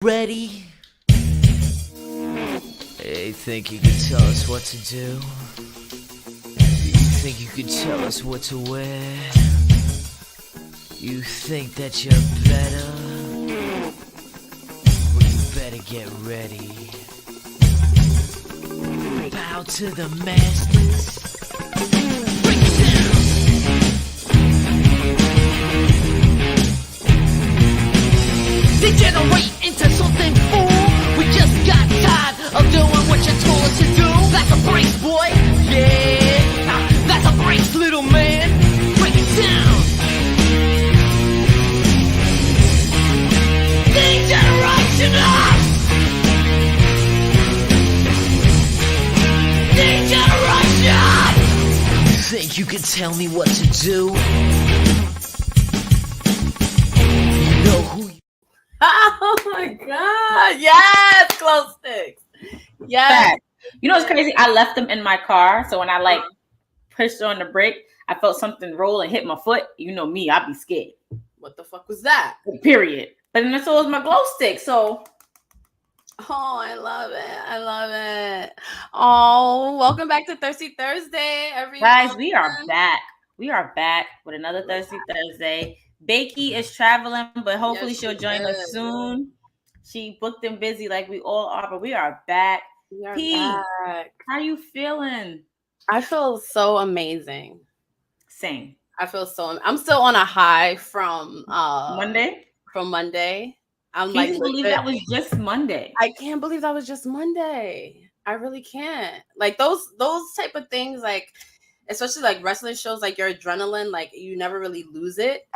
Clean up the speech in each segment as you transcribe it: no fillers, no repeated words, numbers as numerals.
Ready? Hey, think you could tell us what to do? You think you could tell us what to wear? You think that you're better? Well, you better get ready. Bow to the masters. Break it down. Degenerate into something fool. We just got tired of doing what you told us to do. That's a break, boy. Yeah, that's a break, little man. Break it down. Degeneration up. Degeneration. Think you can tell me what to do? You know who you. Oh my god! Yes, glow sticks. Yes. Fact. You know what's crazy? I left them in my car, so when I pushed on the brake, I felt something roll and hit my foot. You know me, I'd be scared. What the fuck was that? Period. But then so was my glow stick. So Oh, I love it. I love it. Oh, welcome back to Thirsty Thursday, everyone. guys, we are back. We are back with another Thirsty Thursday. Bakey is traveling, but hopefully Yes, she'll she join us is. soon. She booked and busy like we all are, but we are back. We are P, back. how you feeling? I feel so amazing. Same. I'm still on a high from Monday? From Monday. I'm Can you believe that was just Monday? I can't believe that was just Monday. I really can't. Like those type of things, like especially like wrestling shows, like your adrenaline, like you never really lose it.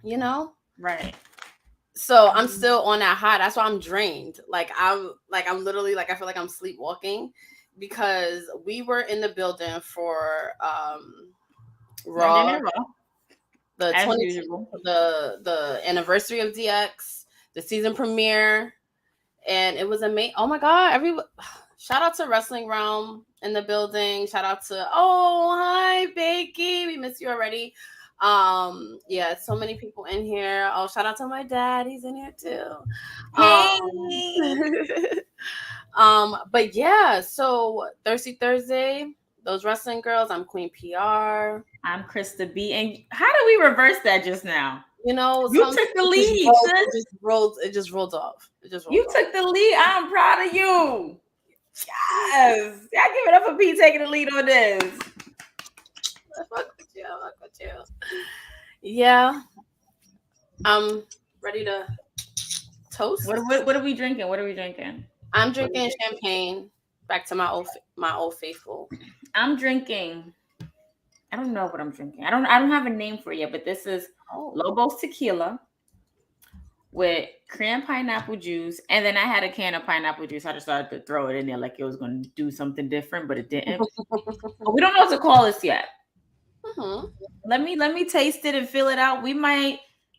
You know? Right. So I'm still on that high. That's why I'm drained. I'm literally like I feel like I'm sleepwalking because we were in the building for Raw, the As 20 usual. the anniversary of DX, the season premiere, and it was amazing. Oh my god! Shout out to Wrestling Realm in the building. Shout out to hi Bakey, we miss you already. Yeah, so many people in here. Oh, shout out to my dad, he's in here too. Hey. But yeah, so Thirsty Thursday, those wrestling girls. I'm Queen PR. I'm Krista B. And how did we reverse that just now? You know, you took the lead. It just rolled off. You took the lead. I'm proud of you. Yes. I give it up for P taking the lead on this. Fuck with you. Yeah. I'm ready to toast. What are we drinking? I'm drinking champagne. Back to my old faithful. I'm drinking. I don't know what I'm drinking. I don't have a name for it yet, but this is Lobos tequila with cran pineapple juice, and then I had a can of pineapple juice. I just started to throw it in there like it was going to do something different, but it didn't. But we don't know what to call this yet. Mm-hmm. Let me taste it and feel it out.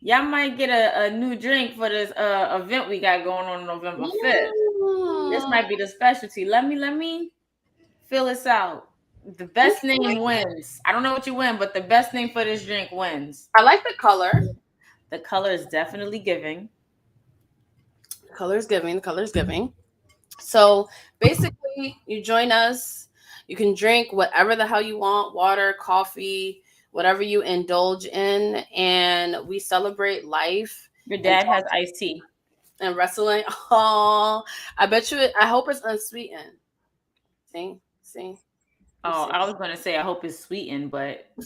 Y'all might get a new drink for this event we got going on November 5th. This might be the specialty. Let me feel this out. The best name wins. I don't know what you win, but the best name for this drink wins. I like the color. The color is definitely giving. The color is giving. So basically, you join us. You can drink whatever the hell you want, water, coffee, whatever you indulge in, and we celebrate life. Your dad has iced tea. And wrestling. Oh, I bet you I hope it's unsweetened. See? Oh, I was gonna say I hope it's sweetened, but you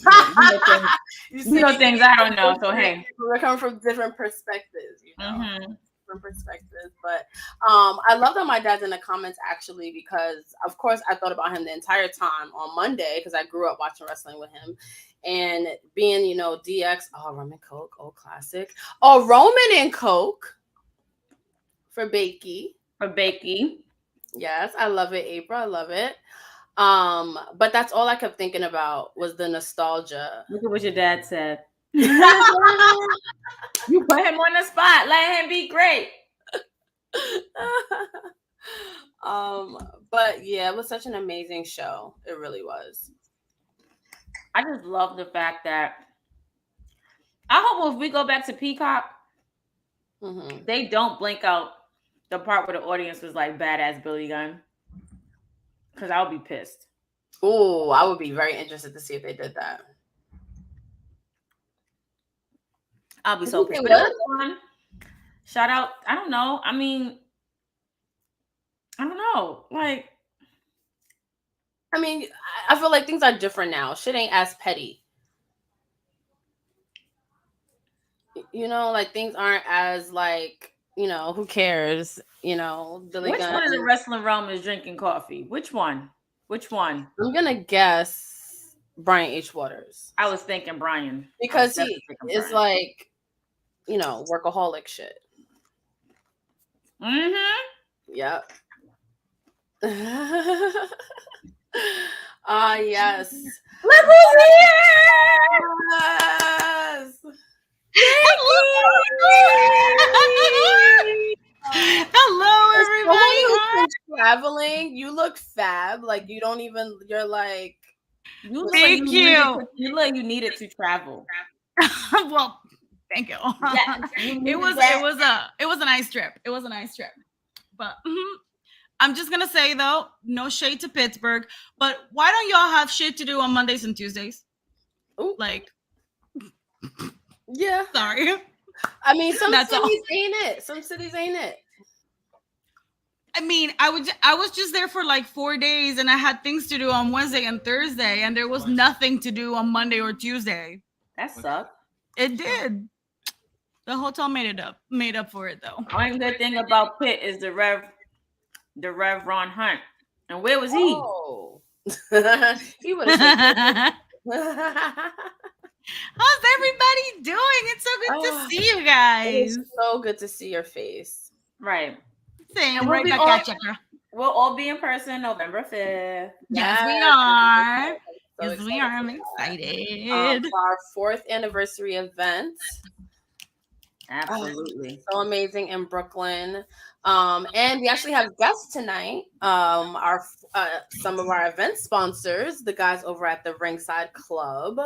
know things I don't know. So hey, we're coming from different perspectives, you know. Mm-hmm. Different perspectives. But I love that my dad's in the comments actually, because of course I thought about him the entire time on Monday because I grew up watching wrestling with him. And being, you know, DX, rum and coke, classic. Roman and coke for Bakey. Yes, I love it, April. I love it. But that's all I kept thinking about was the nostalgia. Look at what your dad said. You put him on the spot. Let him be great. But yeah, it was such an amazing show. It really was. I just love the fact that I hope if we go back to Peacock, Mm-hmm. They don't blink out the part where the audience was like badass Billy Gunn, because I would be pissed. Oh, I would be very interested to see if they did that. I'll be so pissed. They But it would. was fun. Shout out. I don't know. I mean, I don't know. Like, I mean, I feel like things are different now. Shit ain't as petty. You know, like things aren't as like, you know, who cares? You know, Billy which Gunn. one in the wrestling realm is drinking coffee? Which one? Which one? I'm gonna guess Brian H. Waters. I was thinking Brian. Because he is like, you know, workaholic shit. Mm-hmm. Yep. Yes. Look who's here! Yes. Hello, everybody. Someone who's been traveling, you look fab. Like you don't even. You're like. You look Thank like you. You look like you needed to travel. Well, thank you. Yes, It was a nice trip. It was a nice trip. But I'm just gonna say though, no shade to Pittsburgh, but why don't y'all have shit to do on Mondays and Tuesdays? Ooh. Like, Yeah. sorry. I mean, some That's cities all. ain't it. Some cities ain't it. I mean, I was just there for like 4 days, and I had things to do on Wednesday and Thursday, and there was nothing to do on Monday or Tuesday. That sucked. It did. The hotel made up for it though. Only good thing about Pitt is the Rev Ron Hunt. And where was he? Oh. He would have. How's everybody doing? It's so good to see you guys. It's so good to see your face. Right. Same. And Right back at you, girl. We'll all be in person November 5th. Yes, we are. So Yes, we are. I'm excited. For our 4th anniversary event. Absolutely. So amazing in Brooklyn. And we actually have guests tonight. Our some of our event sponsors, the guys over at the Ringside Club.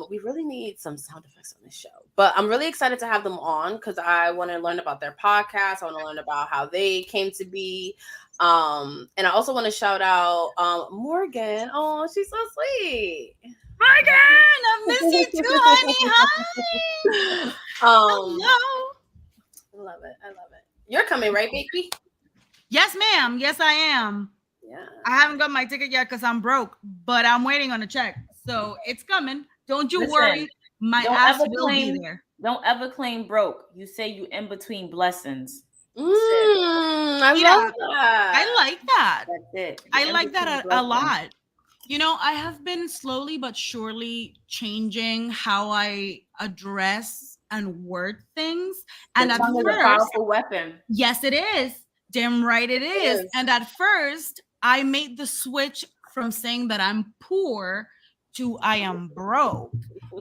We really need some sound effects on this show, but I'm really excited to have them on because I want to learn about their podcast. I want to learn about how they came to be. And I also want to shout out Morgan. Oh, she's so sweet. Morgan, I miss you too, honey. Hi. Hello. I love it. You're coming, right, Bakey? Yes, ma'am. Yes, I am. Yeah. I haven't got my ticket yet because I'm broke, but I'm waiting on a check. So it's coming. Don't you worry. My ass will be there. Don't ever claim broke. You say you in between blessings. I love that. I like that. That's it. I like that a lot. You know, I have been slowly but surely changing how I address and word things. And at tongue is a powerful weapon. Yes, it is. Damn right it is. And at first, I made the switch from saying that I'm poor to I am broke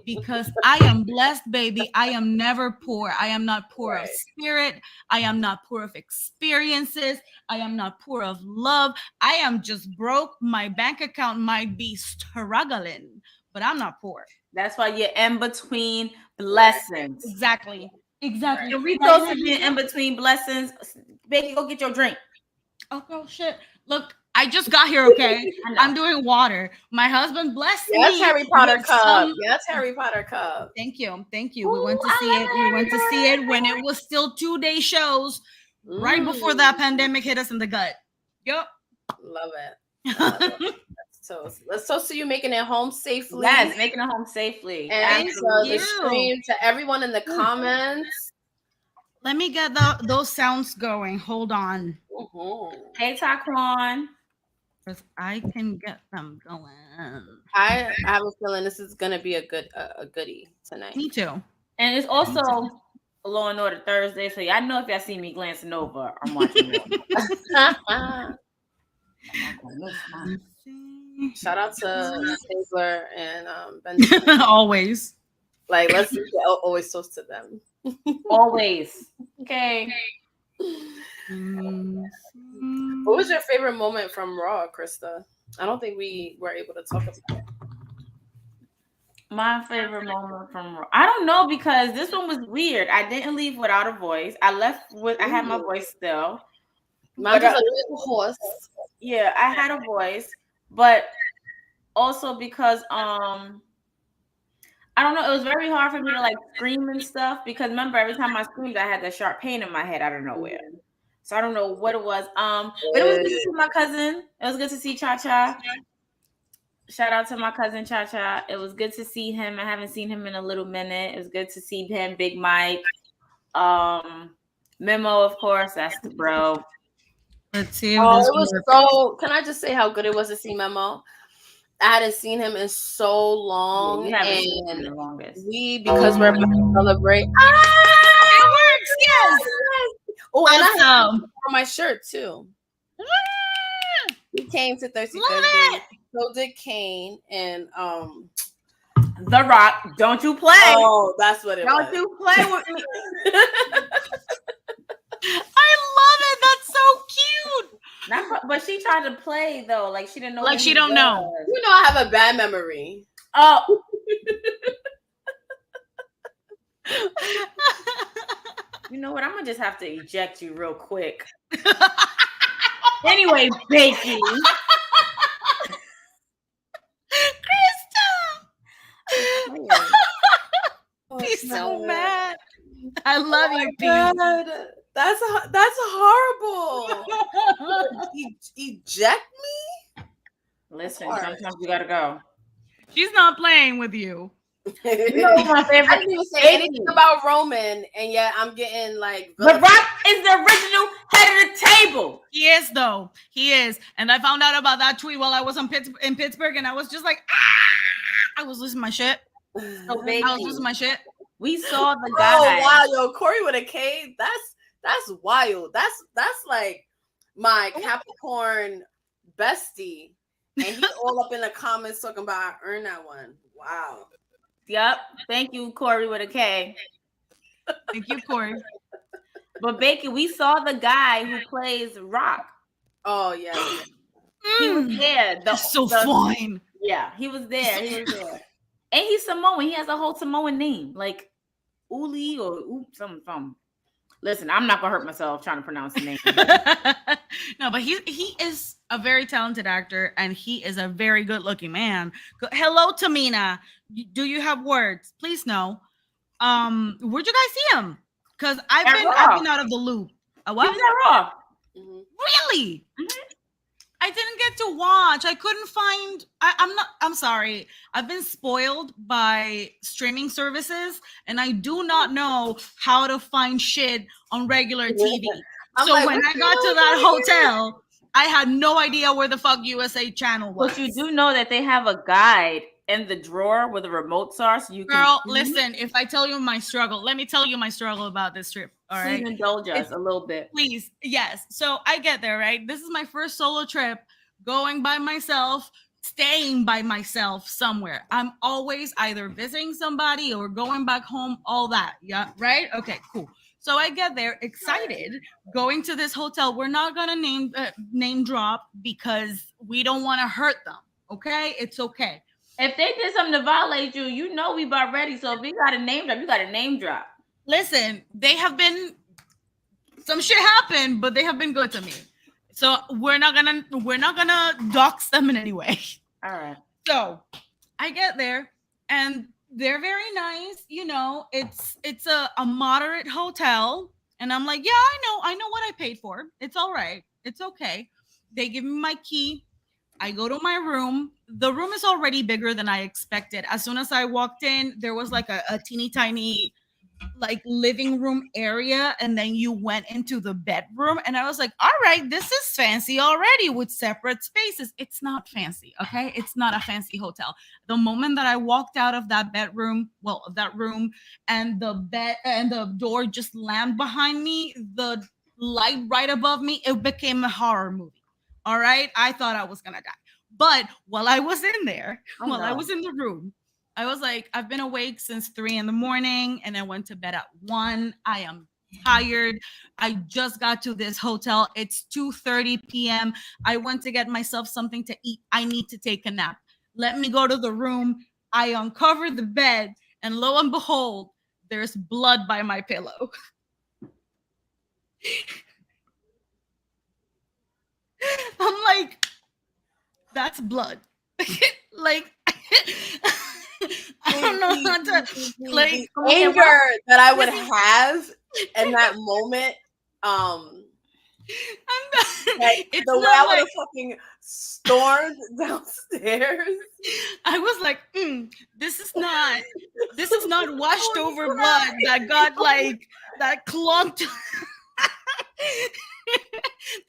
because I am blessed, baby. I am never poor. I am not poor of spirit. I am not poor of experiences. I am not poor of love. I am just broke. My bank account might be struggling, but I'm not poor. That's why you're in between blessings. Exactly. And we supposed to be in between blessings. Bakey, go get your drink. Oh, shit. Look, I just got here, okay? I'm doing water. My husband blessed me. Yes, Harry Potter cup. Yes, Harry Potter cup. Thank you. We went to see it. We went to see it when it was still 2-day shows, right before that pandemic hit us in the gut. Yep. Love it. So let's toast to you making it home safely. Yes, making it home safely. And the stream to everyone in the comments. Let me get those sounds going. Hold on. Hey, Taquan. Because I can get them going. I have a feeling this is gonna be a goodie tonight. Me too. And it's also a Law and Order Thursday, so y'all know if y'all see me glancing over, I'm watching it. Shout out to Taylor and Ben. Always. Like let's always toast to them. Always. Okay. What was your favorite moment from Raw, Krista? I don't think we were able to talk about it. My favorite moment from I don't know because this one was weird. I didn't leave without a voice. I left with I had my voice still. Mine just a little horse. Yeah, I had a voice, but also because I don't know, it was very hard for me to like scream and stuff because remember every time I screamed I had that sharp pain in my head out of nowhere. So I don't know what it was. But it was good to see my cousin. It was good to see Cha Cha. Shout out to my cousin Cha Cha. It was good to see him. I haven't seen him in a little minute. It was good to see him, Big Mike. Memo, of course, that's the bro. Let's see. It was so. Can I just say how good it was to see Memo? I hadn't seen him in so long, and we because we're about to celebrate. It works, yes. Oh, and I have on my shirt too. He came to Thirsty Thursday. So did Kane and The Rock. Don't you play? Oh, that's what it was. Don't you play with me? I love it. That's so cute. But she tried to play though, like she didn't know. Like she don't know. You know, I have a bad memory. Oh. You know what? I'm gonna just have to eject you real quick. Anyway, Bakey. Krista. He's so mad. I love you, God. That's horrible. Eject me? Listen, sometimes you gotta go. She's not playing with you. You know my favorite. I didn't even say anything about Roman, and yet I'm getting like. The Rock is the original head of the table. He is, though. He is. And I found out about that tweet while I was in Pittsburgh, and I was just like, I was losing my shit. I was losing my shit. We saw the guy. Oh wow, yo, Corey with a K. That's wild. That's like my Capricorn bestie, and he's all up in the comments talking about I earned that one. Wow. Yep. Thank you, Corey with a K. Thank you, Corey. But Bakey, we saw the guy who plays Rock. Oh yeah. He was there. That's so fine. Yeah, he was there. He was there. And he's Samoan. He has a whole Samoan name, like Uli or something. Listen, I'm not gonna hurt myself trying to pronounce the name. No, but he is a very talented actor, and he is a very good-looking man. Hello, Tamina. Do you have words? Please no. Where'd you guys see him? Because I've been out of the loop. What? He was at Raw. Mm-hmm. Really? Mm-hmm. I didn't get to watch. I couldn't find. I'm sorry. I've been spoiled by streaming services, and I do not know how to find shit on regular TV. So when I got to that hotel, I had no idea where the fuck USA channel was. But you do know that they have a guide in the drawer where the remotes are, so you can. Girl, listen. If I tell you my struggle, let me tell you my struggle about this trip. All right, please indulge us a little bit, please. Yes. So I get there. Right. This is my first solo trip, going by myself, staying by myself somewhere. I'm always either visiting somebody or going back home. All that. Yeah. Right. Okay. Cool. So I get there excited, going to this hotel. We're not gonna name drop because we don't want to hurt them. Okay. It's okay. If they did something to violate you, you know we about ready. So if we got a name drop, you got a name drop. Listen, they have been, some shit happened, but they have been good to me. So we're not gonna dox them in any way. All right. So I get there and they're very nice. You know, it's a moderate hotel, and I'm like, yeah, I know what I paid for. It's all right. It's okay. They give me my key. I go to my room. The room is already bigger than I expected. As soon as I walked in, there was like a teeny tiny like living room area, and then you went into the bedroom, and I was like, all right, this is fancy already with separate spaces. It's not fancy, okay? It's not a fancy hotel. The moment that I walked out of that bedroom, that room, and the bed and the door just slammed behind me, the light right above me, it became a horror movie. All right, I thought I was gonna die. But while I was in there, I was in the room, I was like, I've been awake since 3 a.m. and I went to bed at 1. I am tired. I just got to this hotel. It's 2:30 p.m. I went to get myself something to eat. I need to take a nap. Let me go to the room. I uncover the bed, and lo and behold, there's blood by my pillow. I'm like, that's blood. Like, I don't know how to, like, the anger that I would have in that moment. Like, the way I would have fucking stormed downstairs. I was like, this is not washed over blood that got like that clogged.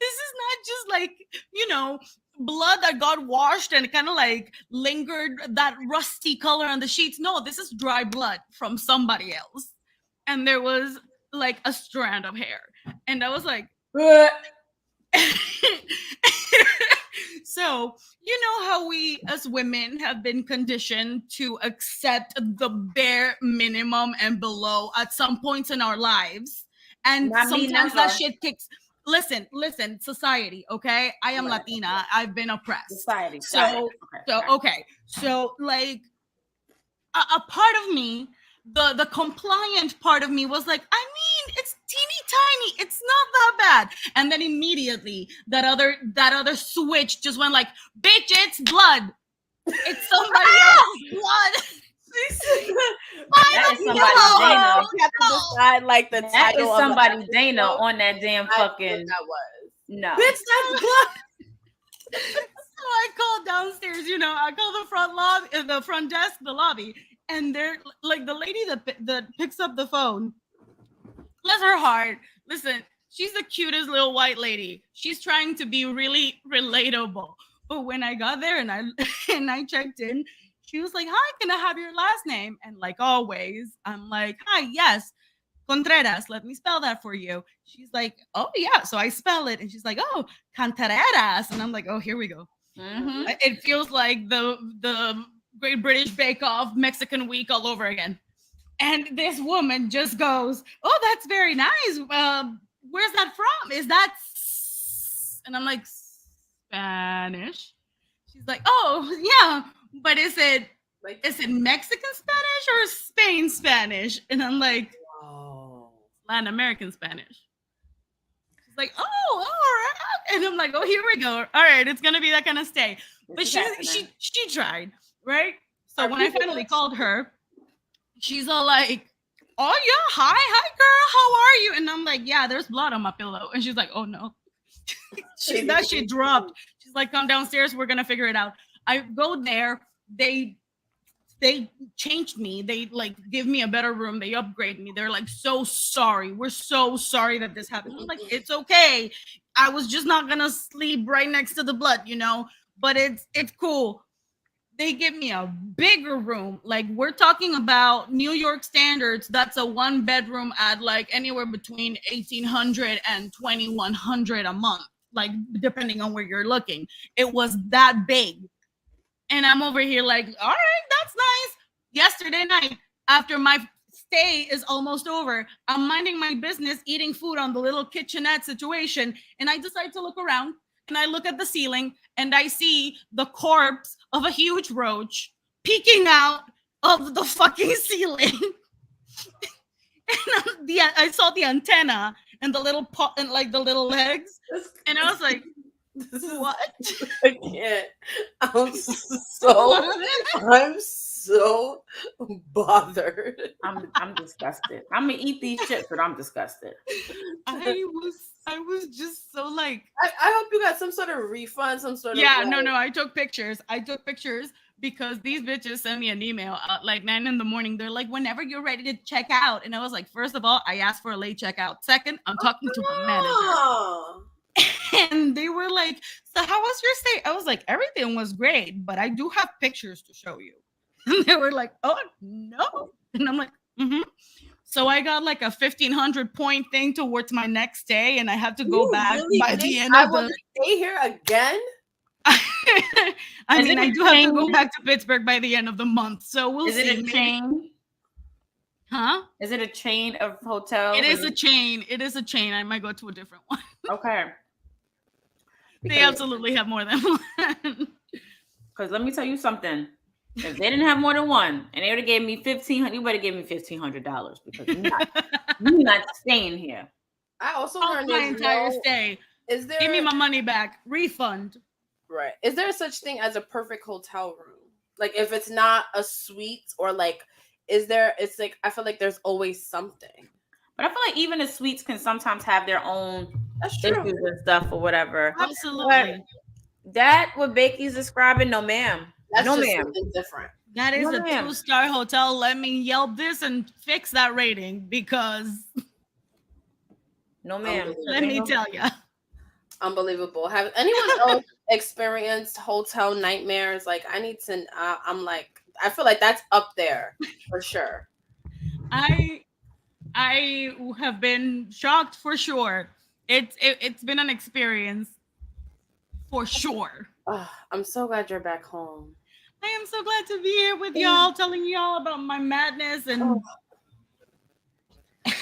This is not just like, blood that got washed and kind of like lingered that rusty color on the sheets. No, this is dry blood from somebody else. And there was like a strand of hair. And I was like, so, you know how we as women have been conditioned to accept the bare minimum and below at some points in our lives. And sometimes that shit kicks. Listen, society, okay? I am Latina. I've been oppressed. Society. So like a part of me, the compliant part of me was like, I mean, it's teeny tiny. It's not that bad. And then immediately that other switch just went like, bitch, it's blood. It's somebody else's blood. That is somebody's Dana. You have to decide like the that title is somebody's Dana on that damn fucking. That was no. Bitch, that's blood. So I called downstairs. I called the front desk, the lobby, and they're like the lady that picks up the phone. Bless her heart. Listen, she's the cutest little white lady. She's trying to be really relatable. But when I got there and I checked in, she was like, hi, can I have your last name? And like always, I'm like, hi, yes, Contreras. Let me spell that for you. She's like, oh, yeah. So I spell it. And she's like, oh, Contreras. And I'm like, oh, here we go. Mm-hmm. It feels like the Great British Bake Off Mexican Week all over again. And this woman just goes, oh, that's very nice. Where's that from? Is that... And I'm like, Spanish. She's like, oh, yeah. But is it Mexican Spanish or Spain Spanish? And I'm like, oh, Latin American Spanish. She's like, oh, all right. And I'm like, oh, here we go. All right, it's gonna be that kind of stay. But she tried, right? So when I finally called her, she's all like, oh yeah, hi girl, how are you? And I'm like, yeah, there's blood on my pillow. And she's like, oh no. That shit dropped. She's like, come downstairs, we're gonna figure it out. I go there, they changed me. They like give me a better room. They upgrade me. They're like, so sorry. We're so sorry that this happened. I'm like, it's okay. I was just not gonna sleep right next to the blood, but it's cool. They give me a bigger room. Like we're talking about New York standards. That's a 1-bedroom at like anywhere between $1,800 and $2,100 a month, like depending on where you're looking. It was that big. And I'm over here like, all right, that's nice. Yesterday night, after my stay is almost over, I'm minding my business, eating food on the little kitchenette situation. And I decide to look around and I look at the ceiling and I see the corpse of a huge roach peeking out of the fucking ceiling. And I saw the antenna and the little pot and like the little legs. And I was like, what? I can't. I'm so bothered. I'm disgusted. I'm gonna eat these chips, but I'm disgusted. I was just so like. I hope you got some sort of refund, some sort of. Yeah, no. I took pictures because these bitches sent me an email at like 9 a.m. They're like, whenever you're ready to check out, and I was like, first of all, I asked for a late checkout. Second, I'm talking to my manager. And they were like, so how was your stay? I was like, everything was great, but I do have pictures to show you. And they were like, oh, no. And I'm like, mm-hmm. So I got like a 1,500 point thing towards my next stay, and I have to go back really by the end of the... stay here again? I mean, I do have to go back to Pittsburgh by the end of the month, so we'll see. Is it a chain? Huh? Is it a chain of hotels? It is a chain. It is a chain. I might go to a different one. Okay. They absolutely have more than one. Because let me tell you something. If they didn't have more than one, and they would have gave me $1,500, you better give me $1,500 because you're not staying here. I also heard my entire stay. Is there? Give me my money back. Refund. Right. Is there such thing as a perfect hotel room? Like if it's not a suite or like, is there? It's like I feel like there's always something. But I feel like even the suites can sometimes have their own That's issues true. and stuff or whatever. Absolutely. But that what Bakey's describing, no ma'am. That's no just ma'am. something different. That is No, a ma'am. 2-star hotel. Let me Yelp this and fix that rating because No ma'am. let me tell you. Unbelievable. Have anyone else experienced hotel nightmares? Like I need to. I'm like I feel like that's up there for sure. I have been shocked for sure. It's been an experience for sure. Oh, I'm so glad you're back home. I am so glad to be here with y'all, telling y'all about my madness and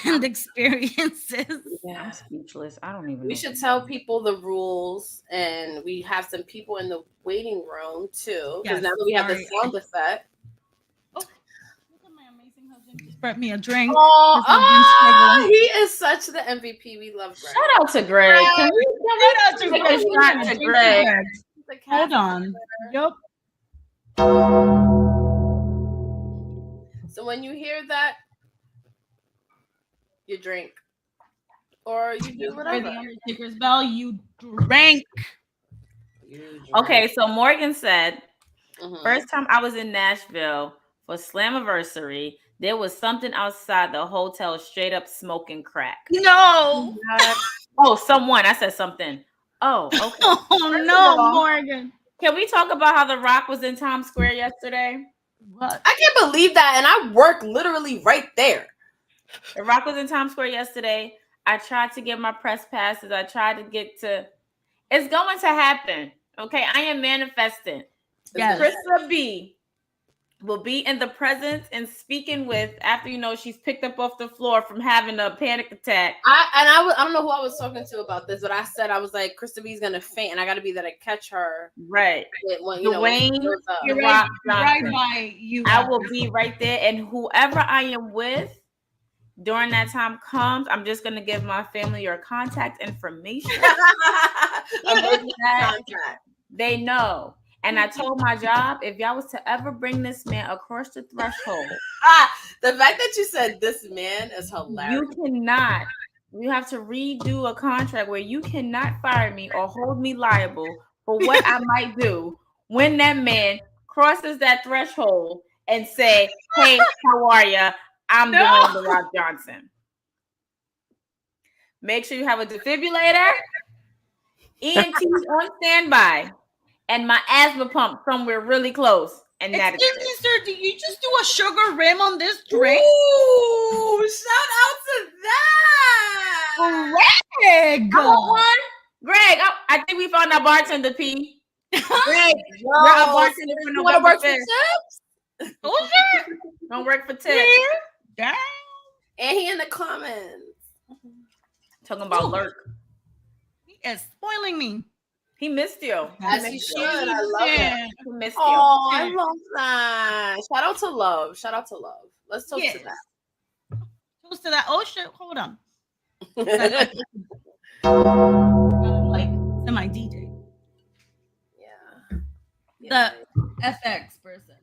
and experiences. Yeah, I'm speechless. I don't even. We should tell people the rules, and we have some people in the waiting room too. Because now that we have the sound effect. Look at my amazing husband. Just brought me a drink. Oh, he is such the MVP. We love Greg. Shout out to Greg. Can we take a shot to Greg? Hold on. Yup. So when you hear that, you drink. Or you do whatever. The Undertaker's bell, you drank. Okay, so Morgan said, first time I was in Nashville for Slammiversary, there was something outside the hotel straight up smoking crack. No. Oh, someone. I said something. Oh, okay. Oh, no, Morgan. Can we talk about how The Rock was in Times Square yesterday? What? I can't believe that. And I work literally right there. The Rock was in Times Square yesterday. I tried to get my press passes. I tried to get to. It's going to happen. Okay, I am manifesting. Yes. Krista B will be in the presence and speaking with after she's picked up off the floor from having a panic attack. I don't know who I was talking to about this, but I said I was like, Krista B's gonna faint, and I got to be there to catch her. Right. When, Dwayne, you're right by you. I will be right there, and whoever I am with during that time comes, I'm just gonna give my family your contact information. They know. And I told my job, if y'all was to ever bring this man across the threshold. The fact that you said this man is hilarious. You cannot. You have to redo a contract where you cannot fire me or hold me liable for what I might do when that man crosses that threshold and say, hey, how are you? I'm doing The Rock Johnson. Make sure you have a defibrillator, EMTs on standby, and my asthma pump somewhere really close. And that Excuse me, sir, did you just do a sugar rim on this drink? Ooh, shout out to that. Greg. I want one. Greg, I think we found our bartender, P. Greg, we're a bartender for you want to work for tips? Oh, shit. Don't work for tips. Damn. And he in the comments. Talking about Lurk. He is spoiling me. He missed you. As he should. I love it. He missed you. Oh, I love that. Shout out to love. Shout out to love. Let's toast to that. Toast to that. Oh shit! Hold on. Like semi DJ. Yeah. The FX person.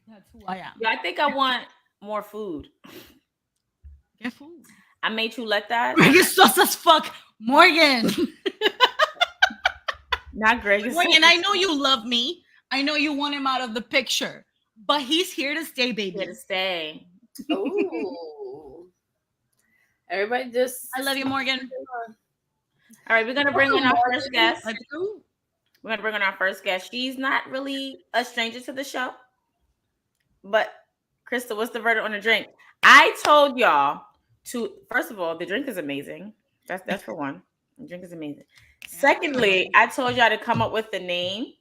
That's who I am. Yeah, I think I want more food. Get food. I made you let that. Greg is sus as fuck. Morgan. Not Greg. Morgan, I know you love me. I know you want him out of the picture. But he's here to stay, baby. Here to stay. Ooh. Everybody just... I love you, Morgan. All right, we're going to bring in our first guest. We're going to bring in our first guest. She's not really a stranger to the show. But, Krista, what's the verdict on the drink? I told y'all to... First of all, the drink is amazing. That's for one. The drink is amazing. Secondly, I told y'all to come up with the name.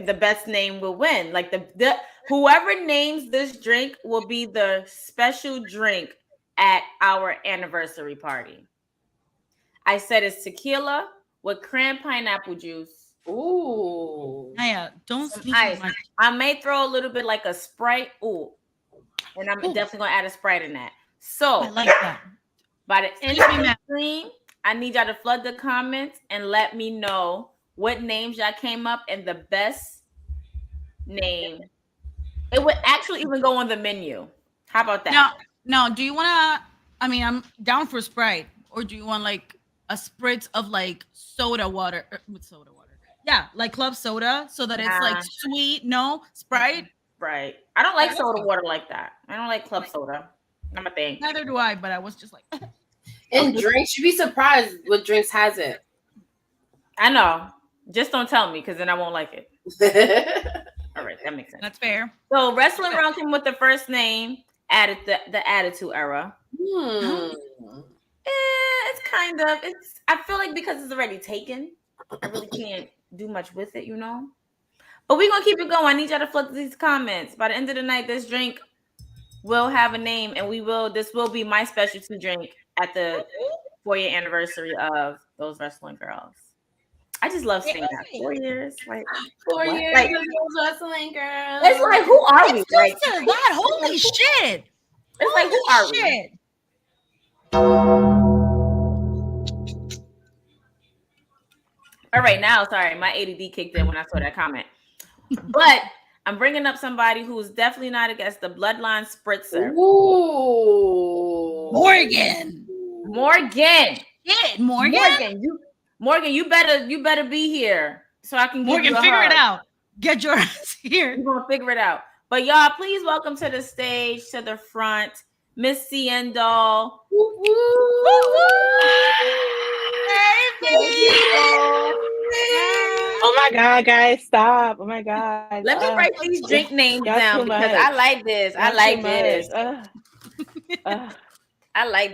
The best name will win. Like the whoever names this drink will be the special drink at our anniversary party. I said it's tequila with cran pineapple juice Ooh. Yeah, don't Some sneak ice. my. I may throw a little bit like a Sprite. Ooh. And I'm definitely gonna add a Sprite in that. So I like that. by the end of the stream, I need y'all to flood the comments and let me know what names y'all came up and the best name. It would actually even go on the menu. How about that? Now, do you want to? I mean, I'm down for Sprite, or do you want like a spritz of like soda water with soda water? Yeah, like club soda, so that it's like sweet. No Sprite. Right. I don't like soda water like that. I don't like club soda. Not a thing. Neither do I, but I was just like. And drinks, you'd be surprised what drinks has it. I know. Just don't tell me, because then I won't like it. All right, that makes sense. That's fair. So wrestling round came with the first name, added the Attitude Era. It's kind of, I feel like because it's already taken, I really can't do much with it, But we're gonna keep it going. I need y'all to flood these comments. By the end of the night, this drink will have a name, and this will be my specialty drink at the 4-year anniversary of those wrestling girls. I just love saying that. 4 years, like 4 years like, of those wrestling girls. It's like, who are we? Like, that holy shit! It's like, who are we? All right, now, sorry, my ADD kicked in when I saw that comment. But I'm bringing up somebody who's definitely not against the Bloodline Spritzer. Ooh, Morgan. Yeah, Morgan, you better be here so I can give Morgan, you a figure hug. it out. Get your ass here. We're gonna figure it out. But y'all, please welcome to the stage, to the front, Miss Ciendol. Oh my God, guys, stop. Oh my God. Let me write these drink names down because I like this. I like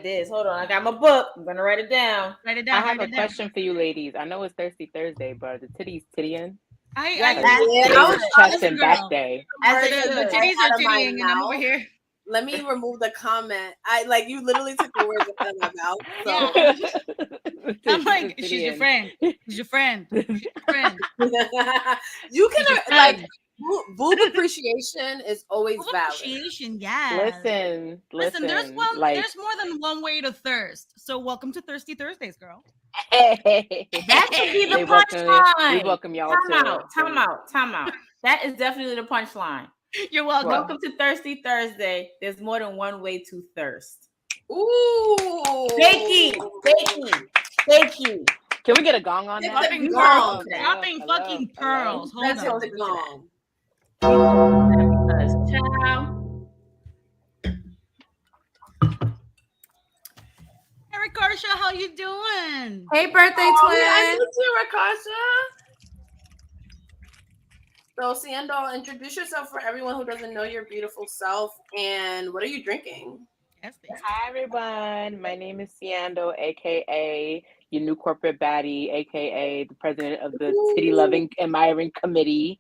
this. Hold on. I got my book. I'm going to write it down. I have a question for you ladies. I know it's Thirsty Thursday, but the titties tittying? I was chest and back day. The titties are tittying and I'm over here. Let me remove the comment. You literally took the words out of my mouth. So. I'm like, she's your friend. She's your friend. You can boob appreciation is always valid. Appreciation, yeah. Listen. There's more than one way to thirst. So welcome to Thirsty Thursdays, girl. That should be the punchline. We welcome y'all. Time out. That is definitely the punchline. You're welcome. Welcome to Thirsty Thursday. There's more than one way to thirst. Ooh. Bakey. Can we get a gong on that? Dropping fucking pearls. Hold Let's hit the gong. Hey, Ricasha, how you doing? Hey, birthday twin. I miss you, Ricasha. So, Ciendol, introduce yourself for everyone who doesn't know your beautiful self, and what are you drinking? Hi, everyone. My name is Ciendol, aka your new corporate baddie, aka the president of the Titty Loving Admiring Committee,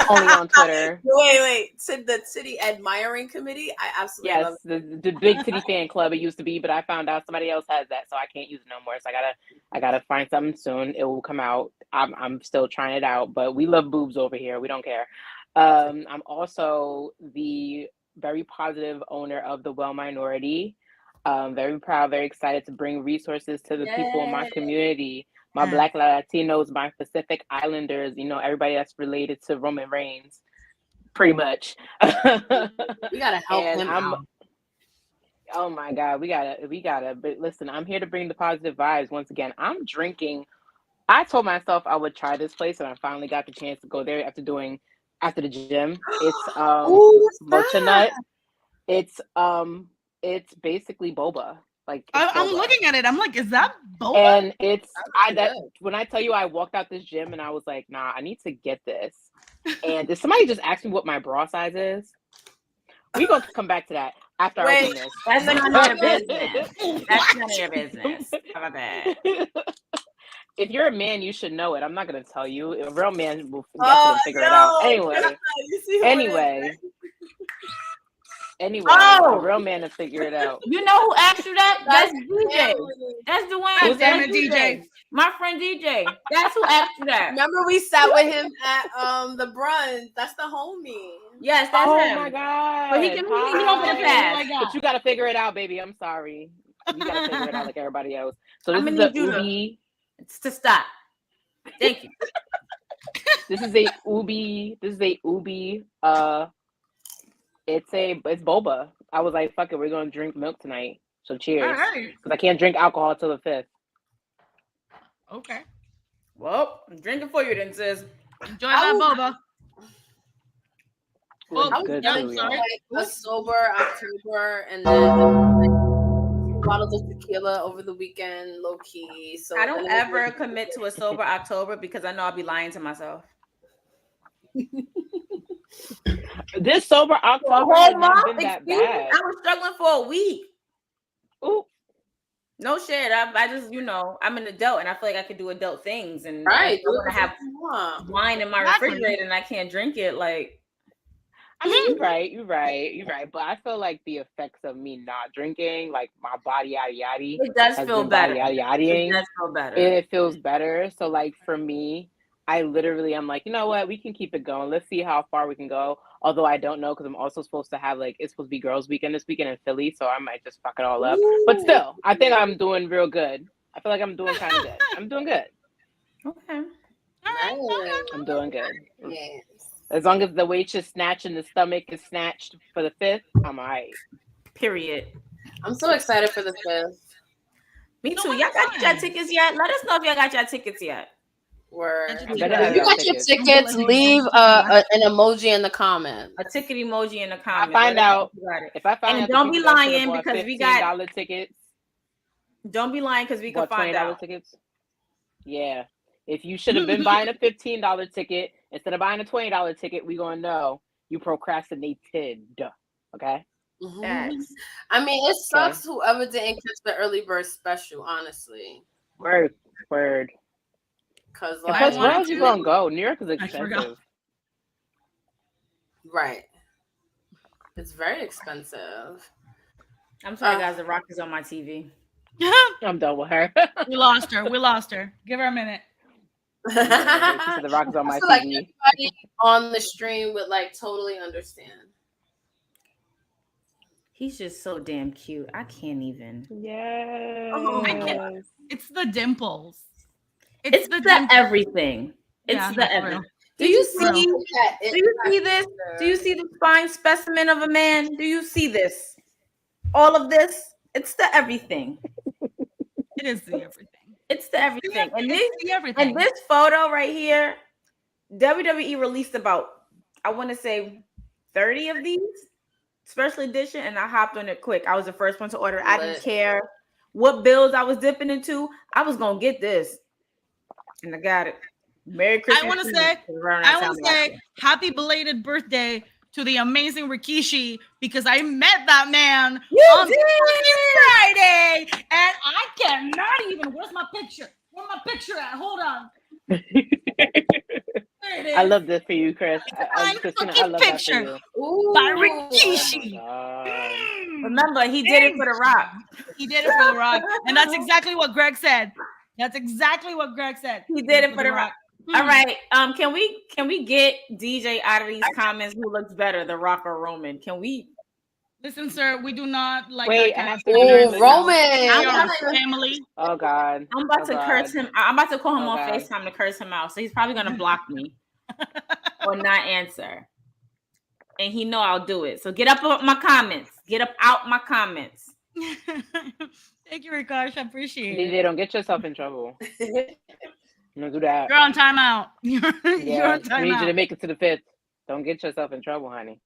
only on Twitter. Wait. The Titty Admiring Committee? I absolutely love it. the big Titty fan club it used to be, but I found out somebody else has that, so I can't use it no more. So I gotta find something soon. It will come out. I'm still trying it out, but we love boobs over here. We don't care. I'm also the very positive owner of the Well Minority. Very proud, very excited to bring resources to the people in my community, my Black Latinos, my Pacific Islanders, everybody that's related to Roman Reigns, pretty much. We gotta help him out. Oh my God, we gotta. But listen, I'm here to bring the positive vibes. Once again, I'm drinking. I told myself I would try this place, and I finally got the chance to go there after the gym. It's mocha nut. It's basically boba. I'm looking at it. I'm like, is that boba? And when I tell you I walked out this gym and I was like, nah, I need to get this. And if somebody just asked me what my bra size is, we're going to come back to that after I open this. That's none of your business. That's none of your business. How about that? If you're a man, you should know it. I'm not going to tell you. A real man will figure it out. Anyway, a real man to figure it out. You know who asked you that? That's DJ. That's Dwayne. Damn it, DJ. My friend DJ. That's who asked you that. Remember we sat with him at the brunch. That's the homie. Yes, that's Oh him. my god! But he don't get a pass. But you gotta figure it out, baby. I'm sorry. You gotta figure it out like everybody else. So this I'm is gonna a need you Ubi. to stop. Thank you. This is a Ubi. It's boba. I was like, fuck it, we're gonna drink milk tonight. So cheers. Because I can't drink alcohol till the 5th. Okay. Well, I'm drinking for you then, sis. Enjoy that boba. I was good going too, for y'all. like a sober October and then bottles of tequila over the weekend, low key. So I don't ever commit to a sober October because I know I'll be lying to myself. This sober October has not been that bad. I was struggling for a week. Ooh. No shit. I just, I'm an adult and I feel like I could do adult things. And right, I have wine in my refrigerator and I can't drink it. Like, I mean, you're right. But I feel like the effects of me not drinking, like my body yaddy, it does feel better. It does feel better. It feels better. So like for me, I'm like, you know what? We can keep it going. Let's see how far we can go. Although I don't know because I'm also supposed to have it's supposed to be girls' weekend this weekend in Philly, so I might just fuck it all up. Ooh. But still, I think I'm doing real good. I feel like I'm doing kind of good. I'm doing good. Okay. I'm doing good. Yes. As long as the waitress snatch and the stomach is snatched for the 5th, I'm all right. Period. I'm so excited for the 5th. Me too. Y'all got your tickets yet? Let us know if y'all got your tickets yet. Word. If you got your tickets, leave an emoji in the comment. A ticket emoji in the comment. If I find out, don't be lying because we got $15 tickets. Don't be lying because we can find out. Tickets. Yeah. If you should have been buying a $15 ticket instead of buying a $20 ticket, we gonna know you procrastinated. Okay. Mm-hmm. I mean, it sucks whoever didn't catch the early bird special. Honestly. Word. Because where else you gonna go? New York is expensive. Right. It's very expensive. I'm sorry, guys. The Rock is on my TV. I'm done with her. We lost her. Give her a minute. The Rock is on my TV. Like everybody on the stream would totally understand. He's just so damn cute. I can't even. Yes. Oh, it's the dimples. It's the everything. It's the everything. Do you see this? Do you see the fine specimen of a man? Do you see this? All of this? It's the everything. It is the everything. It's the everything. And this photo right here, WWE released about, I want to say 30 of these special edition, and I hopped on it quick. I was the first one to order. I didn't care what bills I was dipping into. I was gonna get this. And I got it. Merry Christmas. I want to say happy belated birthday to the amazing Rikishi because I met that man on Friday and I cannot even. Where's my picture? Where's my picture at? Hold on. There it is. I love this for you, Chris. Christina, I love picture that for you. by Rikishi. Remember, he did it for The Rock. He did it for The Rock, and that's exactly what Greg said. He did it for The Rock. All right. Can we get DJ out of these comments? Who looks better, The Rock or Roman? Can we? Listen, sir, we do not like. Wait, I have to Roman. Family. Oh God. I'm about to curse him. I'm about to call him on FaceTime to curse him out. So he's probably gonna block me or not answer. And he know I'll do it. So get up out my comments. Thank you, Rikash. I appreciate it. Don't get yourself in trouble. Don't do that. You're on timeout. You're on timeout. I need you to make it to the 5th. Don't get yourself in trouble, honey.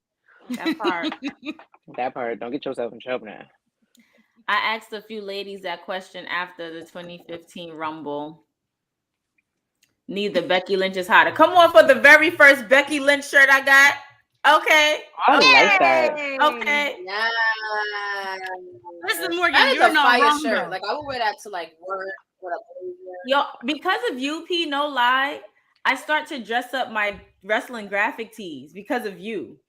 That part. Don't get yourself in trouble now. I asked a few ladies that question after the 2015 Rumble. Neither Becky Lynch is hotter. Come on for the very first Becky Lynch shirt I got. Okay. I like that. Okay. Yeah. Listen, Morgan, that is you're a not fire wrong, shirt. though. I would wear that to work. Yo, because of you, P, no lie, I start to dress up my wrestling graphic tees because of you.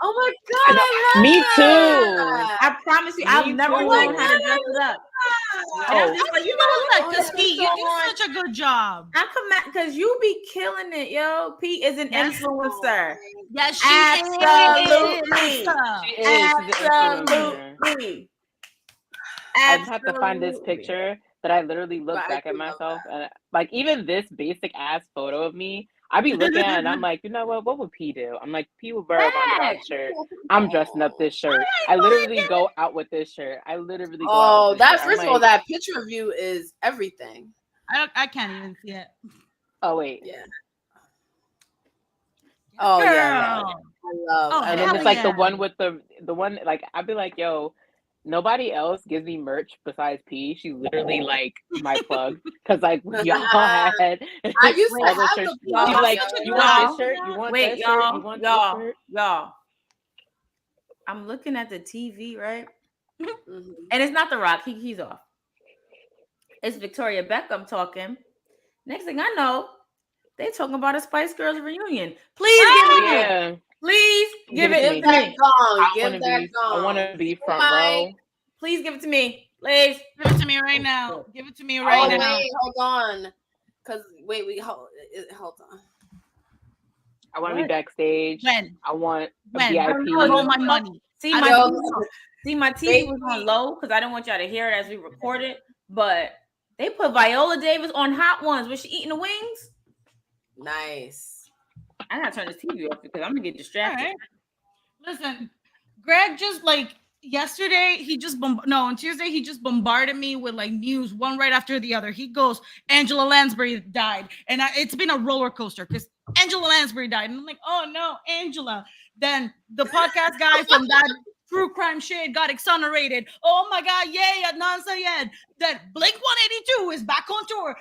Oh my God, Me too. I promise you, I've never known how to dress it up. I'm just like, you know what? Because Pete, you do such a good job. I come out because you be killing it, yo. Pete is an influencer. Yes, she Absolutely. Absolutely. I just have to find this Absolutely. picture that I literally look back at myself and like even this basic ass photo of me, I be looking at it and I'm like, you know what would P do? I'm like, P would wear a Ron shirt. I'm dressing up this shirt. I literally go out with this shirt. I literally go out with this shirt. First of all, that picture of you is everything. I can't even see it. Oh wait. Yeah. Oh Girl. yeah. I love. And then it's like the one with the one like I'd be like, yo, nobody else gives me merch besides P. She's literally like my plug because like y'all had. I used to have the She's like, you want this shirt? You want that shirt? You want this shirt? Y'all. I'm looking at the TV, right? And it's not The Rock. He's off. It's Victoria Beckham talking. Next thing I know, they talking about a Spice Girls reunion. Please give it to me. Please give it to me. I want to be front row. Please give it to me. Please give it to me right now. Give it to me right now. Wait, hold on. Cause hold on. I want to be backstage. When? I want a when? VIP. I want my money. See my TV was on low because I didn't want y'all to hear it as we recorded. But they put Viola Davis on Hot Ones. Was she eating the wings? Nice. I gotta turn this TV off because I'm gonna get distracted. Right. Listen, Greg just like yesterday, on Tuesday, he just bombarded me with like news, one right after the other. He goes, Angela Lansbury died. And it's been a roller coaster because Angela Lansbury died. And I'm like, oh no, Angela. Then the podcast guy from that True Crime Shade got exonerated. Oh my God, yay, Adnan Syed. Then Blink 182 is back on tour.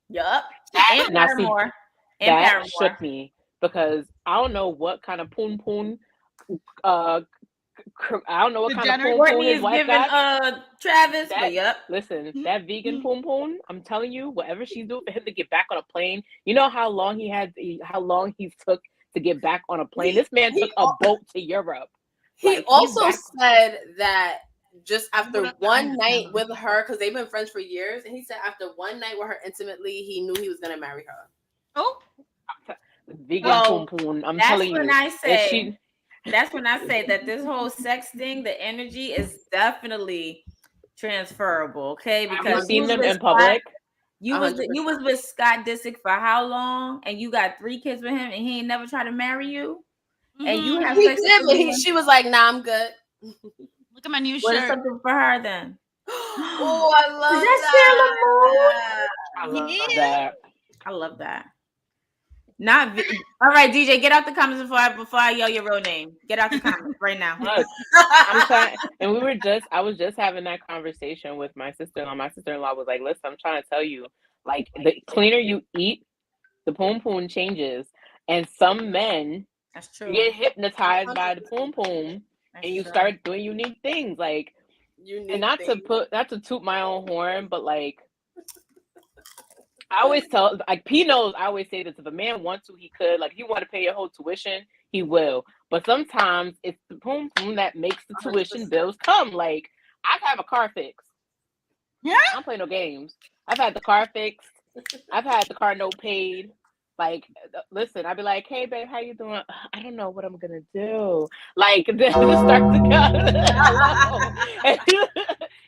Yup. And Paramore. That shook me because I don't know what kind of poon I don't know what kind of poon his wife got. Travis. Listen, that vegan poon, I'm telling you, whatever she's doing for him to get back on a plane. You know how long he took to get back on a plane. This man took a boat to Europe. He also said that just after one night with her, because they've been friends for years, and he said after one night with her intimately, he knew he was gonna marry her. Oh, vegan poon. I'm telling you. That's when I say that this whole sex thing, the energy is definitely transferable. Okay, because I've seen them in public. You was with Scott Disick for how long? And you got 3 kids with him, and he ain't never tried to marry you. Mm-hmm. And you have sex with him. She was like, "Nah, I'm good." Look at my new shirt. What is something for her then? Oh, I love that. I love that. All right, DJ, get out the comments before I yell your real name. Get out the comments right now. Look, I'm trying, and I was just having that conversation with my sister-in-law. My sister-in-law was like, "Listen, I'm trying to tell you, like the cleaner you eat, the poon changes, and some men that's true get hypnotized by the poon, and you start doing unique things, like and not to toot my own horn, but like." I always tell, like, P knows, I always say this, if a man wants to, he could. Like, if you want to pay your whole tuition, he will. But sometimes it's the poom that makes the tuition bills come. Like, I have a car fixed. Yeah? I don't play no games. I've had the car fixed. I've had the car note paid. Like, listen, I'd be like, hey, babe, how you doing? I don't know what I'm going to do. Like, then it starts to go.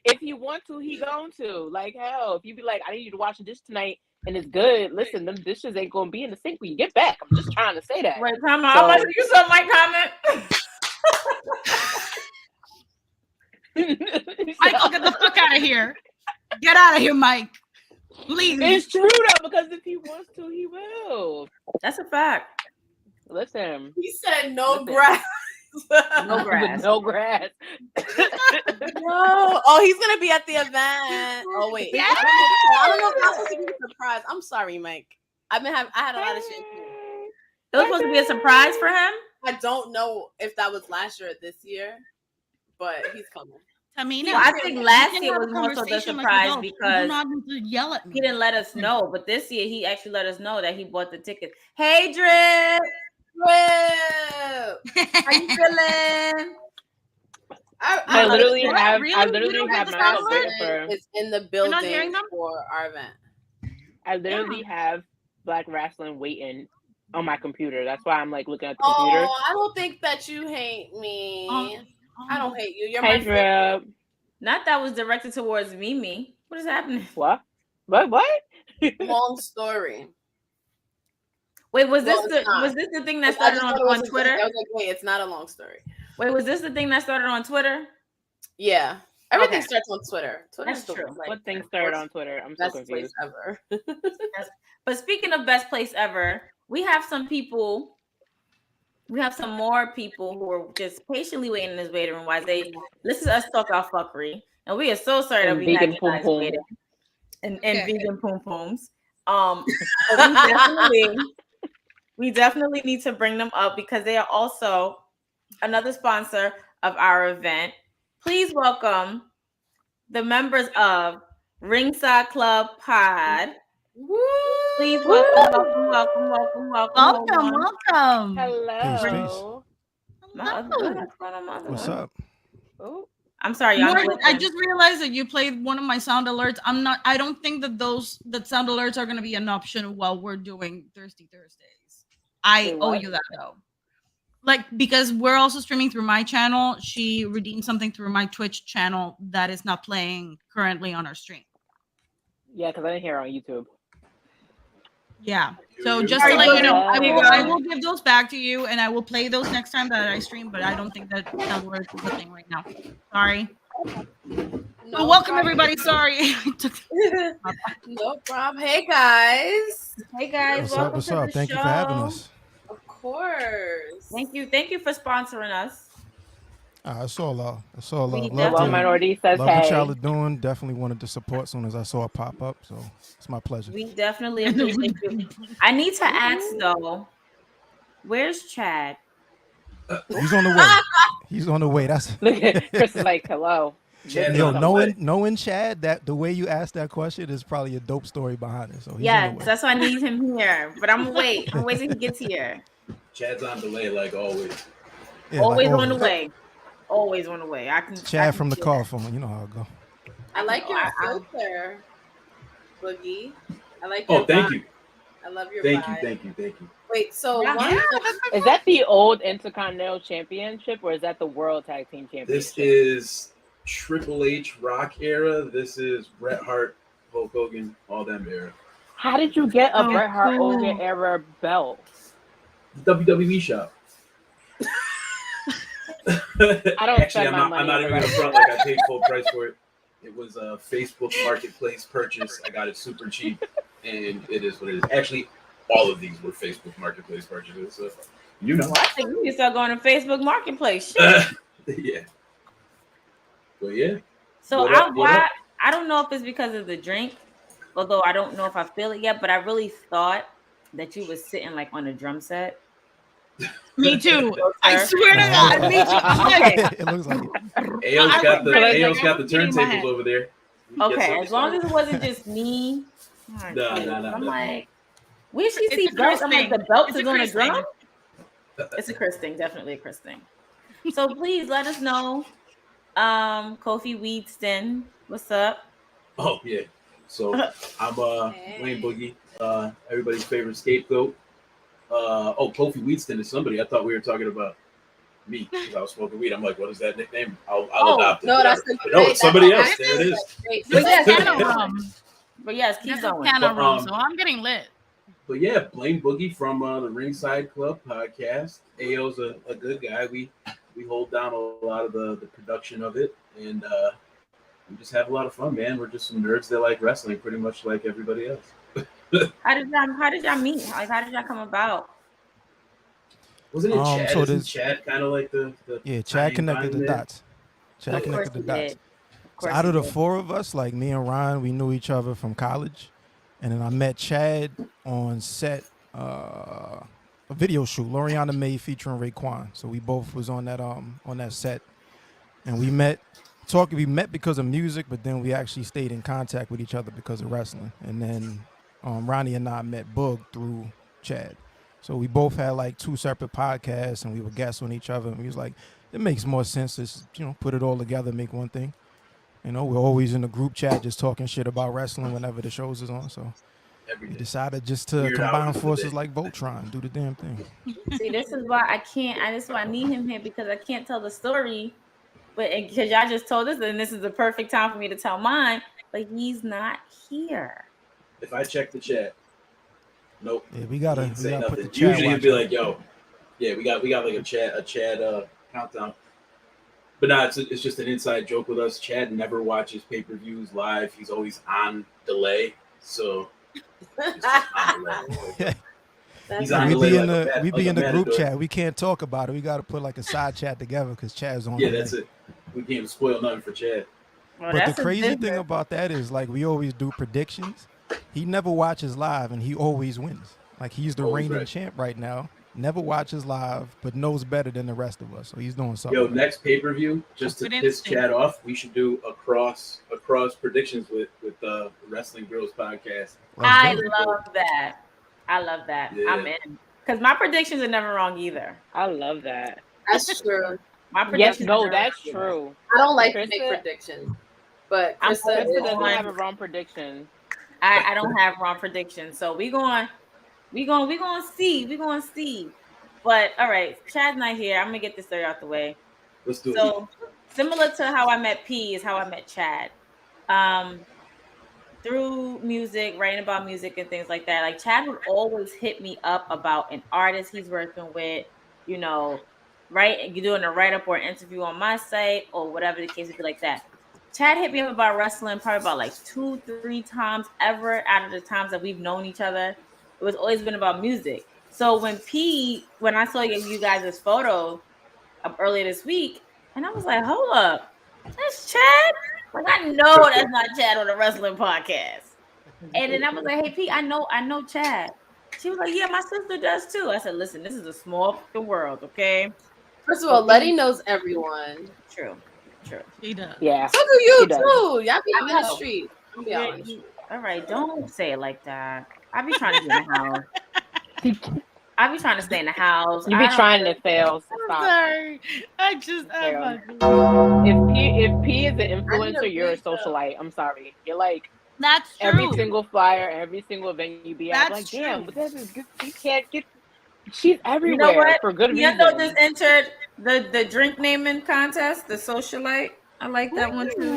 If you want to, he going to. Like, hell, if you be like, I need you to wash the dish tonight, and it's good, listen, them dishes ain't going to be in the sink when you get back. I'm just trying to say that. Wait, come on. So, you saw my comment? Michael, get the fuck out of here. Get out of here, Mike. Please. It's true, though, because if he wants to, he will. That's a fact. Listen. He said no grass. No grass. No grass. No. Oh, he's gonna be at the event. Oh wait. Yeah. I don't know if that's supposed to be a surprise. I'm sorry, Mike. I had a lot of shit. It was supposed to be a surprise for him. I don't know if that was last year or this year, but he's coming. Well, I think last year was more so the surprise because he didn't let us know. But this year, he actually let us know that he bought the ticket. Hey, Drip! How you feeling? I literally What? have. Really? I We literally don't get have the myself sound waiting alerts? for. It's in the You're not hearing building them? for our event. I literally have Black Wrestling waiting on my computer. That's why I'm like looking at the computer. Oh, I don't think that you hate me. I don't hate you. You're Hey, my friend. Drip. Not that was directed towards Mimi. What is happening? What? What? Long story. Wait, was this Well, it's not. was this the thing that I started just on thought it was a Twitter? thing. I was like, wait, it's not a long story. Wait, was this the thing that started on Twitter? Yeah. Everything Okay. starts on Twitter. Twitter's That's true. What thing started on Twitter? I'm so best place confused. ever. But speaking of best place ever, we have some people. We have some more people who are just patiently waiting in this waiting room while they listen to us talk our fuckery. And we are so sorry that And we had vegan you pum guys pum. waiting. And Okay. vegan pum pums. We definitely need to bring them up because they are also another sponsor of our event. Please welcome the members of Ringside Club Pod. Woo! Please welcome. Welcome. Hello. What's up? Oh. I'm sorry, y'all. Morgan, I just realized that you played one of my sound alerts. I don't think that that sound alerts are going to be an option while we're doing Thirsty Thursdays. I owe you that though. Like, because we're also streaming through my channel. She redeemed something through my Twitch channel that is not playing currently on our stream. Yeah, because I didn't hear it on YouTube. Yeah. So just to let you know, I will give those back to you, and I will play those next time that I stream. But I don't think that works is a thing right now. Sorry. So welcome everybody. Sorry. No problem. Hey guys. Hey guys. What's up? Thank you for having us. Of course. Thank you for sponsoring us. It's all love. Well, Minority says love hey. what y'all are doing. Definitely wanted to support as soon as I saw it pop up. So it's my pleasure. We definitely appreciate you. I need to ask though, where's Chad? He's on the way. He's on the way. That's Chris is like, hello. Yo, knowing Chad, that the way you asked that question is probably a dope story behind it. So yes, that's why I need him here. But I'm gonna wait. I'm waiting till he gets here. Chad's on delay like always. Yeah, always on the way. Always on the way. Chad from the car phone. You know how it go. I like your filter, Boogie. I like your thank you. I love your Thank vibe. you. Wait, so is that the old Intercontinental Championship or is that the World Tag Team Championship? This is Triple H Rock era. This is Bret Hart, Hulk Hogan, all them era. How did you get a Bret Hart Hogan era belt? WWE shop. I don't Actually, I'm not even gonna front like I paid full price for it. It was a Facebook Marketplace purchase. I got it super cheap, and it is what it is. Actually, all of these were Facebook Marketplace purchases. So, you know. Well, I think we can start going to Facebook Marketplace. Yeah. Well, yeah. So I don't know if it's because of the drink, although I don't know if I feel it yet, but I really thought that you was sitting like on a drum set. Me too. I swear to God. Me too. Okay. It looks like AO's got the turntables over there. Okay, as long as it wasn't just me. No. I'm like, where she see belts? I'm like, the belt is on a drum? It's a Chris thing, definitely a Chris thing. So please let us know. Kofi Weedston, what's up? Oh yeah. So I'm Wayne Boogie, everybody's favorite scapegoat. Kofi Weedston is somebody. I thought we were talking about me because I was smoking weed. I'm like, what is that nickname? I'll adopt it. No, that's it's somebody else. There it is. But yes, keep going. So I'm getting lit. But yeah, Blaine Boogie from the Ringside Club podcast. AO's a good guy. We hold down a lot of the production of it, and we just have a lot of fun, man. We're just some nerds that like wrestling, pretty much like everybody else. How did y'all meet? Like, how did y'all come about? Wasn't it Chad? So isn't Chad kind of like the Chad connected the dots. Chad connected the dots. So out of the four of us, like me and Ryan, we knew each other from college, and then I met Chad on set, a video shoot, Loriana May featuring Raekwon. So we both was on that set, and we met because of music, but then we actually stayed in contact with each other because of wrestling. And then Ronnie and I met Boog through Chad. So we both had like 2 separate podcasts, and we were guests on each other. And we was like, it makes more sense to put it all together, make one thing. We're always in the group chat just talking shit about wrestling whenever the shows is on. So we decided just to combine forces like Voltron, do the damn thing. See, this is why I can't. This is why I need him here, because I can't tell the story. But because y'all just told us, and this is the perfect time for me to tell mine. But he's not here. If I check the chat, nope. Yeah, we gotta put the chat. Usually it'd be like, yo, yeah, we got like a chat countdown. But no, it's just an inside joke with us. Chad never watches pay-per-views live. He's always on delay. So he's on delay. We be in the group chat. We can't talk about it. We got to put like a side chat together because Chad's on. Yeah, that's it. We can't spoil nothing for Chad. Well, but the crazy thing about that is, like, we always do predictions. He never watches live, and he always wins. Like, he's the reigning champ right now. Never watches live, but knows better than the rest of us. So he's doing something. Yo, next pay-per-view, just to piss Chad off, we should do a cross predictions with the Wrestling Girls podcast. I love that. Yeah. I'm in. Because my predictions are never wrong either. I love that. That's true. My predictions that's true. I don't like to make predictions. But Krista doesn't have a wrong prediction. I don't have wrong predictions. So we going to see. But all right, Chad's not here. I'm gonna get this story out the way. Let's do it. So similar to how I met P is how I met Chad. Through music, writing about music and things like that. Like, Chad would always hit me up about an artist he's working with, right? You're doing a write-up or an interview on my site or whatever the case would be, like that. Chad hit me up about wrestling probably about like 2-3 times ever out of the times that we've known each other. It was always been about music. So when I saw you guys' photo earlier this week, and I was like, hold up, that's Chad? Like, I know that's not Chad on the wrestling podcast. And then I was like, hey, P, I know Chad. She was like, yeah, my sister does too. I said, listen, this is a small fucking world, okay? First of all, Letty knows everyone. True. She does. Yeah. So do you too. Y'all be out in the street. All right, don't say it like that. I be trying to get in the house. I be trying to stay in the house. You be trying to fail. I'm sorry. If P is an influencer, you're a socialite. I'm sorry. You're like, that's true. Every single flyer, every single event you be at. Like, damn, but this is good. You can't get. She's everywhere for good reason. You just entered the drink naming contest, the socialite. I like that one too.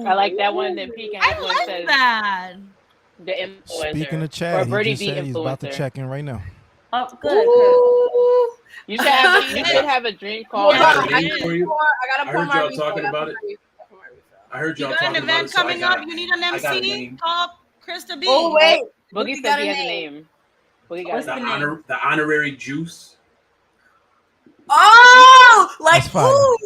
I like that one. Then P can have one that says that. The influencer. Speaking of Chad, he just said he's about to check in right now. Oh, good. You should have a drink called. I heard y'all talking about it. I heard y'all talking about it. You got an event coming up. You need an MC. Call Krista B. Oh wait, Boogie said he has a name. The honorary juice. Oh, like food.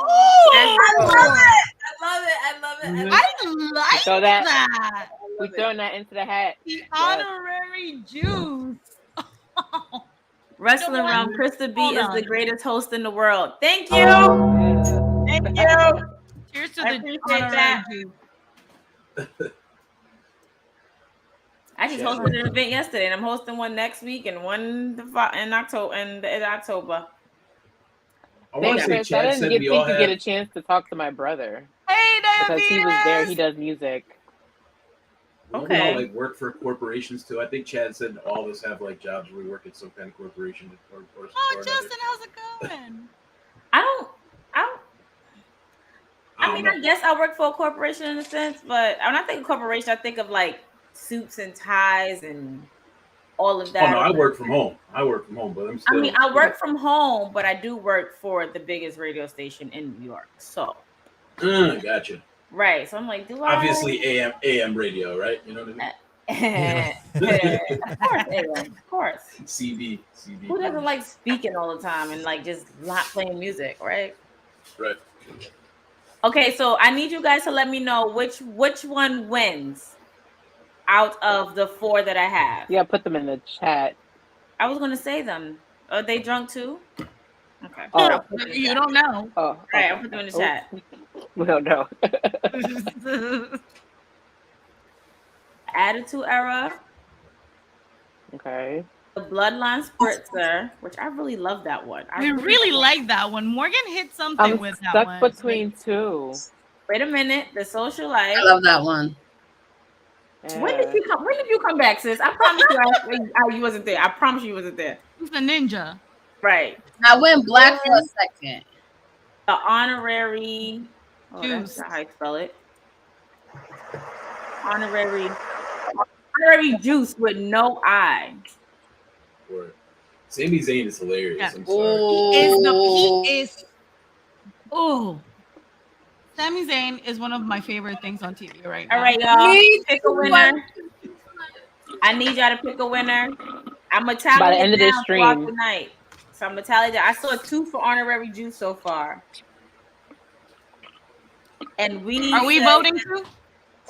I love it. I like that. We throwing that into the hat. The honorary juice. Wrestling Realm, Krista B is the greatest host in the world. Thank you. Thank you. Cheers to the honorary juice. I just hosted an event yesterday, and I'm hosting one next week and one in October. I want to say Chad said we all get a chance to talk to my brother. Hey, because he was there. He does music. Okay. We all work for corporations too. I think Chad said all of us have jobs where we work at some kind of corporation. Justin, how's it going? I mean, I guess I work for a corporation in a sense, but when I think of corporation, I think of suits and ties and all of that. Oh no, I work from home, but I'm still. I mean, I work from home, but I do work for the biggest radio station in New York. So. Gotcha. Right. So I'm like, obviously AM radio, right? You know what I mean? Of course. CB. Who doesn't like speaking all the time and just not playing music, right? Right. Okay, so I need you guys to let me know which one wins out of the 4 that I have. Yeah, put them in the chat. I was gonna say them. Are they drunk too? Okay. Oh, you don't know. Oh, all right. I'll put them in the chat. We don't know. Attitude Era. Okay. The Bloodline Spritzer, which I really love that one. I really like that one. Morgan hit something I'm with that stuck one. between two. Wait a minute. The Social Life. I love that one. When did you come back, sis? I promise you wasn't there. I promise you wasn't there. Who's the ninja? Right. I went black for a second. The honorary Juice. That's not how you spell it. Honorary juice with no I. Sami Zayn is hilarious. Yeah. I'm sorry. He is. Oh, Sami Zayn is one of my favorite things on TV right now. All right, y'all. Pick a winner. I need y'all to pick a winner. I'm gonna tally by the end of this stream tonight. So I'm gonna tally that. I saw 2 for honorary juice so far. And are we voting too?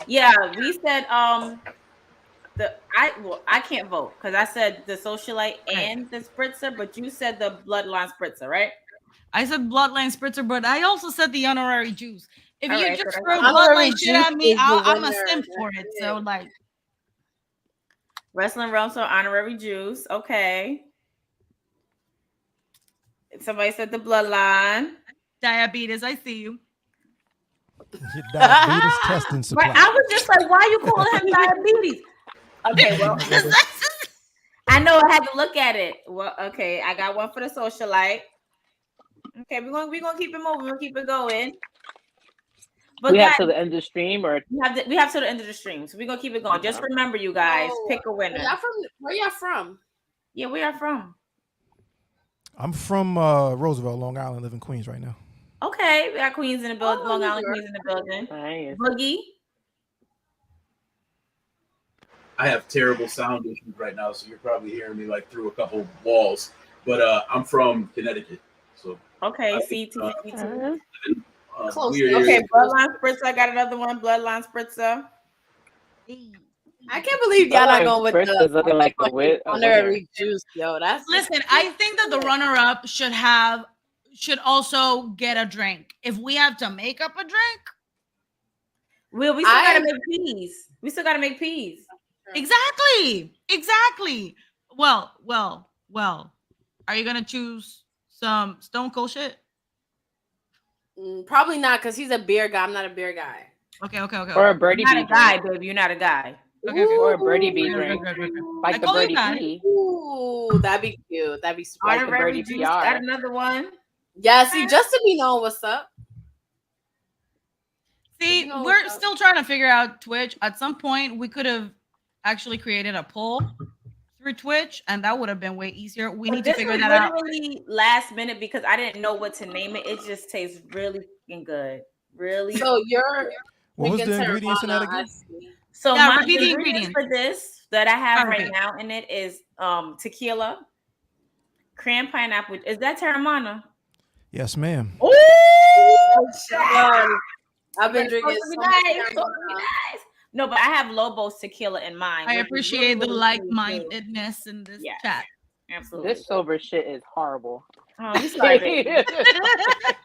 Yeah, we said I can't vote because I said the Socialite and the Spritzer, but you said the Bloodline Spritzer, right? I said Bloodline Spritzer, but I also said the honorary juice. If All you right, just so throw Bloodline shit at me, I'm a simp for it. So like, Wrestling Realm, so honorary juice. Okay. Somebody said the Bloodline. Diabetes, I see you. Diabetes testing supply. Right, I was just like, why you calling him diabetes? Okay, well, I know I had to look at it. Well, okay, I got one for the Socialite. Okay, we're gonna keep it moving. We'll keep it going. But we have to the end of the stream, or we have to the end of the stream, so we're gonna keep it going. Just remember, you guys, pick a winner. Where y'all from? Yeah, where y'all from? I'm from Roosevelt, Long Island. Live in Queens right now. Okay, we got Queens in the building. Long Island Queens in the building. Nice. Boogie. I have terrible sound issues right now, so you're probably hearing me like through a couple walls. But I'm from Connecticut, so okay. Close. Okay, Bloodline Spritzer. I got another one. Bloodline Spritzer. I can't believe y'all not going with the looking like the wit honorary juice, yo. Listen. I think that the runner-up should also get a drink. If we have to make up a drink, we still gotta make peas. We still gotta make peas. Exactly. Well. Are you gonna choose some Stone Cold shit? Probably not, because he's a beer guy. I'm not a beer guy. Okay. Or a Birdie You're B. not a guy, baby. You're not a guy. Okay. Or a Birdie B drink. Like the Birdie B. Ooh, that'd be cute. That'd be super. Like the Birdie PR. Got another one. Yeah, see, just to be knowing what's up. See, we're still trying to figure out Twitch. At some point, we could have actually created a poll through Twitch, and that would have been way easier. We need to figure that out. Literally last minute because I didn't know what to name it. It just tastes really good. Really. So you're. What was the ingredients in that again? So yeah, my repeat the ingredients for this that I have right now in it is tequila, cran pineapple. Is that Terramana? Yes, ma'am. Oh, I've been drinking so much. No, but I have Lobos tequila in mind. I appreciate the like-mindedness in this chat. Absolutely. This sober shit is horrible. Oh, you sorry.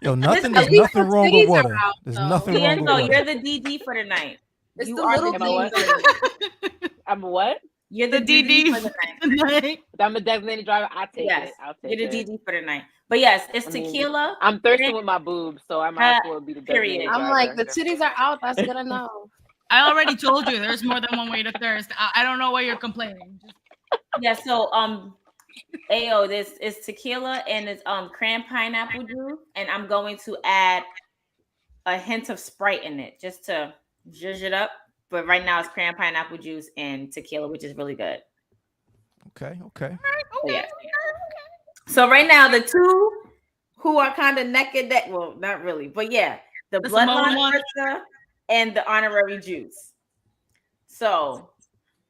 Yo, there's nothing wrong with water. There's nothing wrong with water. You're the DD for the night. It's you the are little the I'm what? You're the DD for the night. I'm a designated driver. I'll take it. You're the DD for the night. But yes, it's tequila. I'm thirsty with my boobs, so I might as well be the designated driver. I'm like, the titties are out. That's good to know. I already told you there's more than one way to thirst. I don't know why you're complaining. Yeah, so Ayo, this is tequila and it's cran pineapple juice, and I'm going to add a hint of Sprite in it just to zhuzh it up. But right now it's cran pineapple juice and tequila, which is really good. Okay. So right now the two who are kind of neck and neck, well, not really, but yeah, the Bloodline Spritzer and the honorary juice. So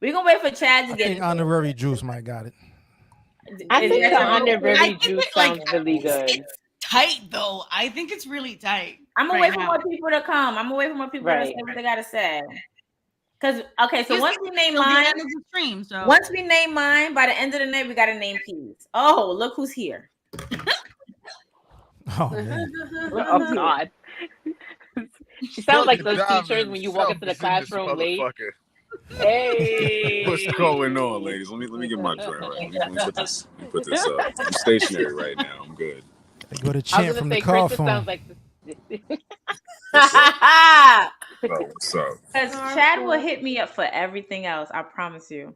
we're gonna wait for Chad to get it. Honorary juice might got it. I think the honorary juice sounds really good. It's tight though. I think it's really tight. I'm gonna wait for more people to come. I'm gonna wait for more people to say what they gotta say. Cause so once we name mine, once we name mine, by the end of the night, we gotta name peas. Oh, look who's here. Oh man. Oh God. She sounds like those teachers when you walk into the classroom late. Hey, What's going on, ladies? Let me get my drink right. Let me put this up. I'm stationary right now. I'm good. They go to I was chant gonna from the say, car Krista phone. sounds like What's up? Because Chad will hit me up for everything else. I promise you.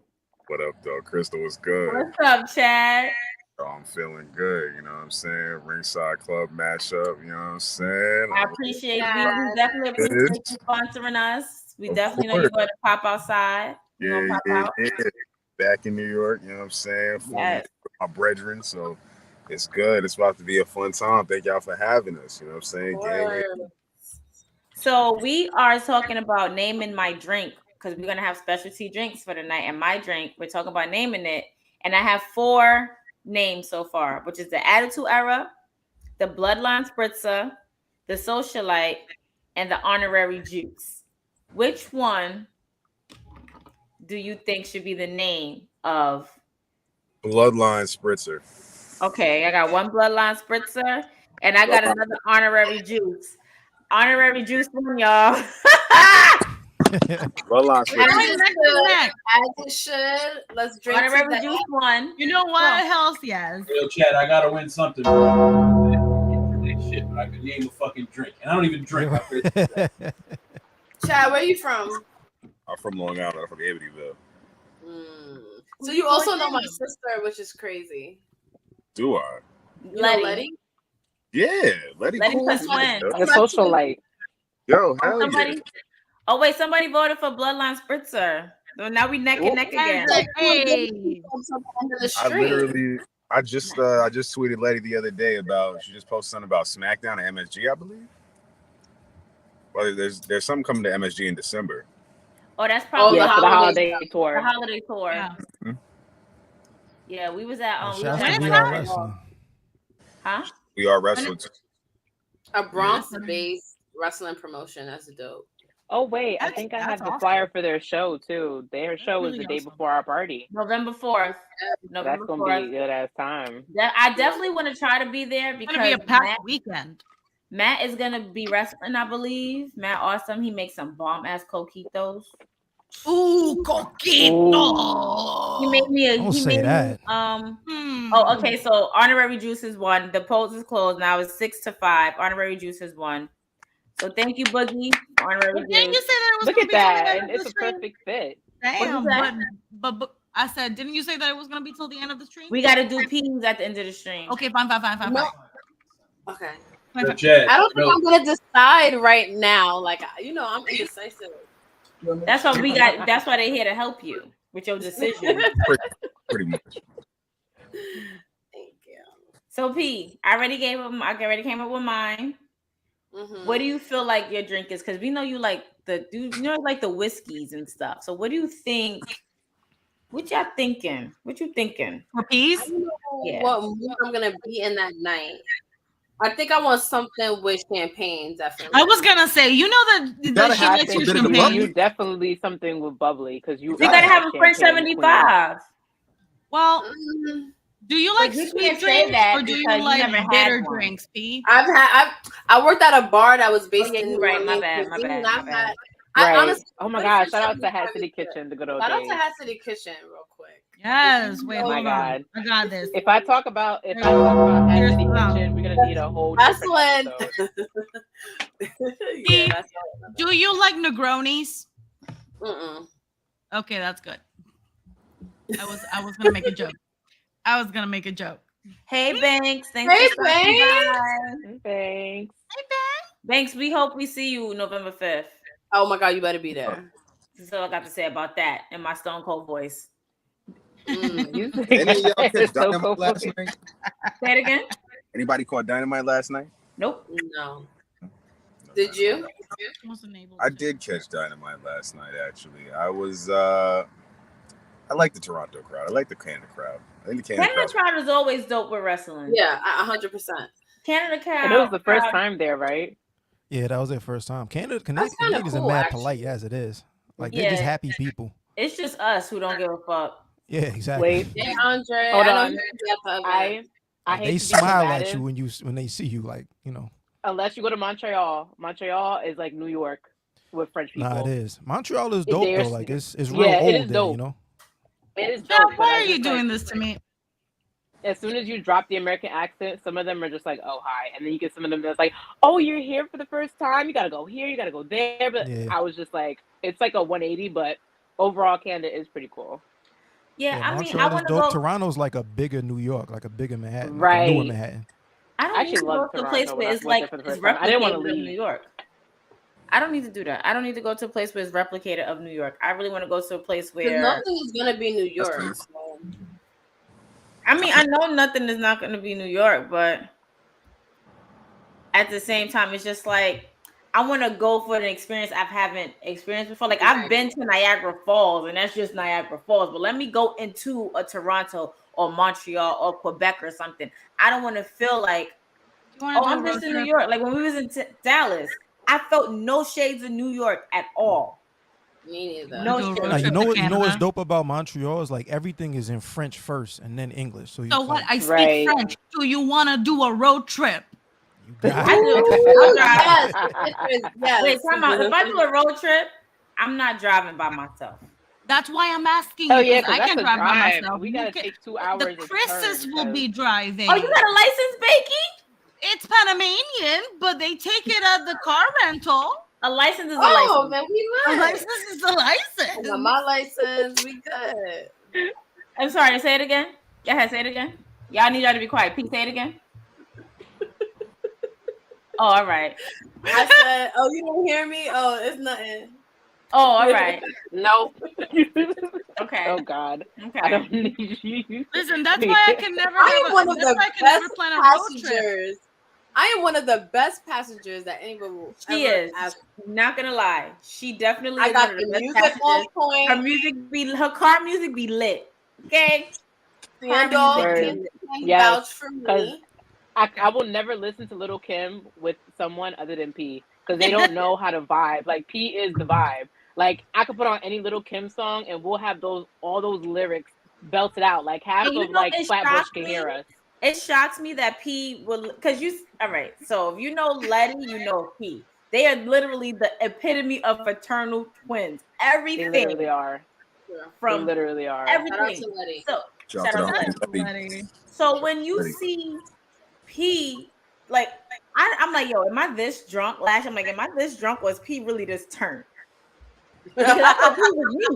What up, though? Crystal was good. What's up, Chad? Oh, I'm feeling good. You know what I'm saying? Ringside Club matchup. You know what I'm saying? I appreciate we definitely appreciate you sponsoring us. We definitely know you're going to pop outside. You're Yeah, gonna pop out. Back in New York. You know what I'm saying? Yes. My brethren. So it's good. It's about to be a fun time. Thank y'all for having us. You know what I'm saying? Gang. So we are talking about naming my drink because we're gonna have specialty drinks for the night. And my drink, we're talking about naming it. And I have 4 names so far, which is the Attitude Era, the Bloodline Spritzer, the Socialite, and the Honorary Juice. Which one do you think should be the name of? Bloodline Spritzer. Okay, I got one Bloodline Spritzer, and I got another Honorary Juice. Honorary Juice one, y'all. Bloodline Spritzer. As it should. Let's drink Honorary Juice one. You know what else? Yes. Yo, Chad, I gotta win something, bro. Shit, but I could name a fucking drink, and I don't even drink. Chad, where you from? I'm from Long Island. I'm from Amityville. So you also know my sister, which is crazy. Do I? Letty? Yeah, Letty. Letty Cool. plus twin. the Socialite. Yo, hell Somebody. yeah. Oh wait, somebody voted for Bloodline Spritzer. So now we neck and neck again. Hey. I just tweeted Letty the other day about she just posted something about SmackDown and MSG, I believe. Well, there's something coming to MSG in December. Oh, that's probably the holiday tour. The holiday tour. Yeah. Mm-hmm. Yeah, we was at We Are Wrestling. Huh? We Are Wrestling. A Bronx-based wrestling promotion. That's dope. Oh wait, I think I have the flyer for their show too. Their show is the day before our party. November 4th. That's gonna be a good ass time. I definitely want to try to be there because it's gonna be a packed weekend. Matt is gonna be wrestling, I believe. Matt Awesome. He makes some bomb ass coquitos. Ooh, coquito. He made me a. Don't say that. Oh, okay. So honorary juice is one. The polls is closed now. It's 6-5. Honorary juice is one. So thank you, Boogie. Honorary juice. Didn't you say that it was Look gonna at be that, till and the it's a stream? perfect fit. Damn, but I said, didn't you say that it was gonna be till the end of the stream? We got to do P's at the end of the stream. Okay, fine. No. Okay. Yo, Chad, I don't think I'm gonna decide right now. Like, I'm indecisive. That's what we got. That's why they're here to help you with your decision. Pretty much. Thank you. So P, I already came up with mine. Mm-hmm. What do you feel like your drink is? Because we know you like the whiskeys and stuff. So what do you think? What y'all thinking? What you thinking? For peas? Yeah. What mood I'm gonna be in that night? I think I want something with champagne, definitely. I was gonna say, you know that she likes your champagne. You definitely something with bubbly because you gotta have a French 75. Well, do you like you sweet can't say drinks that or do you because you like never had bitter one. drinks, P? I worked at a bar that was based in you're right. My bad. Right. Honestly, oh my gosh! Shout out to Hat City Kitchen, the good old days. Shout out to Hat City Kitchen, real quick. Yes. Wait. Oh my God! I got this. If I talk about Hat City Kitchen, we're gonna need a whole. That's when. Do you like Negronis? Okay, that's good. I was gonna make a joke. Hey Banks, Hey Banks. Thanks. Hey Banks, we hope we see you November 5th. Oh my God, you better be there. That's all I got to say about that in my Stone Cold voice. Any of y'all catch Dynamite last night? Say it again. Anybody caught Dynamite last night? Nope. No. Did you? I did catch Dynamite last night. Actually, I was. I like the Toronto crowd. I like the Canada crowd. I think the Canada crowd is always dope with wrestling. Yeah, 100%. Canada crowd. And it was the first time there, right? Yeah, that was their first time. Canadians are mad polite as it is. Like they're just happy people. It's just us who don't give a fuck. Yeah, exactly. Wait, hey Andre, hold on. I hate they smile at you when they see you, like Unless you go to Montreal. Montreal is like New York. with French people. Nah, it is. Montreal is dope though. Like it's real yeah, old it is there, dope. you know. It is Yeah, dope. why are you doing this to me? As soon as you drop the American accent, some of them are just like, "Oh, hi," and then you get some of them that's like, "Oh, you're here for the first time. You gotta go here. You gotta go there." But Yeah. I was just like, it's like a 180, but overall, Canada is pretty cool. Yeah, I mean, I Montreal is want to dope. go. Toronto's like a bigger New York, like a bigger Manhattan, like a Right. newer Manhattan. I don't need to go to a place where it's like it's replicated of New York. I don't need to do that. I don't need to go to a place where it's replicated of New York. I really want to go to a place where nothing is gonna be New York. So. I mean, I know nothing is not going to be New York, but at the same time, it's just like I want to go for an experience I haven't experienced before. Like I've been to Niagara Falls, and that's just Niagara Falls. But let me go into a Toronto or Montreal or Quebec or something. I don't want to feel like, I'm just in New York. Like when we was in Dallas, I felt no shades of New York at all. Me neither. No Now, you know what's dope about Montreal is like everything is in French first and then English. So what? like, I speak French. Do you want to do a road trip? Yes. Wait, time out. If I do a road trip, I'm not driving by myself. That's why I'm asking you. Yeah, I can drive by myself. We gotta take 2 hours. The Chris's will be driving. Oh, you got a license, Bakey? It's Panamanian, but they take it at the car rental. A license is a license. Oh, then we A license is a license. Well, my license, we good. I'm sorry. Say it again. Go ahead. Say it again. Y'all need y'all to be quiet. Pete, say it again. Oh, all right. I said, "Oh, you don't hear me? Oh, it's nothing." Oh, all right. No. Okay. Oh God. Okay. I don't need you. Listen, that's why I can never. I am one of the best plan a road trip. passengers. I am one of the best passengers that anyone will She ever is. ask. Not gonna lie. She definitely. I is got one of the best music passengers. on point. Her car music be lit. Okay. Sandal Word. can Yes, vouch for me. I will never listen to Little Kim with someone other than P because they don't know how to vibe. Like P is the vibe. Like I could put on any Little Kim song and we'll have all those lyrics belted out. Like half of like Flatbush can hear us. It shocks me that P will, because all right. So if you know Letty, you know P. They are literally the epitome of fraternal twins. Everything. They literally are. From they literally are. Everything. So shout out to Letty. So when you see P, like I'm like, yo, am I this drunk? Last I'm like, am I this drunk or is P really this turned? Because I thought P was me.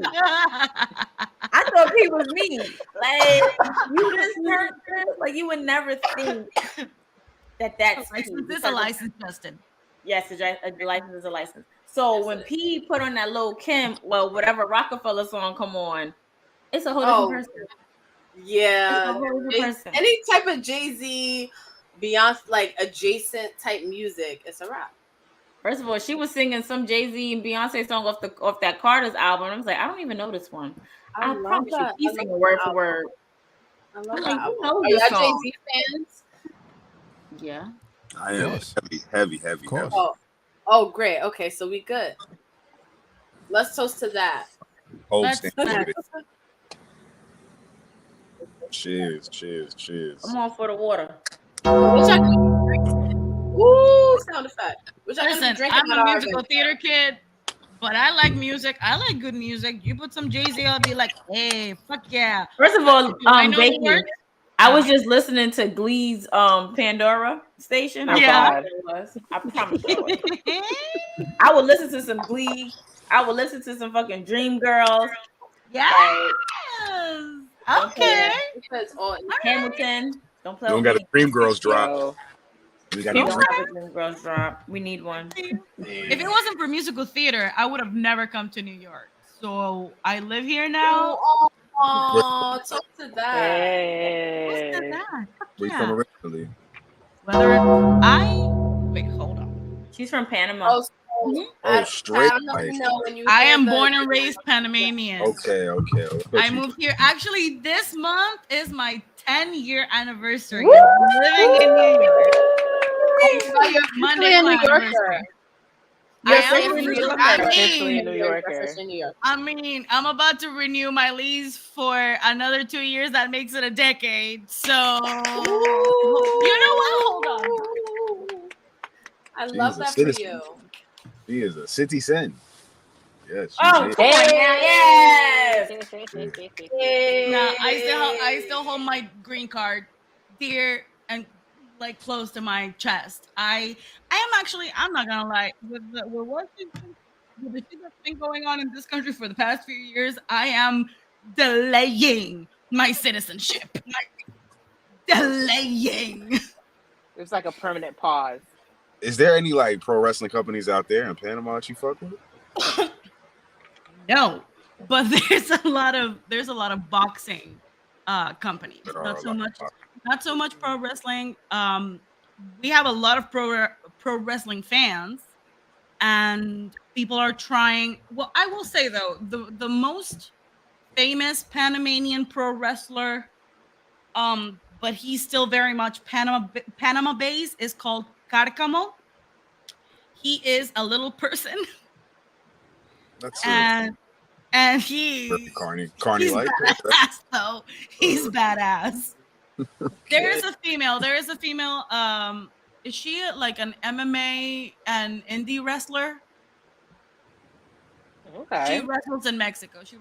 I thought P was me. Like you just turned, like you would never think that's This is a license, Justin. Yes, a license is a license. So when P put on that Lil Kim, well, whatever Rockefeller song come on, it's a whole different person. Yeah, person. Any type of Jay-Z, Beyonce, like adjacent type music, it's a rap. First of all, she was singing some Jay-Z and Beyonce song off that Carter's album. I was like, I don't even know this one. I promise you, she's singing word for word. I love that. Are y'all Jay-Z fans? Yeah. I am heavy. Oh, great. Okay, so we good. Let's toast to that. Cheers. I'm on for the water. Ooh, sound effect. Listen, I'm a musical theater kid, but I like music. I like good music. You put some Jay-Z, I'll be like, hey, fuck yeah. First of all, Bakey, I was just listening to Glee's Pandora station. I promise you. I would listen to some Glee. I would listen to some fucking Dream Girls. Yes. Okay. Hamilton. Don't play. You don't got a Dream Girls drop. We got a Dream Girls drop. We need one. If it wasn't for musical theater, I would have never come to New York. So I live here now. Oh, talk to that. Hey. What's to that? Where you from originally? Wait, hold on. She's from Panama. Straight. I am born and raised Panamanian. Okay. I moved here. Actually, this month is my 10-year anniversary. Living in New York. Monday, New Yorker. I mean, I'm about to renew my lease for another 2 years. That makes it a decade. So, you know what? Hold on. I love that for you. She is a city sen. Yes. Oh, come on now. Yes. Now I still hold my green card dear and like close to my chest. I am actually, I'm not gonna lie, with what with the shit that's been going on in this country for the past few years, I am delaying my citizenship. Delaying. It's like a permanent pause. Is there any like pro wrestling companies out there in Panama that you fuck with? No, but there's a lot of boxing companies. Not so much pro wrestling. We have a lot of pro wrestling fans, and people are trying. Well, I will say though, the most famous Panamanian pro wrestler, but he's still very much Panama based, is called Carcamo. He is a little person. That's and he Carney he's like badass though. He's badass. There is a female. Is she like an MMA and indie wrestler? Okay. She wrestles in Mexico. She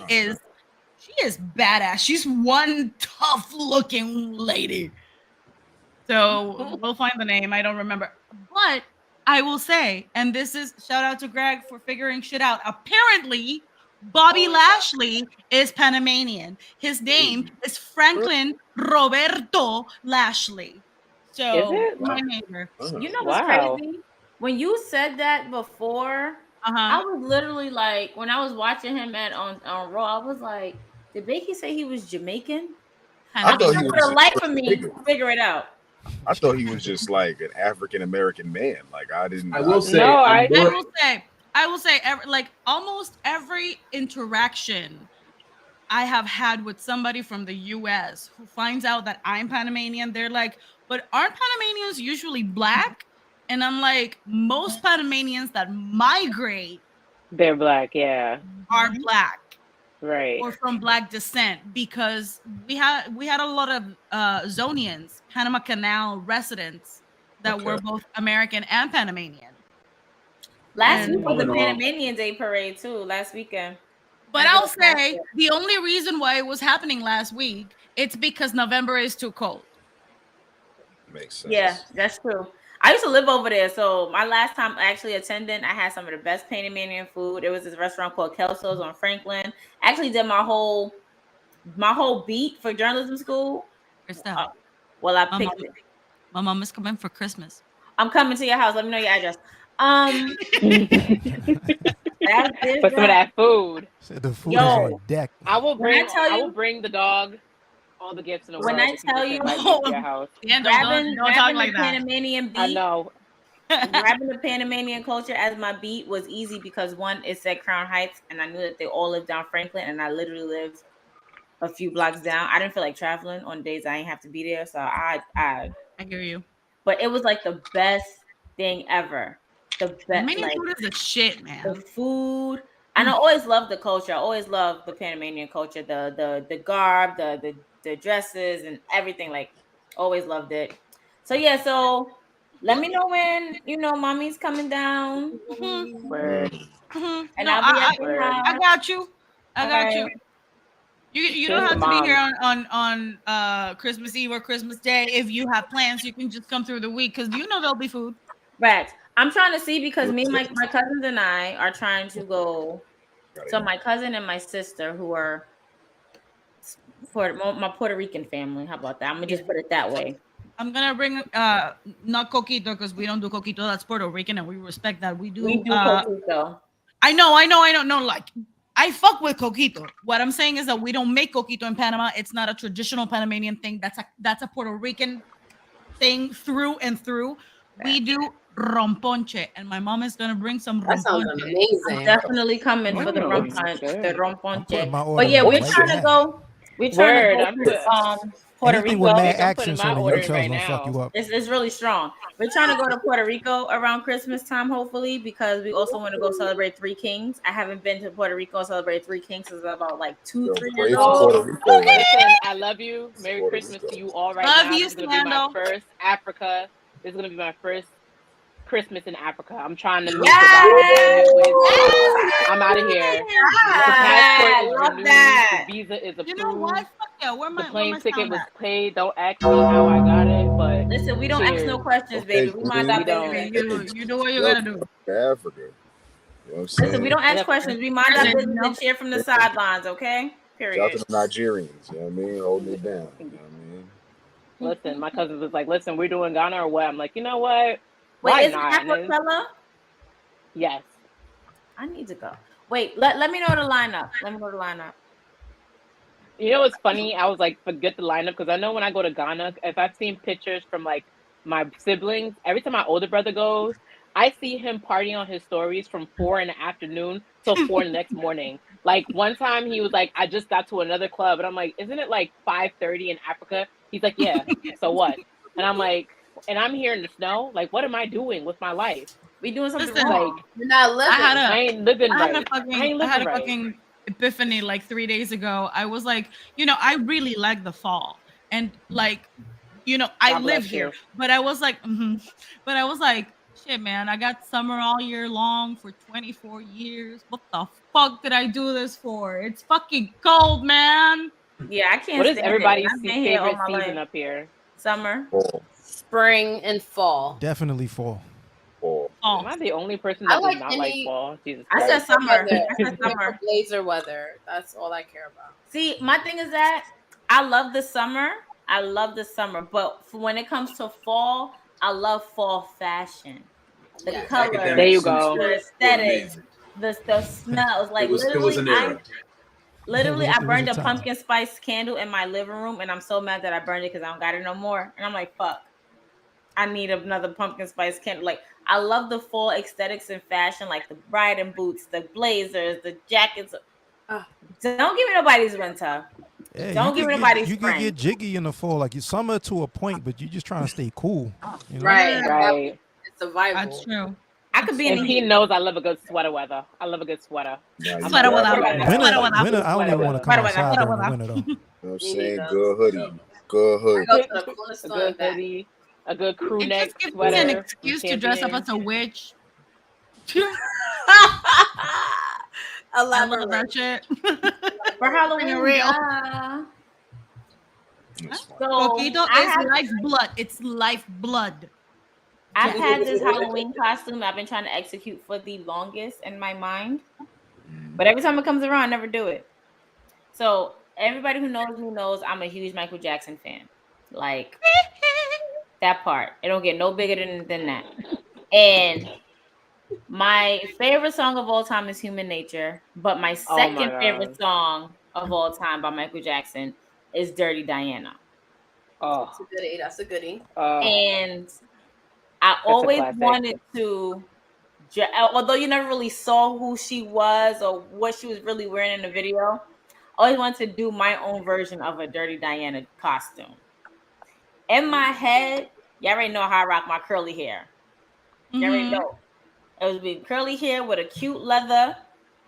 is badass. She's one tough looking lady. So we'll find the name. I don't remember. But I will say, and this is shout out to Greg for figuring shit out. Apparently, Bobby Lashley is Panamanian. His name is Franklin Roberto Lashley. So is it? my neighbor. You know what's crazy? When you said that before, I was literally like, when I was watching him on Raw, I was like, did Bakey say he was Jamaican? I thought he was for the life of me figure it out. I thought he was just like an African American man. Like I didn't. I will say. No, I will say, like almost every interaction I have had with somebody from the U.S. who finds out that I'm Panamanian, they're like, "But aren't Panamanians usually black?" And I'm like, most Panamanians that migrate, they're black, yeah, are black. Right. Or from black descent, because we had a lot of Zonians, Panama Canal residents that were both American and Panamanian. Last week was the Panamanian Day parade too, last weekend. But I'll say the only reason why it was happening last week, it's because November is too cold. Makes sense. Yeah, that's true. I used to live over there, so my last time actually attending, I had some of the best Panamanian food. There was this restaurant called Kelso's on Franklin. I actually did my whole beat for journalism school. Krista, well, I picked it. My mom is coming for Christmas. I'm coming to your house. Let me know your address. For some of that food. So the food is on deck. I will bring the dog. All the gifts in the world. When I tell you, grabbing the Panamanian beat, I know. Grabbing the Panamanian culture as my beat was easy because one, it said Crown Heights, and I knew that they all lived down Franklin, and I literally lived a few blocks down. I didn't feel like traveling on days I didn't have to be there, so I hear you. But it was like the best thing ever. The best. Panamanian food is the shit, man. The food. And I always loved the culture. I always loved the Panamanian culture, the garb, the dresses and everything. Like, always loved it. So yeah, so let me know when mommy's coming down. Word. And I'll be at your house. I got you. You don't have to be here on Christmas Eve or Christmas Day. If you have plans, you can just come through the week because there'll be food. Right. I'm trying to see because me, my cousins and I are trying to go. So my cousin and my sister, who are my Puerto Rican family. How about that? I'm gonna just put it that way. I'm gonna bring not coquito because we don't do coquito. That's Puerto Rican, and we respect that. We do coquito. I know. No, like I fuck with coquito. What I'm saying is that we don't make coquito in Panama. It's not a traditional Panamanian thing. That's a Puerto Rican thing through and through. We do romponche, and my mom is gonna bring some romponche. That sounds amazing. I'm definitely coming for the romponche. But yeah, we're trying to go. We're trying to go to Puerto Anything Rico. With mad accents on the hotels gonna fuck you up. It's really strong. We're trying to go to Puerto Rico around Christmas time, hopefully, because we also want to go celebrate Three Kings. I haven't been to Puerto Rico and celebrate Three Kings since about like 2-3 years old. Listen, I love you. Merry Christmas to you all right now. Love you, This is gonna be my first Africa. This is gonna be my first Christmas in Africa. I'm trying to meet the guy I'm out of here. The passport is renewed. The visa is approved. You know what? Fuck yeah. The plane ticket was paid. Don't ask me how I got it, but listen, we don't ask no questions, baby. We mind our business. You do what you gotta do. Africa. You know what I'm saying? Listen, we don't ask questions. We mind our business and cheer from the sidelines, okay? Period. Shout out to the Nigerians, you know what I mean? Holding it down. You know what I mean? Listen, my cousin was like, listen, we're doing Ghana or what? I'm like, you know what? Wait, is it Aquafella? Yes. I need to go. Wait, let me know the lineup. You know what's funny? I was like, forget the lineup, because I know when I go to Ghana, if I've seen pictures from like my siblings, every time my older brother goes, I see him partying on his stories from 4 in the afternoon till 4 the next morning. Like one time he was like, I just got to another club, and I'm like, isn't it like 5:30 in Africa? He's like, yeah. So what? And I'm like, and I'm here in the snow. Like, what am I doing with my life? We doing something wrong. Like, you're not living. I ain't living right. I had a fucking epiphany like 3 days ago. I was like, you know, I really like the fall, and like, you know, I live here, but I was like, shit, man, I got summer all year long for 24 years. What the fuck did I do this for? It's fucking cold, man. Yeah, I can't. What is everybody's favorite season up here? Summer, spring, and fall. Definitely fall. Am I the only person that does not like fall? Jesus Christ. I said summer. Summer. Blazer weather. That's all I care about. See, my thing is that I love the summer. But when it comes to fall, I love fall fashion. The color, there you go. The aesthetics, the smells. Like literally, I burned a pumpkin spice candle in my living room, and I'm so mad that I burned it because I don't got it no more. And I'm like, fuck, I need another pumpkin spice candle. Like, I love the fall aesthetics and fashion, like the riding boots, the blazers, the jackets. Don't give me nobody's winter. Yeah, don't give me nobody's You spring. can get jiggy in the fall, like you summer to a point, but you just trying to stay cool. You know? Right. It's survival. That's true. I could be in the heat. He knows I love a good sweater weather. I love a good sweater. Sweater weather. Winter, I don't even want to come outside in the winter though. You know what I'm saying? Good hoodie. Good hoodie. A good hoodie. A good crew neck It just gives sweater. me an excuse to dress up as a witch. I love that shit. For Halloween, real. So Coquito is lifeblood. It's lifeblood. I've had this Halloween costume I've been trying to execute for the longest in my mind. But every time it comes around, I never do it. So everybody who knows me knows I'm a huge Michael Jackson fan. Like that part. It don't get no bigger than that. And my favorite song of all time is Human Nature. But my second favorite song of all time by Michael Jackson is Dirty Diana. Oh, that's a goodie. And I always wanted to, although you never really saw who she was or what she was really wearing in the video, I always wanted to do my own version of a Dirty Diana costume. In my head, y'all already know how I rock my curly hair. Y'all already know. It would be curly hair with a cute leather,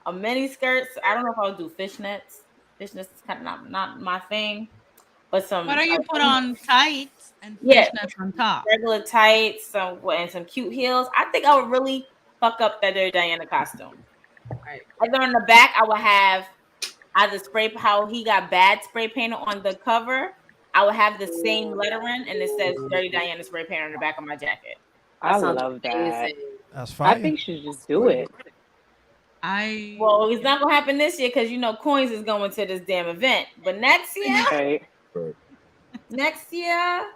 a mini skirt. I don't know if I would do fishnets. Fishnets is kind of not my thing. But some. Why don't you put on tights and fishnets on top? Regular tights, and some cute heels. I think I would really fuck up that Dirty Diana costume. Right. And then on the back, I would have either how he got bad spray painted on the cover. I would have the same lettering, and it says Dirty Diana spray paint on the back of my jacket. I love that. That's fine. I think you should just do it. Well, it's not gonna happen this year because Coins is going to this damn event. But next year, next year,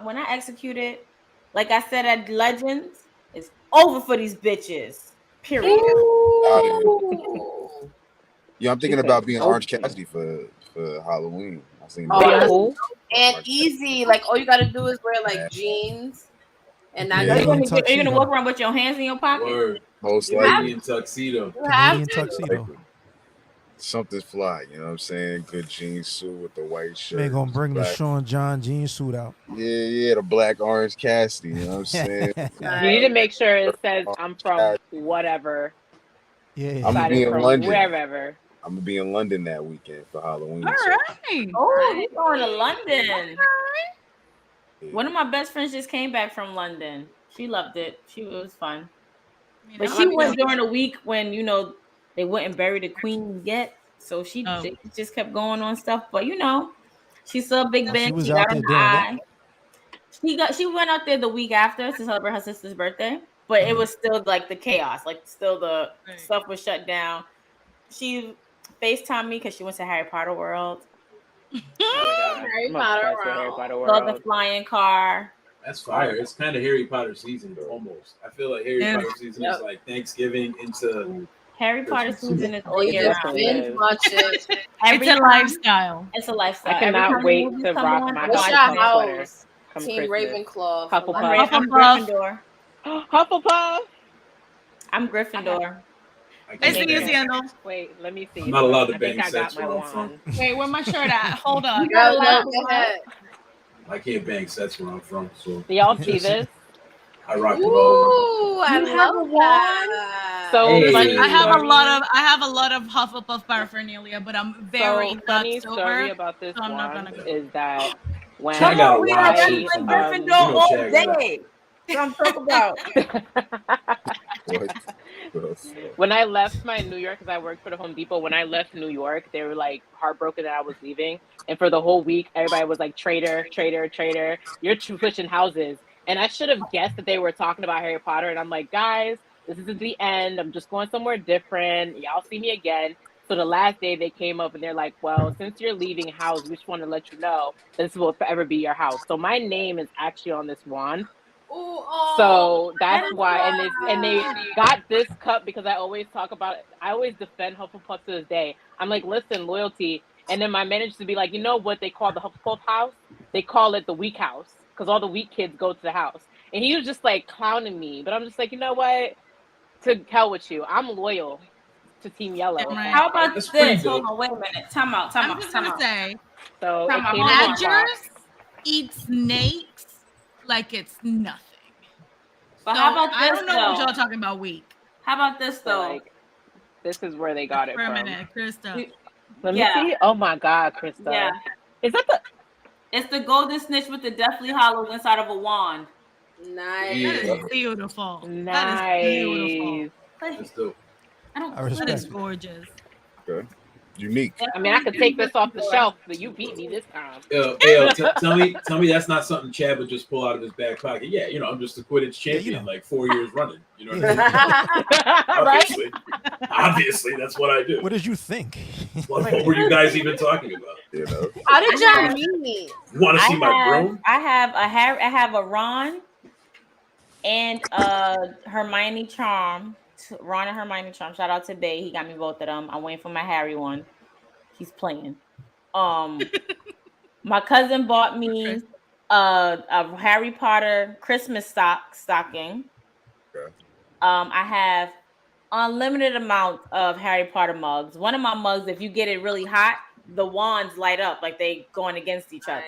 when I execute it, like I said at Legends, it's over for these bitches. Period. Yeah, I'm thinking about being Orange Cassidy for Halloween. I seen and easy. Like all you gotta do is wear like jeans, and now you're gonna walk around with your hands in your pocket. Most likely in tuxedo. Tuxedo. Something fly, you know what I'm saying? Good jean suit with the white shirt. They're gonna bring the Sean John jean suit out. Yeah, the black Orange Cassidy, you know what I'm saying? You need to make sure it says I'm from whatever. Yeah, I'm gonna be in London. Wherever. I'm gonna be in London that weekend for Halloween. All right. Oh, you're going to London. One of my best friends just came back from London. She loved it. It was fun. I mean, But I she like went to- during the week when they wouldn't bury the queen yet. So they just kept going on stuff. But she saw Big Ben. She was She out got there on the doing what? eye. She went out there the week after to celebrate her sister's birthday. But it was still like the chaos. Like still the stuff was shut down. She FaceTimed me because she went to Harry Potter World. Harry Potter Saw the flying car. That's fire. It's kind of Harry Potter season almost. I feel like Harry Potter season is like Thanksgiving into Harry Potter season is all year round. It's a lifestyle. It's a lifestyle. I cannot wait to rock my Hufflepuff sweater. Team Ravenclaw. I'm Gryffindor. Hufflepuff. I'm Gryffindor. I see you, Sienna. Wait, let me see. I'm not allowed to I bang think I got sets my where I'm from. wand. Wait, where my shirt at? Hold on. Go ahead. I can't bang sets where I'm from, so. Do y'all see this? I rock it all. Ooh, I love that. So Hey. funny. I have a lot of Hufflepuff paraphernalia, but I'm very So funny sober, story about this so I'm not wand gonna go. is that when Chad got a we wild are shit from Gryffindor that. all day. What I'm talking about. When I left my New York, because I worked for the Home Depot, when I left New York, they were like heartbroken that I was leaving. And for the whole week, everybody was like, traitor, traitor, traitor. You're switching houses. And I should have guessed that they were talking about Harry Potter. And I'm like, guys, this isn't the end. I'm just going somewhere different. Y'all see me again. So the last day they came up and they're like, well, since you're leaving house, we just want to let you know this will forever be your house. So my name is actually on this wand. Ooh, So that's why, and they got this cup because I always talk about it. I always defend Hufflepuff to this day. I'm like, listen, loyalty. And then my manager to be like, you know what they call the Hufflepuff house? They call it the weak house because all the weak kids go to the house. And he was just like clowning me, but I'm just like, you know what? To hell with you. I'm loyal to Team Yellow. Yeah, right. How about That's this? pretty Hold dope. on, wait a minute. Time out. I'm just gonna say, So Time it out. came in a badgers box. eat snakes like it's nothing. But So how about I this don't know what though? y'all talking about weak. How about this So though? like, this is where they got it For a from. minute, Krista. Let me see. Oh my God, Krista. Yeah. Is that the? It's the golden snitch with the Deathly Hollows inside of a wand. nice. Yeah. That is beautiful. Nice. That is beautiful. That's dope. I That is respect it. gorgeous. Okay. Unique. I mean, I could take this off the shelf, but you beat me this time. Tell me that's not something Chad would just pull out of his back pocket. Yeah, I'm just a Quidditch champion, like 4 years running. You know what I mean? Obviously, that's what I do. What did you think? What were you guys even talking about? How did y'all meet? You want to see my broom? I have a Ron and Hermione charm. Ron and Hermione charm. Shout out to Bay. He got me both of them. I'm waiting for my Harry one. He's playing. My cousin bought me a Harry Potter Christmas stocking. Okay. I have unlimited amount of Harry Potter mugs. One of my mugs, if you get it really hot, the wands light up like they going against each other.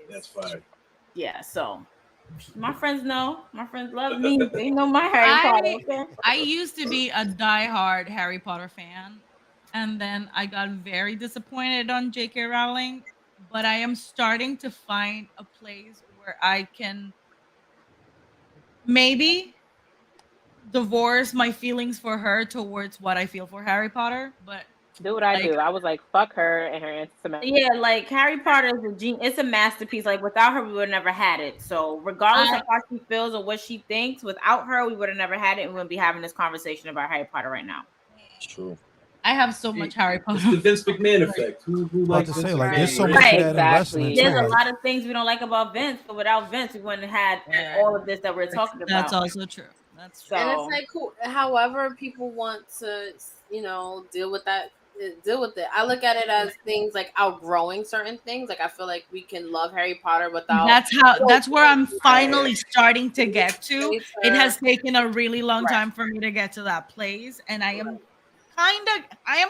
That's fine. Yeah, so my friends know. My friends love me. They know my Harry Potter. Okay? I used to be a diehard Harry Potter fan, and then I got very disappointed on J.K. Rowling. But I am starting to find a place where I can maybe divorce my feelings for her towards what I feel for Harry Potter. But do what I do. I was like, fuck her and her anti-Semitic. Yeah, like Harry Potter is a genius. It's a masterpiece. Like without her, we would have never had it. So regardless of how she feels or what she thinks, without her, we would have never had it, and we wouldn't be having this conversation about Harry Potter right now. It's true. I have so much Harry Potter. It's the Vince McMahon effect. Who likes to say, Vince like, McMahon? there's so much of that in wrestling, too. There's a lot of things we don't like about Vince, but without Vince, we wouldn't have had all of this that we're talking about. That's also true. That's true. And it's like, cool. However, people want to, deal with that. Deal with it. I look at it as things like outgrowing certain things. Like I feel like we can love Harry Potter without. That's where I'm finally starting to get to. It has taken a really long time for me to get to that place, and I am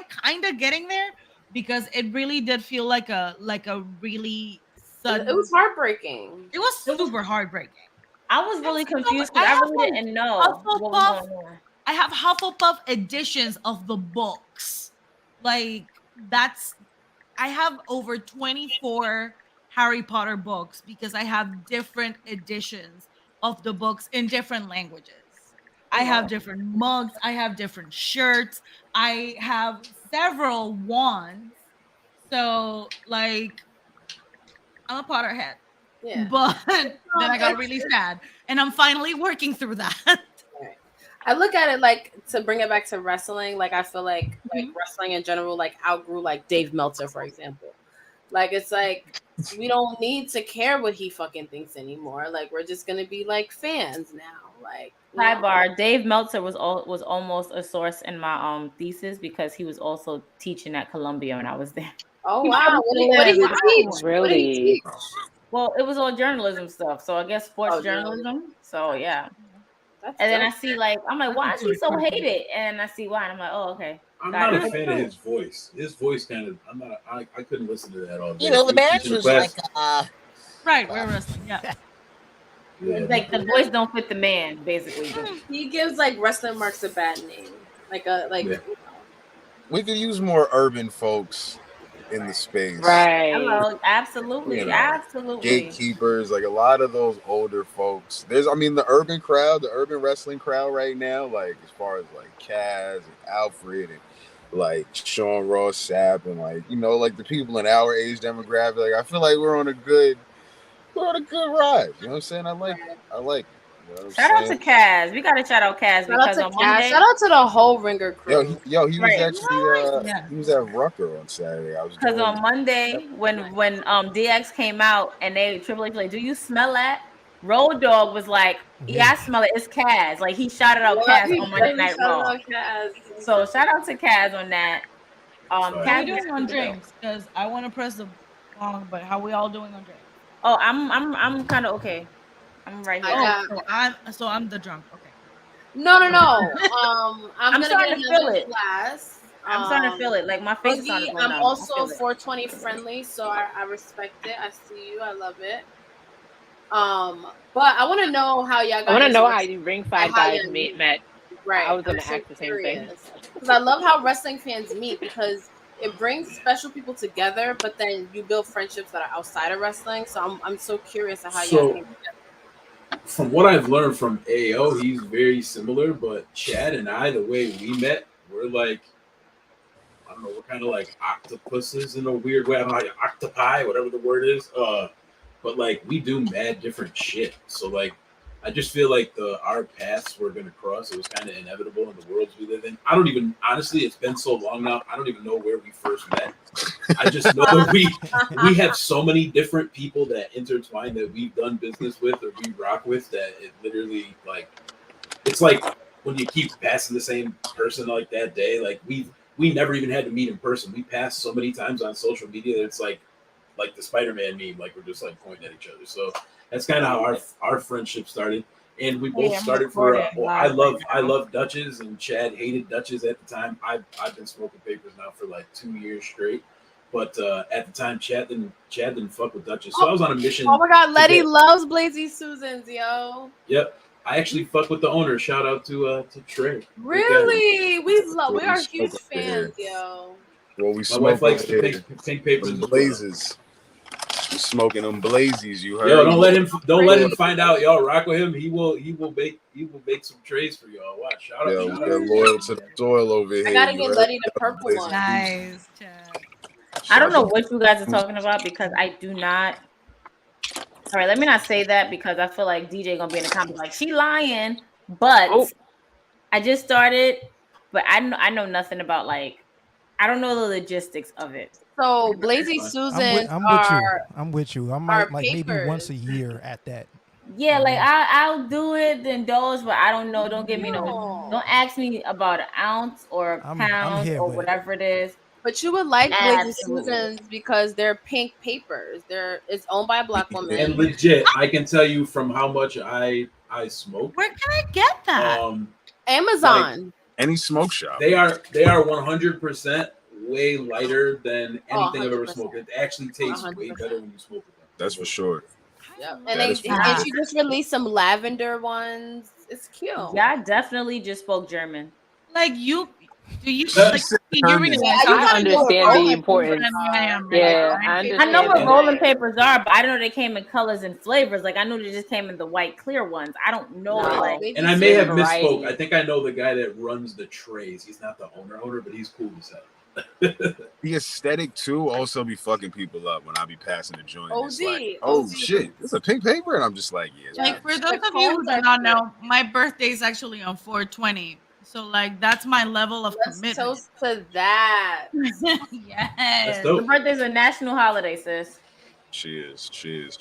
kind of getting there because it really did feel like a really sudden. It was heartbreaking. It was super heartbreaking. I was really confused because I really didn't know what was going on. I have Hufflepuff editions of the books. Like I have over 24 Harry Potter books because I have different editions of the books in different languages. I have different mugs. I have different shirts. I have several wands. So, like, I'm a Potterhead. Yeah. But then I got really sad. And I'm finally working through that. Right. I look at it like, to bring it back to wrestling, like I feel like wrestling in general like outgrew like Dave Meltzer, for example. Like it's like we don't need to care what he fucking thinks anymore. Like we're just gonna be like fans now. Like sidebar, Dave Meltzer was almost a source in my thesis because he was also teaching at Columbia when I was there. Oh wow! What did he teach? Really? What did he teach? Well, it was all journalism stuff. So I guess sports journalism. So yeah. And then I see I'm like, why is he so hated? And I see why, and I'm like, oh, okay. I'm not a fan of his voice. His voice kind of, I couldn't listen to that all day. You know, the match was like, right, we're wrestling, yeah. Like the voice don't fit the man, basically. He gives like wrestling marks a bad name. We could use more urban folks in the space. Right. Hello. Absolutely. Absolutely. Gatekeepers, like a lot of those older folks. The urban crowd, the urban wrestling crowd right now, like as far as like Kaz and Alfred and like Sean Ross Sapp and like the people in our age demographic, like I feel like we're on a good ride. You know what I'm saying? I like it. You know shout out to Kaz. We gotta shout out Kaz because on Monday. Shout out to the whole Ringer crew. He was actually he was at Rucker on Saturday. Because on Monday when DX came out and Triple H like, do you smell that? Road Dogg was like, yeah, I smell it. It's Kaz. Like he shouted out Kaz on Monday Night Raw. So shout out to Kaz on that. How are you doing on drinks? Because I want to press the bong, but how we all doing on drinks? Oh, I'm kind of okay. I'm right here. So I'm the drunk. Okay. No. I'm starting to feel it. I'm starting to feel it. Like my face is starting to go down. I'm also 420 friendly, so I respect it. I see you. I love it. But I want to know how y'all guys. I want to know how you Ringside guys met. Right. I was gonna ask the same thing. Because I love how wrestling fans meet because it brings special people together, but then you build friendships that are outside of wrestling. So I'm so curious of how y'all came together. From what I've learned from AO, he's very similar, but Chad and I, the way we met, we're like, I don't know, we're kind of like octopuses in a weird way. I don't know, like octopi, whatever the word is. But like we do mad different shit. So like I just feel like our paths were gonna cross. It was kind of inevitable in the worlds we live in. I don't even, honestly, it's been so long now. I don't even know where we first met. I just know we have so many different people that intertwine that we've done business with or we rock with that it literally it's like when you keep passing the same person like that day. Like we never even had to meet in person. We passed so many times on social media that it's like the Spider-Man meme. Like we're just like pointing at each other. So. That's kind of how our friendship started, and we both started for. I love Dutchess, and Chad hated Dutchess at the time. I've been smoking papers now for like 2 years straight, but at the time Chad didn't fuck with Dutchess, so I was on a mission. Oh my God, Letty loves Blazy Susans, yo. Yep, I actually fuck with the owner. Shout out to Trey. Really, we are huge fans, yo. Well, we my wife likes pink papers. Blazes. You're smoking them blazies, you heard? Yo, don't let him find out. Y'all rock with him. He will bake some trays for y'all. Watch. Shout out. We're loyal to the soil over here. I gotta get Letty the purple one. Nice, Chad. I don't know what you guys are talking about because I do not. All right, let me not say that because I feel like DJ gonna be in the comments like she lying. But I just started, but I know nothing about I don't know the logistics of it. So Blazy Susan, I'm with you. I might maybe once a year at that. Yeah, I'll do it, indulge, but I don't know. Don't give me don't ask me about an ounce or a pound or whatever it is. But you would like Blazy Susans because they're pink papers. It's owned by a Black woman. And legit, I can tell you from how much I smoke. Where can I get that? Amazon. Any smoke shop. They are 100% way lighter than anything I've ever smoked. It actually tastes 100%. Way better when you smoke with them. That's for sure. Yep. And she just released some lavender ones. It's cute. Yeah, I definitely just spoke German. Like you do you You realize I understand the importance. Yeah, I know what rolling papers are, but I know they came in colors and flavors. Like I knew they just came in the white clear ones. I don't know. And I may have misspoke. I think I know the guy that runs the trays. He's not the owner, but he's cool as hell. The aesthetic too also be fucking people up when I be passing the joint. It's like, OG. Shit, it's a pink paper, and I'm just like, yeah. Like for those of you who do not know, my birthday is actually on 4/20, so like that's my level of commitment. Toast to that. Yes, your birthday's a national holiday, sis. Cheers.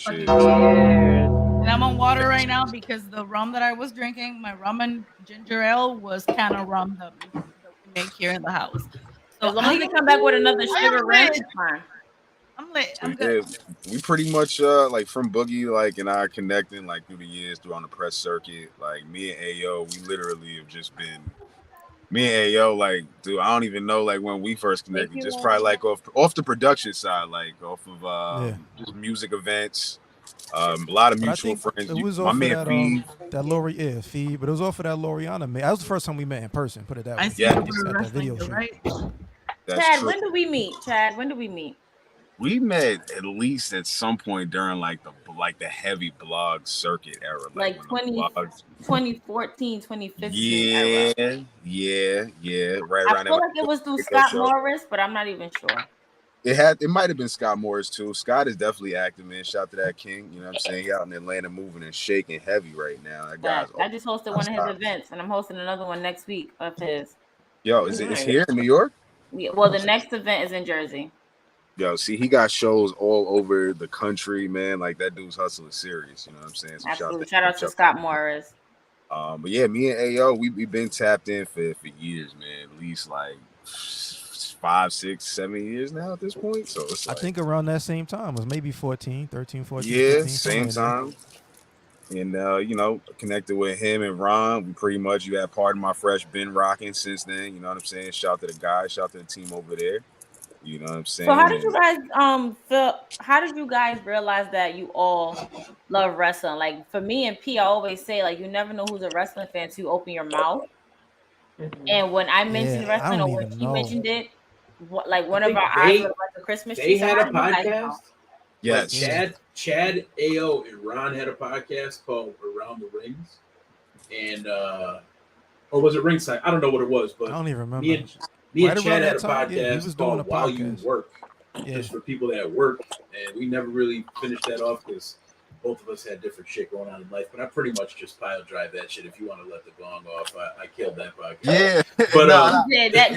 And I'm on water right now because the rum that I was drinking, my rum and ginger ale, was kind of rum that we make here in the house. So as long as you come back with another sugar ranch, fine. I'm lit. I'm good. We pretty much like from Boogie, like, and I connecting like through the years through on the press circuit. Like me and Ayo, we literally have just been. Me and Ayo, like, dude, I don't even know like when we first connected. Just probably like off the production side, like off of just music events. A lot of mutual friends. It was off of that Lori, Feed, but it was off of that Loriana. That was the first time we met in person. Put it that way. Yeah, that video shoot. Right? Chad, when do we meet? We met at least at some point during like the heavy blog circuit era, like 2014, 2015 Yeah. Right I around feel like it was through Scott Morris, but I'm not even sure. It might have been Scott Morris too. Scott is definitely active, man. Shout out to that king. You know what I'm saying? He out in Atlanta moving and shaking heavy right now. That guy's I just hosted one of his events, and I'm hosting another one next week of his. Yo, is it here in New York? Yeah, well, the next event is in Jersey. Yo, see, he got shows all over the country, man. Like that dude's hustle is serious. You know what I'm saying? So absolutely. Shout out to Scott Morris. But yeah, me and Ayo, we've been tapped in for years, man. At least like 5, 6, 7 years now at this point. So it's like, I think around that same time it was maybe 13, 14. Yeah, 15, same time. And you know, connected with him and Ron. We pretty much you had Pardon My Fresh been rocking since then. You know what I'm saying? Shout out to the guys, shout out to the team over there. You know what I'm saying? So how did you guys feel? How did you guys realize that you all love wrestling? Like for me and P, I always say like you never know who's a wrestling fan till you open your mouth. Mm-hmm. And when I mentioned wrestling, or when she mentioned it, like one of our eyes was like a Christmas tree. They had a podcast. Yes, like Chad, Ayo, and Ron had a podcast called Around the Rings, and or was it Ringside? I don't know what it was, but I don't even remember. Me and Chad had a podcast called While You Work, just for people that work, and we never really finished that off because both of us had different shit going on in life. But I pretty much just pile drive that shit. If you want to let the gong off, I killed that podcast. Yeah, but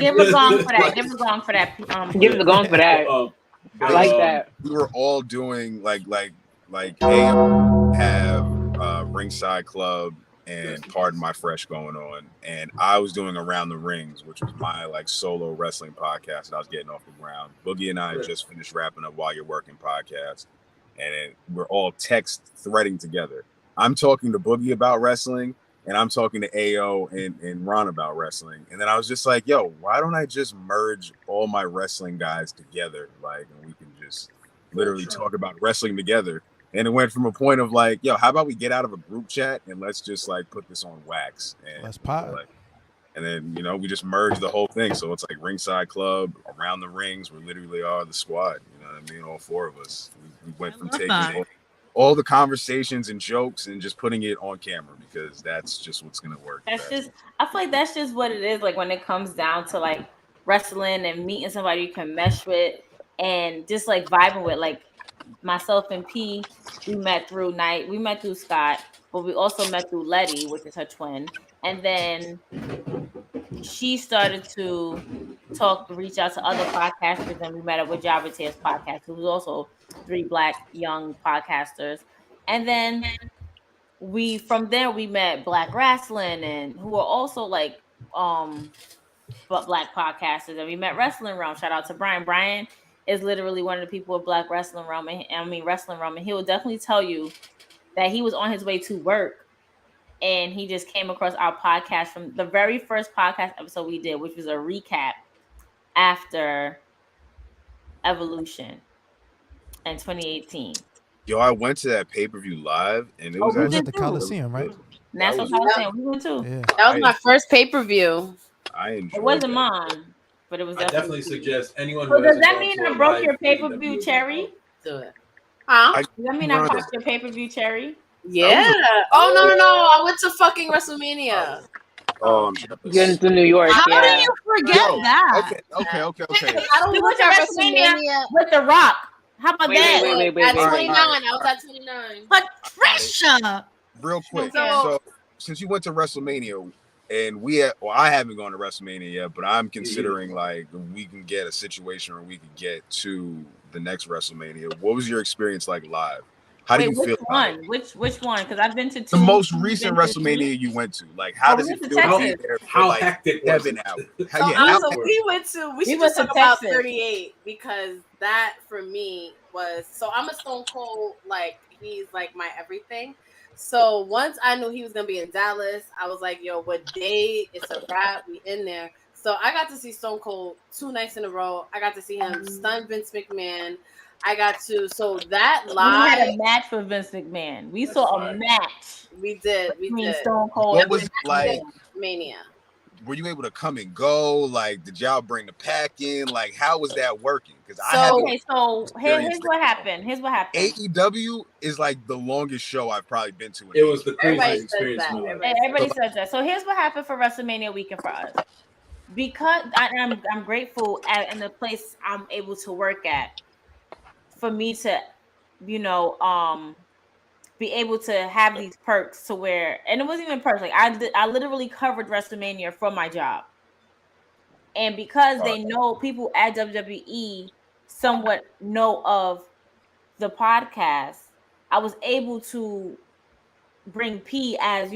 give a gong for that. Give a gong for that. Give the gong for that. I like that. We were all doing like Ayo have Ringside Club and Pardon My Fresh going on, and I was doing Around the Rings, which was my like solo wrestling podcast that I was getting off the ground. Boogie and I just finished wrapping up While You're Working podcast, and we're all text threading together. I'm talking to Boogie about wrestling, and I'm talking to Ayo and Ron about wrestling, and then I was just like, yo, why don't I just merge all my wrestling guys together, like, and we can just literally talk about wrestling together. And it went from a point of like, yo, how about we get out of a group chat and let's just like put this on wax. And let's pop. Like, and then, you know, we just merged the whole thing. So it's like Ringside Club, Around the Rings. We literally are the squad. You know what I mean? All four of us. We went from taking all the conversations and jokes and just putting it on camera because that's just what's going to work. I feel like that's just what it is. Like when it comes down to like wrestling and meeting somebody you can mesh with and just like vibing with, like, myself and P, we met through Scott, but we also met through Letty, which is her twin. And then she started to reach out to other podcasters, and we met up with Jabate's podcast, who was also 3 Black young podcasters. And then from there we met Black Wrestling, and who are also like Black podcasters, and we met Wrestling Realm. Shout out to Brian. Brian is literally one of the people of Black Wrestling Realm, and he will definitely tell you that he was on his way to work, and he just came across our podcast from the very first podcast episode we did, which was a recap after Evolution in 2018. Yo, I went to that pay-per-view live, and it was at the Coliseum, right? National Coliseum. We went too. Yeah. That was my first pay-per-view. I enjoyed it. Wasn't mine. But it was I definitely suggest anyone. So does that mean I broke your pay-per-view cherry? Do it. Huh? Does that mean I popped your pay-per-view cherry? Yeah. Oh no! I went to fucking WrestleMania. You're into New York. How yeah. do you forget that? Okay. I don't We look went to at WrestleMania with The Rock. How about that? Wait. At 29, I was at 29. Patricia. Real quick. Okay. So since you went to WrestleMania, and I haven't gone to WrestleMania yet, but I'm considering like we can get a situation where we can get to the next WrestleMania. What was your experience like live? How do you feel about it? Which one? Because I've been to two. The most recent WrestleMania you went to. Like, how does it feel to be there for How like hectic was 7 it? hours? We went to. We should just talk about 38 because that for me was. So I'm a Stone Cold, like he's like my everything. So once I knew he was gonna be in Dallas, I was like, "Yo, what day? It's a wrap. We in there." So I got to see Stone Cold 2 nights in a row. I got to see him stun Vince McMahon. I got to that live. We had a match for Vince McMahon. We saw a match. We did. Stone Cold. What was it like? Mania. Were you able to come and go? Like, did y'all bring the pack in? Like, how was that working? Because here's what happened. AEW is like the longest show I've probably been to. It was the craziest experience. Everybody says that. So here's what happened for WrestleMania weekend for us. Because I'm grateful in the place I'm able to work at, for me to, be able to have these perks to where, and it wasn't even perks. Like I literally covered WrestleMania from my job, and because they know people at WWE somewhat know of the podcast, I was able to bring P as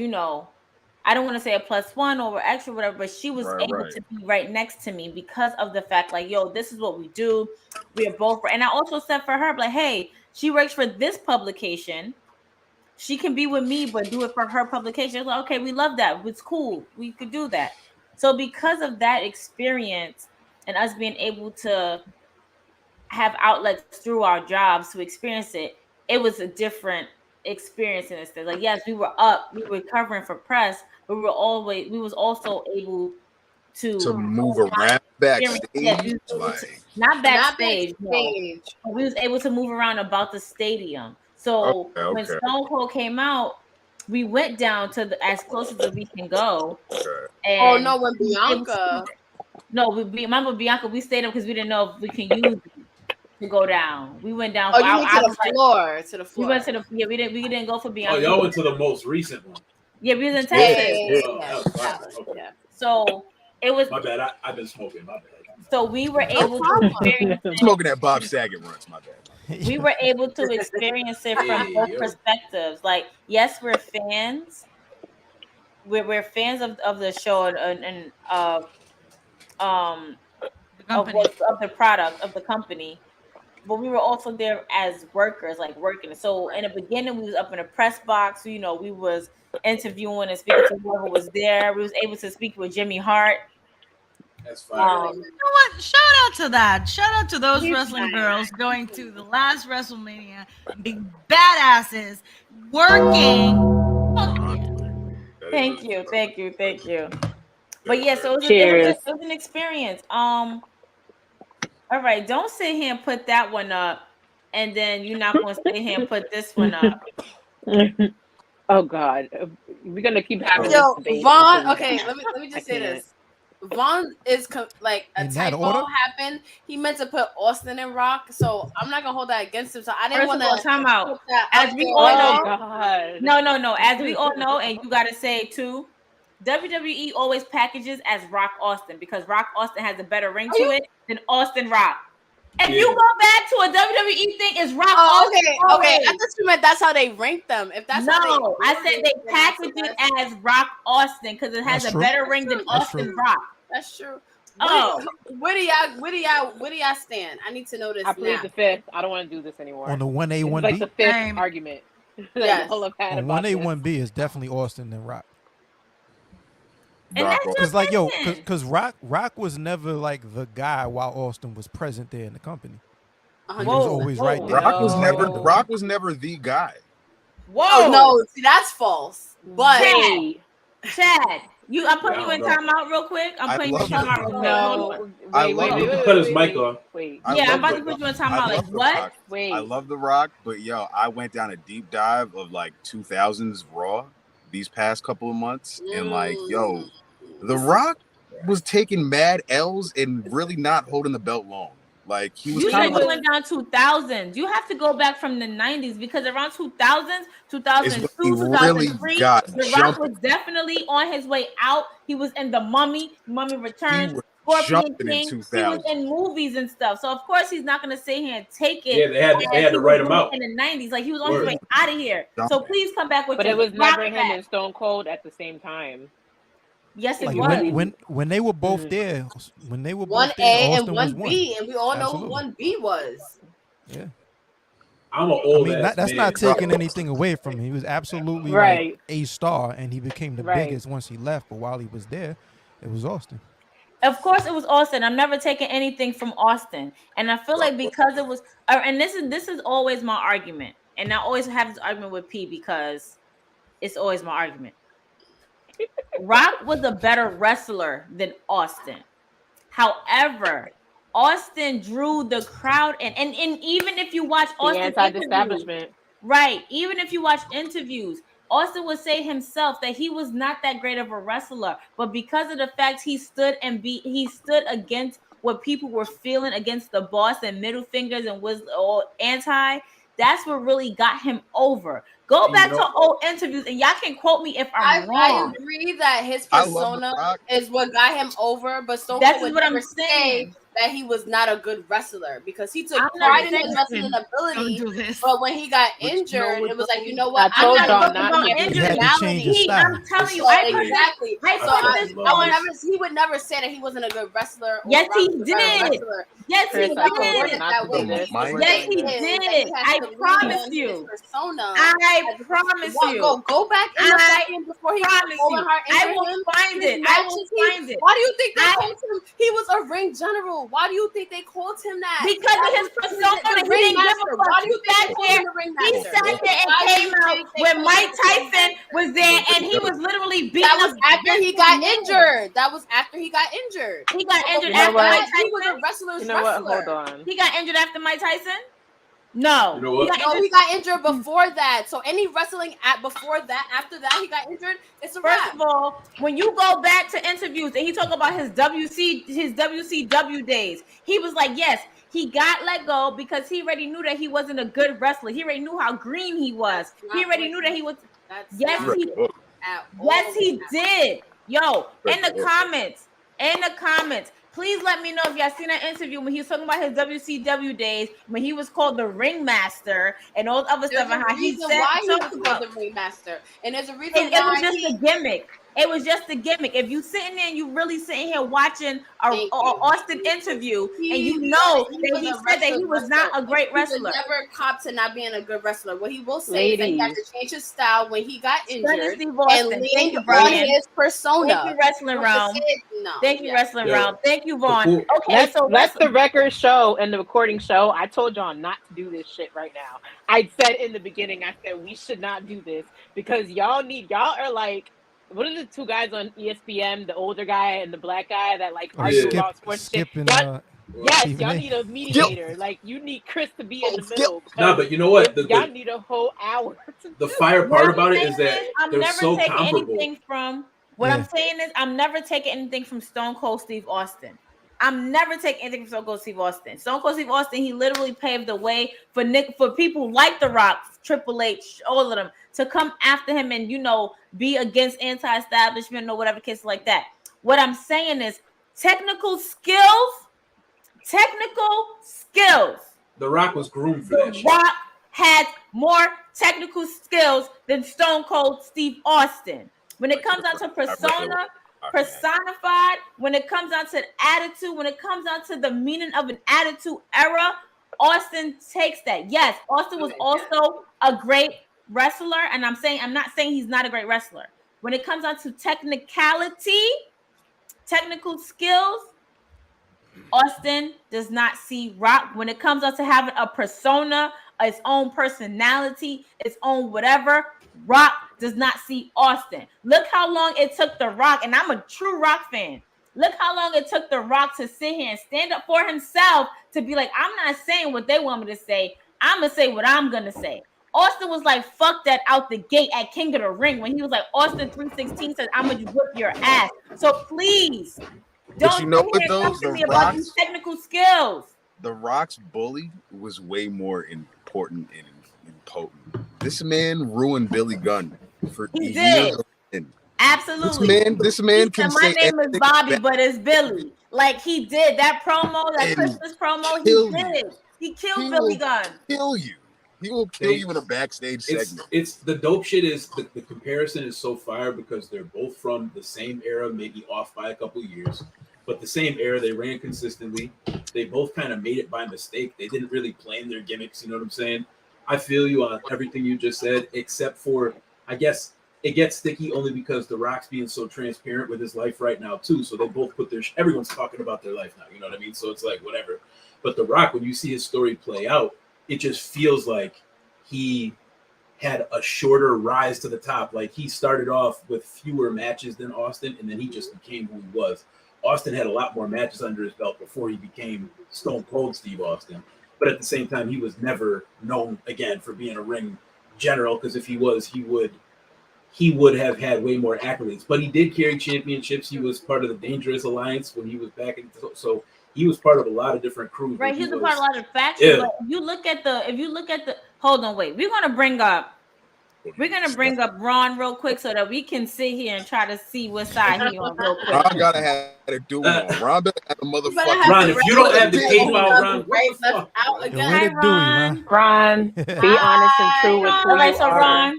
I don't want to say a +1 or extra, whatever, but she was able to be right next to me because of the fact, like, yo, this is what we do. We are both, and I also said for her, like, hey, she works for this publication. She can be with me, but do it for her publication. I was like, okay, we love that. It's cool. We could do that. So because of that experience and us being able to have outlets through our jobs to experience it, it was a different experience in this thing. Like, yes, we were covering for press, but we was also able to move around backstage. Not backstage. No. We was able to move around about the stadium. So when Stone Cold came out, we went down to as close as we can go. And when Bianca. Remember Bianca, we stayed up because we didn't know if we can use it to go down. We went down. To the floor. We went to the. Yeah, we didn't go for Bianca. Oh, y'all went to the most recent one. Yeah, we was in Texas. Yeah. So it was. My bad. I've been smoking. My bad. So we were able to experience smoking that Bob Saget runs. My bad. We were able to experience it from both perspectives. Like, yes, we're fans. We're fans of the show and of the product of the company, but we were also there as workers, like working. So in the beginning, we was up in a press box. We was interviewing and speaking to whoever was there. We was able to speak with Jimmy Hart. That's fine. You know what? Shout out to that. Shout out to those wrestling girls going to the last WrestleMania, being badasses, working. Thank you. But yeah, so it was an experience. All right, don't sit here and put that one up, and then you're not going to sit here and put this one up. Oh God, we're gonna keep having this debate. Vaughn. Okay, let me just say this. Vaughn is like a typo happened. He meant to put Austin and Rock, so I'm not gonna hold that against him. So I didn't want to time out. As we all know, no. As we all know, and you gotta say it too. WWE always packages as Rock Austin because Rock Austin has a better ring to it than Austin Rock. If you go back to a WWE thing, it's Rock Austin. Okay. I thought you meant that's how they rank them. If that's I said they package it as Rock Austin because it has a better ring than Austin Rock. That's true. Where do y'all stand? I need to know this. I plead the fifth. I don't want to do this anymore. On the 1A, 1B? Like the fifth argument. Yes. On 1A, 1B is definitely Austin than Rock. Because Rock was never like the guy while Austin was present there in the company. He was always right there. Rock was never the guy. Whoa, no, see that's false. But Chad, I'm putting you in timeout real quick. I'm putting you in timeout real quick. No, wait, cut his mic off. Wait. Yeah, I'm about to put you in timeout. Like what? Wait. I love The Rock, but yo, I went down a deep dive of like 2000s Raw these past couple of months, and like, yo, The Rock was taking mad L's and really not holding the belt long. Like he was. You said you went down 2000s. You have to go back from the 90s because around 2000s, 2002, 2003, The Rock was definitely on his way out. He was in The Mummy, Mummy Returns, Scorpion King. He was in movies and stuff. So of course he's not going to sit here and take it. Yeah, they had to write him out in the 90s. Like he was on his way out of here. So please come back with. But it was never him and Stone Cold at the same time. Yes, it was. When they were both there, when they were one both A there, and one B, and we all know who one B was. Yeah, I'm an old. That's not taking anything away from him. He was absolutely like a star, and he became the biggest once he left. But while he was there, it was Austin. Of course, it was Austin. I'm never taking anything from Austin, and I feel like because it was, and this is always my argument, and I always have this argument with P because it's always my argument. Rock was a better wrestler than Austin. However, Austin drew the crowd and even if you watch Austin establishment, right? Even if you watch interviews, Austin would say himself that he was not that great of a wrestler, but because of the fact he stood against what people were feeling against the boss and middle fingers and was all anti. That's what really got him over. Go back to old interviews and y'all can quote me if I'm wrong. I agree that his persona is what got him over, but Stone Cold would never say that he was not a good wrestler because he took pride in his wrestling ability. But when he got injured, it was like, you know what? I'm not about injured. I'm telling you, exactly. He would never say that he wasn't a good wrestler. Yes, he did. Yes, he did. Yes, he did. I promise you. I promise you. Go back in the second before he promise you. I will find it. I will find it. Why do you think they called him? He was a ring general. Why do you think they called him that? Because of his persona. He didn't give a fuck. Why do you think they called him the ring master? He sat there and came out when Mike Tyson was there, and he was literally beating. That was after he got injured. That was after he got injured. He got injured after Mike Tyson. He was a wrestler's wrestler. Hold on. He got injured after Mike Tyson. No, he got injured before that. So any wrestling before that, after that, he got injured. It's a wrap. First of all, when you go back to interviews and he talk about his WCW days, he was like, yes, he got let go because he already knew that he wasn't a good wrestler. He already knew how green he was. He already knew that he was. Yes, he did. Yo, in the comments. Please let me know if y'all seen that interview when he was talking about his WCW days, when he was called the Ringmaster and all the other stuff, and how he said why he was called the Ringmaster. And there's a reason why it was just a gimmick. It was just a gimmick. If you sitting there and you really sitting here watching a Austin interview and you know that he said that he was not a great wrestler. He never copped to not being a good wrestler. What he will say is that he had to change his style when he got injured and lean on his persona. Thank you, Wrestling Realm. Thank you, Wrestling Realm. Thank you, Vaughn. Okay, so let the record show and the recording show. I told y'all not to do this shit right now. I said in the beginning, I said we should not do this because y'all are like, what are the two guys on ESPN, the older guy and the black guy that like argue about sports shit? Yes, y'all need a mediator. Like you need Chris to be in the middle. No, but you know what? Y'all need a whole hour. The fire part about it is that they're so comparable. I'm saying is I'm never taking anything from Stone Cold Steve Austin. I'm never taking anything from Stone Cold Steve Austin. Stone Cold Steve Austin, he literally paved the way for people like The Rock, Triple H, all of them to come after him and, be against anti-establishment or whatever case like that. What I'm saying is technical skills. The Rock was groomed for that shit. The Rock had more technical skills than Stone Cold Steve Austin. When it comes down to personified, when it comes down to attitude, when it comes down to the meaning of an attitude era, Austin takes that. Yes, Austin was also a great wrestler, and I'm not saying he's not a great wrestler. When it comes down to technical skills, Austin does not see Rock. When it comes down to having a persona, its own personality, its own whatever, Rock does not see Austin. Look how long it took The Rock, and I'm a true Rock fan. Look how long it took The Rock to sit here and stand up for himself to be like, I'm not saying what they want me to say. I'm going to say what I'm going to say. Austin was like, fuck that out the gate at King of the Ring when he was like, Austin 316 says, I'm going to whip your ass. So please, don't you know sit what, here and though? talk to The me about these Rock's- technical skills. The Rock's bully was way more important and potent. This man ruined Billy Gunn for He years. did. Absolutely. This man can my say name is Bobby, but it's Billy. Like he did that promo, that Christmas promo. He did. He killed Billy Gunn. Kill you. He will kill you in a backstage segment. It's the dope shit is the comparison is so fire because they're both from the same era, maybe off by a couple years, but the same era. They ran consistently. They both kind of made it by mistake. They didn't really plan their gimmicks. You know what I'm saying? I feel you on everything you just said, except for, I guess, it gets sticky only because The Rock's being so transparent with his life right now too. So they both put everyone's talking about their life now. You know what I mean? So it's like whatever. But The Rock, when you see his story play out, it just feels like he had a shorter rise to the top. Like he started off with fewer matches than Austin, and then he just became who he was. Austin had a lot more matches under his belt before he became Stone Cold Steve Austin. But at the same time, he was never known again for being a ring general, because if he was, he would have had way more accolades. But he did carry championships. He was part of the Dangerous Alliance when he was back in. So he was part of a lot of different crews. Right, he was a part of a lot of factions. Yeah. But if you look at the, hold on, wait. We're gonna bring up Ron real quick so that we can sit here and try to see what side he on real quick. Ron gotta have to do it. Ron better have a motherfucker. Ron, if you don't have the tape out, Ron, out again. Hi, Ron. Ron, be honest and true with who Okay, you so are. Ron,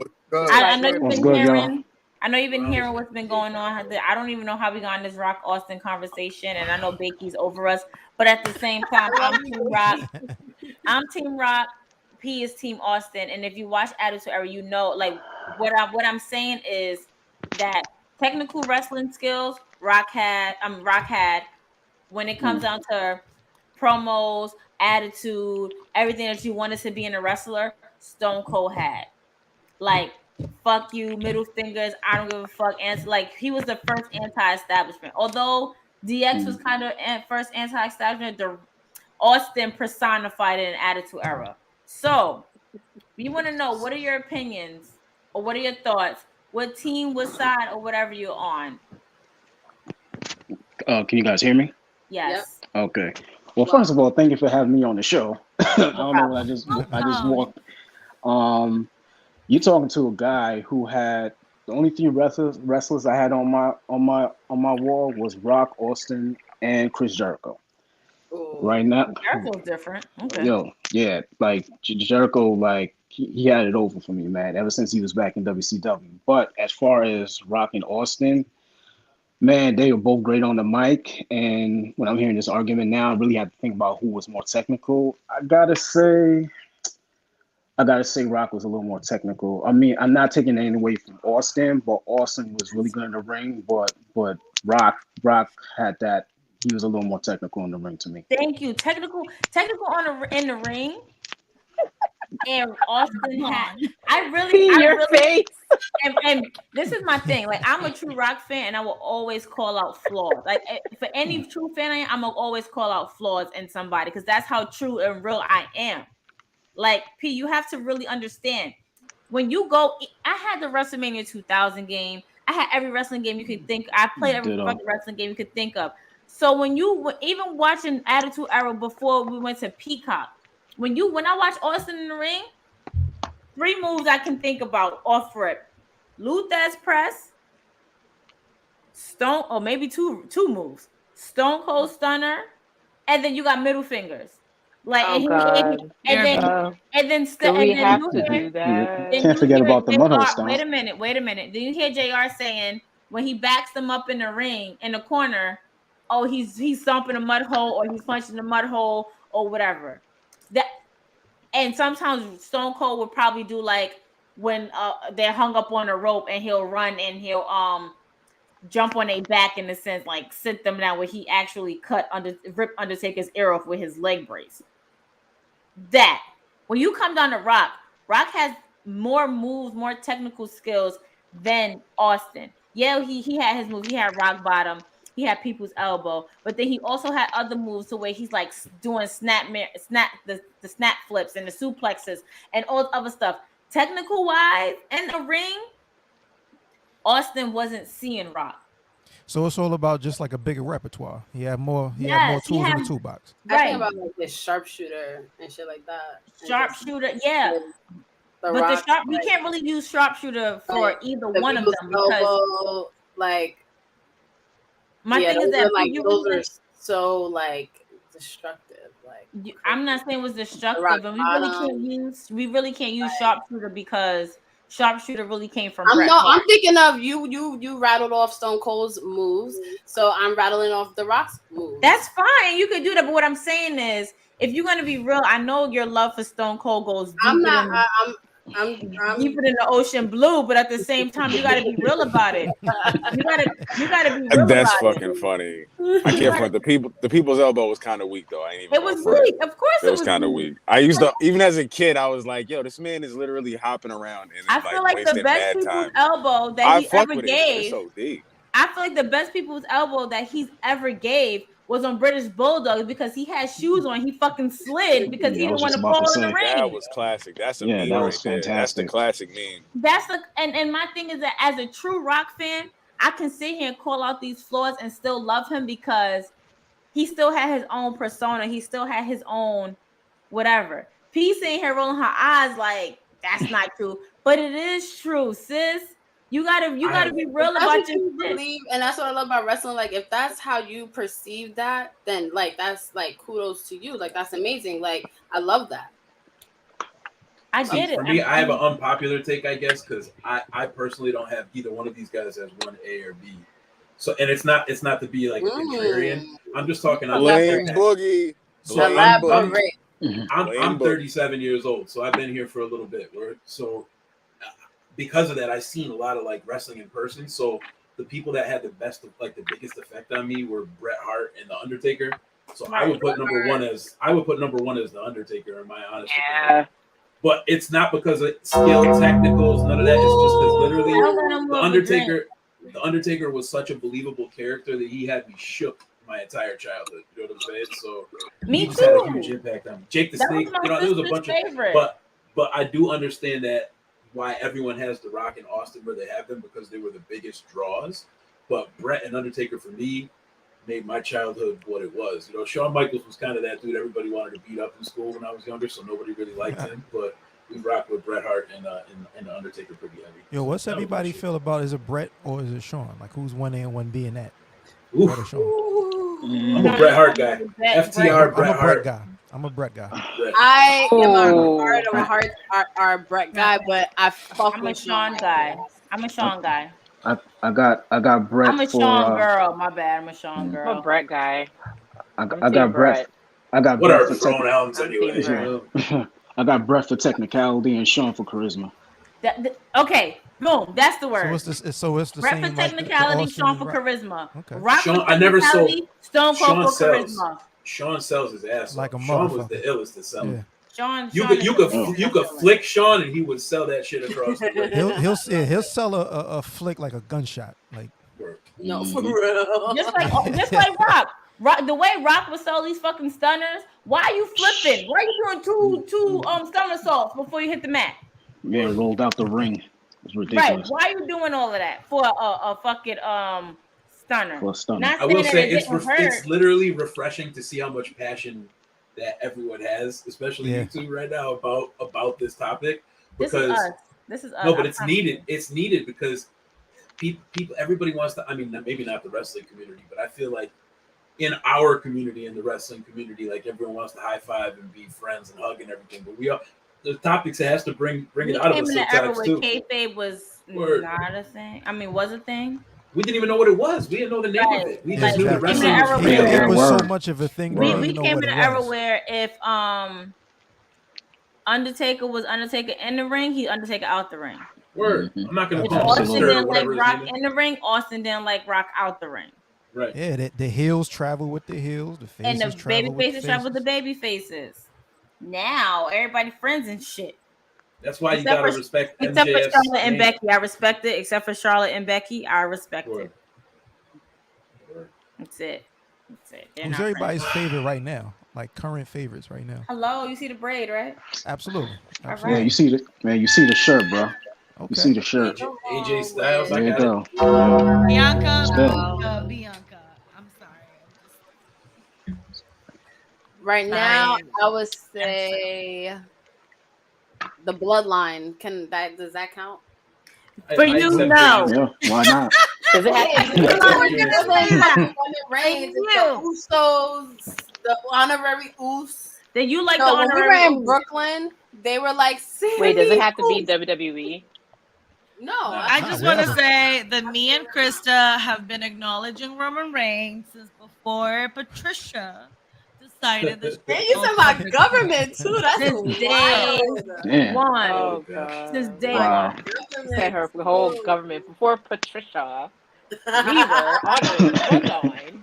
I know you've What's been good, hearing. y'all? I know you've been hearing what's been going on. I don't even know how we got in this Rock Austin conversation, and I know Bakey's over us. But at the same time, I'm Team Rock. I'm Team Rock. P is Team Austin. And if you watch Attitude Era, you know, like what I'm saying is that technical wrestling skills, Rock had. When it comes down to promos, attitude, everything that you wanted to be in a wrestler, Stone Cold had. Like, fuck you, middle fingers, I don't give a fuck. And like, he was the first anti-establishment. Although DX was kind of first anti-establishment, the Austin personified it in Attitude Era. So, we want to know, what are your opinions or what are your thoughts? What team, what side, or whatever you're on? Can you guys hear me? Yes. Yep. Okay. Well, first of all, thank you for having me on the show. I don't know what I just walked. You're talking to a guy who had the only three wrestlers I had on my wall was Rock, Austin, and Chris Jericho. Ooh. Right now, Jericho's different. Okay. Yo, yeah, like Jericho, like he had it over for me, man. Ever since he was back in WCW. But as far as Rock and Austin, man, they were both great on the mic. And when I'm hearing this argument now, I really have to think about who was more technical. I gotta say Rock was a little more technical. I mean, I'm not taking anything away from Austin, but Austin was really good in the ring. But Rock had that. He was a little more technical in the ring to me. Thank you. Technical in the ring. And Austin had. Face. And this is my thing. Like, I'm a true Rock fan, and I will always call out flaws. Like, for any true fan, I'm gonna always call out flaws in somebody, because that's how true and real I am. Like, P, you have to really understand. When you go, I had the WrestleMania 2000 game. I had every wrestling game you could think. I played every fucking wrestling game you could think of. So when you even watching Attitude Era before we went to Peacock, when I watch Austin in the ring, 3 moves I can think about off rip: Luther's press, Stone, or maybe two moves: Stone Cold Stunner, and then you got middle fingers. Like, Oh, God. and then do we have to do that? Can't forget about the mudhole stuff. Wait a minute. Then you hear JR saying when he backs them up in the ring in the corner, oh, he's stomping a mud hole, or he's punching the mud hole, or whatever. That, and sometimes Stone Cold would probably do like when they're hung up on a rope, and he'll run and he'll jump on their back, in a sense, like sit them down, where he actually ripped Undertaker's ear off with his leg brace. That when you come down to Rock has more moves, more technical skills than Austin. Yeah, he had his moves. He had rock bottom. He had people's elbow, but then he also had other moves to where he's like doing the snap flips and the suplexes and all other stuff. Technical wise, in the ring, Austin wasn't seeing Rock. So it's all about just like a bigger repertoire. He had more tools in the toolbox. I think about like this sharpshooter and shit like that. Sharpshooter, yeah. But we can't really use sharpshooter for either one of them because my thing is that like those are so like destructive. Like I'm not saying it was destructive, and we really can't use sharpshooter because sharpshooter really came from Bret Hart. I'm thinking of you rattled off Stone Cold's moves, so I'm rattling off The Rock's moves. That's fine, you can do that, but what I'm saying is, if you're gonna be real, I know your love for Stone Cold goes deeper I'm deeper than the ocean blue, but at the same time, you got to be real about it. You got to be real. That's fucking funny. I can't front the people's elbow was kind of weak though. I ain't even. It was weak, of course. It was kind of weak. I used to even as a kid, I was like, "Yo, this man is literally hopping around." And I feel like the best people's elbow that he ever gave. So deep. I feel like the best people's elbow that he's ever gave was on British Bulldog because he had shoes on. He fucking slid because he didn't want to fall in the ring. That was classic. That's a meme. That was fantastic. That's the classic meme. That's and my thing is that as a true Rock fan, I can sit here and call out these flaws and still love him because he still had his own persona. He still had his own whatever. P sitting here rolling her eyes like that's not true, but it is true, sis. You gotta be real about your belief, and that's what I love about wrestling. Like, if that's how you perceive that, then like that's like kudos to you. Like that's amazing. Like I love that. I get it. For me, I have an unpopular take, I guess, because I personally don't have either one of these guys as one A or B. So, and it's not to be like a contrarian. I'm just talking. Blame Boogie. So I'm 37 years old, so I've been here for a little bit. Because of that, I've seen a lot of like wrestling in person. So the people that had the biggest effect on me were Bret Hart and The Undertaker. So I would put number one as The Undertaker, in my honest opinion. But it's not because of skill, technicals, none of that. It's just because literally The Undertaker was such a believable character that he had me shook my entire childhood. You know what I'm saying? So he just had a huge impact on me. Jake the Snake, there was a bunch of but I do understand that why everyone has The Rock and Austin where they have them because they were the biggest draws. But Bret and Undertaker for me made my childhood what it was. You know, Shawn Michaels was kind of that dude everybody wanted to beat up in school when I was younger, so nobody really liked him. But we rocked with Bret Hart and the Undertaker pretty heavy. Yo, what's everybody feel about? Is it Bret or is it Shawn? Like who's 1A and 1B in that? I'm a Bret Hart guy. FTR Bret Hart. I'm a Bret guy. I am a hard Bret guy, but I'm a Shawn guy. I'm a Shawn guy. I got Bret. I'm a Shawn girl. My bad. I'm a Shawn girl. I'm a Bret guy. I got Bret. I got what Bret are for pronouns anyway? I got Bret for technicality and Shawn for charisma. Okay, boom. That's the word. So it's the Bret same. For technicality, Shawn for charisma. Okay. Rock Shawn, for I never sold. Stone Cold for charisma. Shawn sells his ass like a Shawn motherfucker. was the illest to sell. Yeah. You could flick Shawn and he would sell that shit across the ring. He'll sell a flick like a gunshot. Like no, for real. Just like Rock. The way Rock would sell these fucking stunners. Why are you flipping? Why are you doing two stunner salts before you hit the mat? Man rolled out the ring. It's ridiculous. Right. Why are you doing all of that for a fucking stunner? For a stunner. I will say it's literally refreshing to see how much passion that everyone has, especially you two right now about this topic. Because this is us. No, but it's needed. It's needed because people everybody wants to. I mean, maybe not the wrestling community, but I feel like in our community, in the wrestling community, like everyone wants to high five and be friends and hug and everything. But the topics it has to bring it out of us sometimes too. Kayfabe was not a thing. I mean, was a thing. We didn't even know what it was. We didn't know the name of it. We just knew the wrestling. It was so much of a thing. We came in an era where if Undertaker was Undertaker in the ring, he Undertaker out the ring. Word. I'm not gonna call Austin didn't like Rock in the ring. Austin didn't like Rock out the ring. Right. Yeah, the heels travel with the heels. The faces and the baby faces travel with the baby faces. Now everybody friends and shit. That's why you gotta respect MJF's except for Charlotte and name. Becky. I respect it. Except for Charlotte and Becky, I respect it. That's it. That's it. Who's everybody's favorite right now? Like current favorites right now? Hello, you see the braid, right? Absolutely. All Yeah, you see the shirt, bro. Okay. You see the shirt. AJ Styles. There you go. Bianca. I'm sorry. Right now, I would say the Bloodline. Does that count? For you, no. Yeah, why not? Does it have to be Reigns, the Usos, the honorary Us. Then you like no, the when honorary we were in Us. Brooklyn, they were like, wait, does it have to be WWE? No, I just want to say that me and Krista have been acknowledging Roman Reigns since before Patricia decided that. And you said my government too. That's Since day one. Oh, God. Since day Wow. one. Said her whole government before Patricia. We were honoring the bloodline.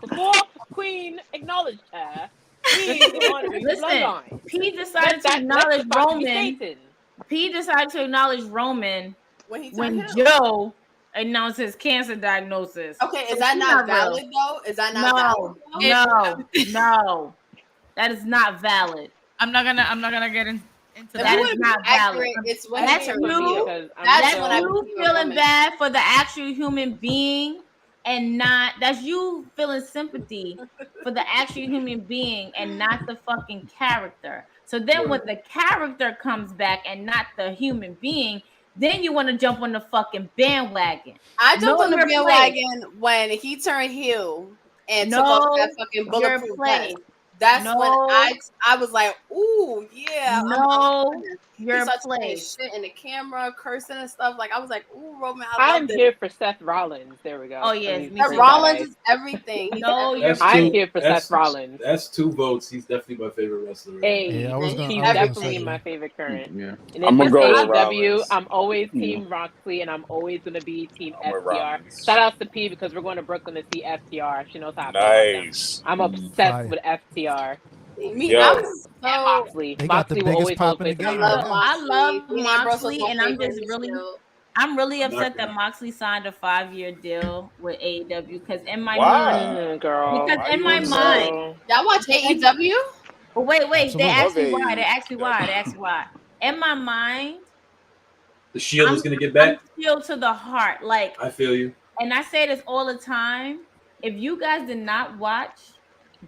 Before Queen acknowledged her, we were honoring the bloodline. P decided to acknowledge Roman. P decided to acknowledge Roman when Joe announced his cancer diagnosis. Okay, is that not valid though? Is that not valid? No. That is not valid. I'm not gonna get into that. Is not valid. It's when that's you feeling bad for the actual human being, and not that's you feeling sympathy for the actual human being and not the fucking character. So then when the character comes back and not the human being, then you want to jump on the fucking bandwagon. I jumped on the bandwagon when he turned heel and took off that fucking bulletproof vest. That's when I was like, ooh, yeah. No, you're playing shit in the camera, cursing and stuff. Like I was like, ooh, Roman. I'm here for Seth Rollins. There we go. Oh yes, Seth Rollins is everything. I'm here for Seth Rollins. That's 2 votes. He's definitely my favorite wrestler. Hey, he's definitely my favorite current. Yeah. And I'm gonna go with AEW, Rollins. I'm always Team Roxley, and I'm always gonna be Team FTR. Shout out to P because we're going to Brooklyn to see FTR. She knows how to nice. I'm obsessed with FTR. Me, I'm so Moxley. They got Moxley the will biggest always pop in the game. I love Moxley, and I'm really upset that Moxley signed a 5-year deal with AEW because in my mind, girl. Because in my mind, y'all watch AEW? But wait, they asked me why. In my mind, the Shield is gonna get back. Shield to the heart, like I feel you. And I say this all the time. If you guys did not watch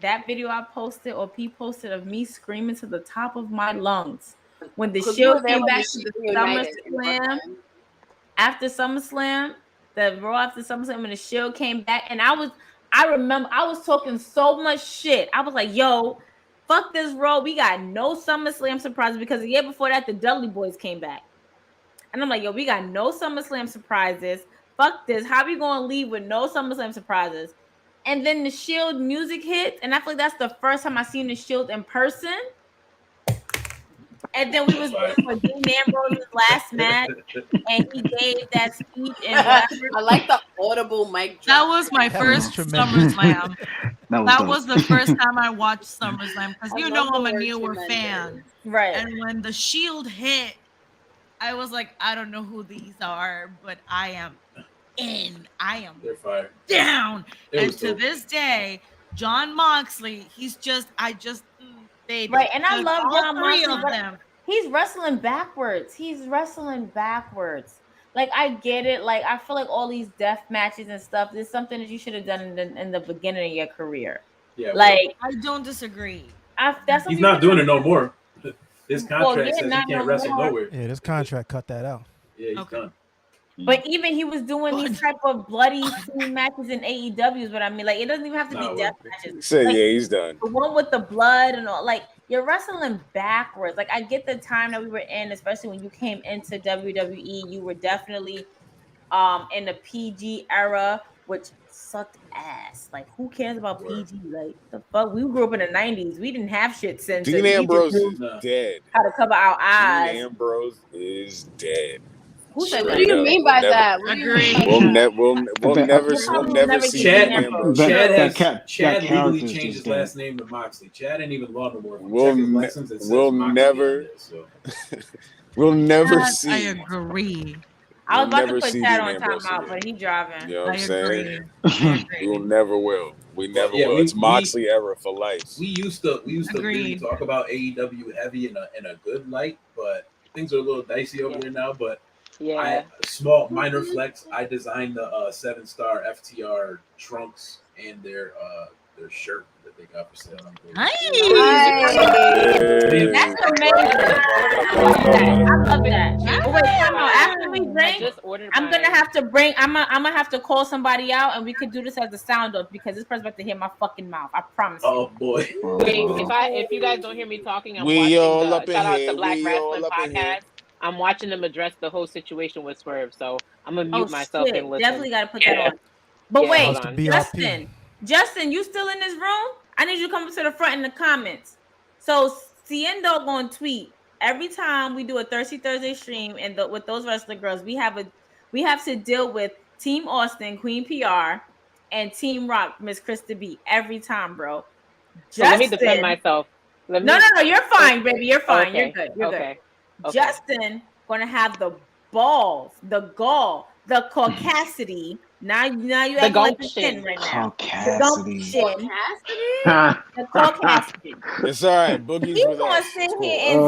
that video I posted or P posted of me screaming to the top of my lungs when the Shield came back to the SummerSlam, after SummerSlam, the Raw after SummerSlam, when the Shield came back, and I remember I was talking so much shit. I was like, yo, fuck this Raw. We got no SummerSlam surprises because the year before that, the Dudley Boys came back. And I'm like, yo, we got no SummerSlam surprises. Fuck this. How we going to leave with no SummerSlam surprises? And then the Shield music hit, and I feel like that's the first time I seen the Shield in person. And then we was waiting for Dean Ambrose's last match, and he gave that speech. And I like the audible mic drop. That was my first SummerSlam. That was the first time I watched SummerSlam because you know I'm a newer fan, right? And when the Shield hit, I was like, I don't know who these are, but I am in. I am down. And to this day, John Moxley, baby. Right, and I love John Moxley. Moxley. He's wrestling backwards. Like, I get it. Like, I feel like all these death matches and stuff is something that you should have done in the beginning of your career. Yeah, like, I don't disagree. He's not doing it no more. His contract says he can't wrestle nowhere. Yeah, this contract cut that out. Yeah, he's done. But even he was doing these type of bloody scene matches in AEW is what I mean. Like, it doesn't even have to be death matches. So like, yeah, he's done. The one with the blood and all, like, you're wrestling backwards. Like, I get the time that we were in, especially when you came into WWE. You were definitely in the PG era, which sucked ass. Like, who cares about PG? Like, the fuck? We grew up in the 90s. We didn't have shit since. Dean Ambrose is dead. How to cover our eyes. Dean Ambrose is dead. Who said What that? do you mean by that? What do you mean by that? We'll never see Chad. bro. Chad legally changed his last name to Moxley. Chad ain't even law no more. Check his license. It says Moxley. We'll never I see. agree. I was about to never put see Chad the on name timeout, Russell but he driving. You know what I'm saying? I We will agree. never will. We never will. It's Moxley era for life. We used to really talk about AEW heavy in a good light, but things are a little dicey over there now. But small minor flex. I designed the 7-star FTR trunks and their shirt that they got for sale. Nice. That's amazing. I love that. But wait, come on. After we drink, I'm gonna have to bring. I'm gonna have to call somebody out, and we could do this as a sound off because this person's about to hear my fucking mouth. I promise you. Oh boy. Wait, if you guys don't hear me talking, I'm We all watching up in shout out here. to Black We Wrestling all up in here. Podcast. I'm watching them address the whole situation with Swerve, so I'm gonna mute myself and listen. Definitely gotta put that on. But wait, BRP. Justin, you still in this room? I need you to come up to the front in the comments. So Ciendo gonna tweet every time we do a Thirsty Thursday stream, and with those wrestler girls, we have to deal with Team Austin, Queen PR, and Team Rock, Miss Krista B. Every time, bro. So let me defend myself. No, you're fine, baby. You're fine. Okay. You're good. You're good. Okay. Justin gonna have the balls, the gall, the caucasity. Now you acting like the chin right now. Caucasity. The caucasity. It's all right. Boogie's He's with gonna us. sit here and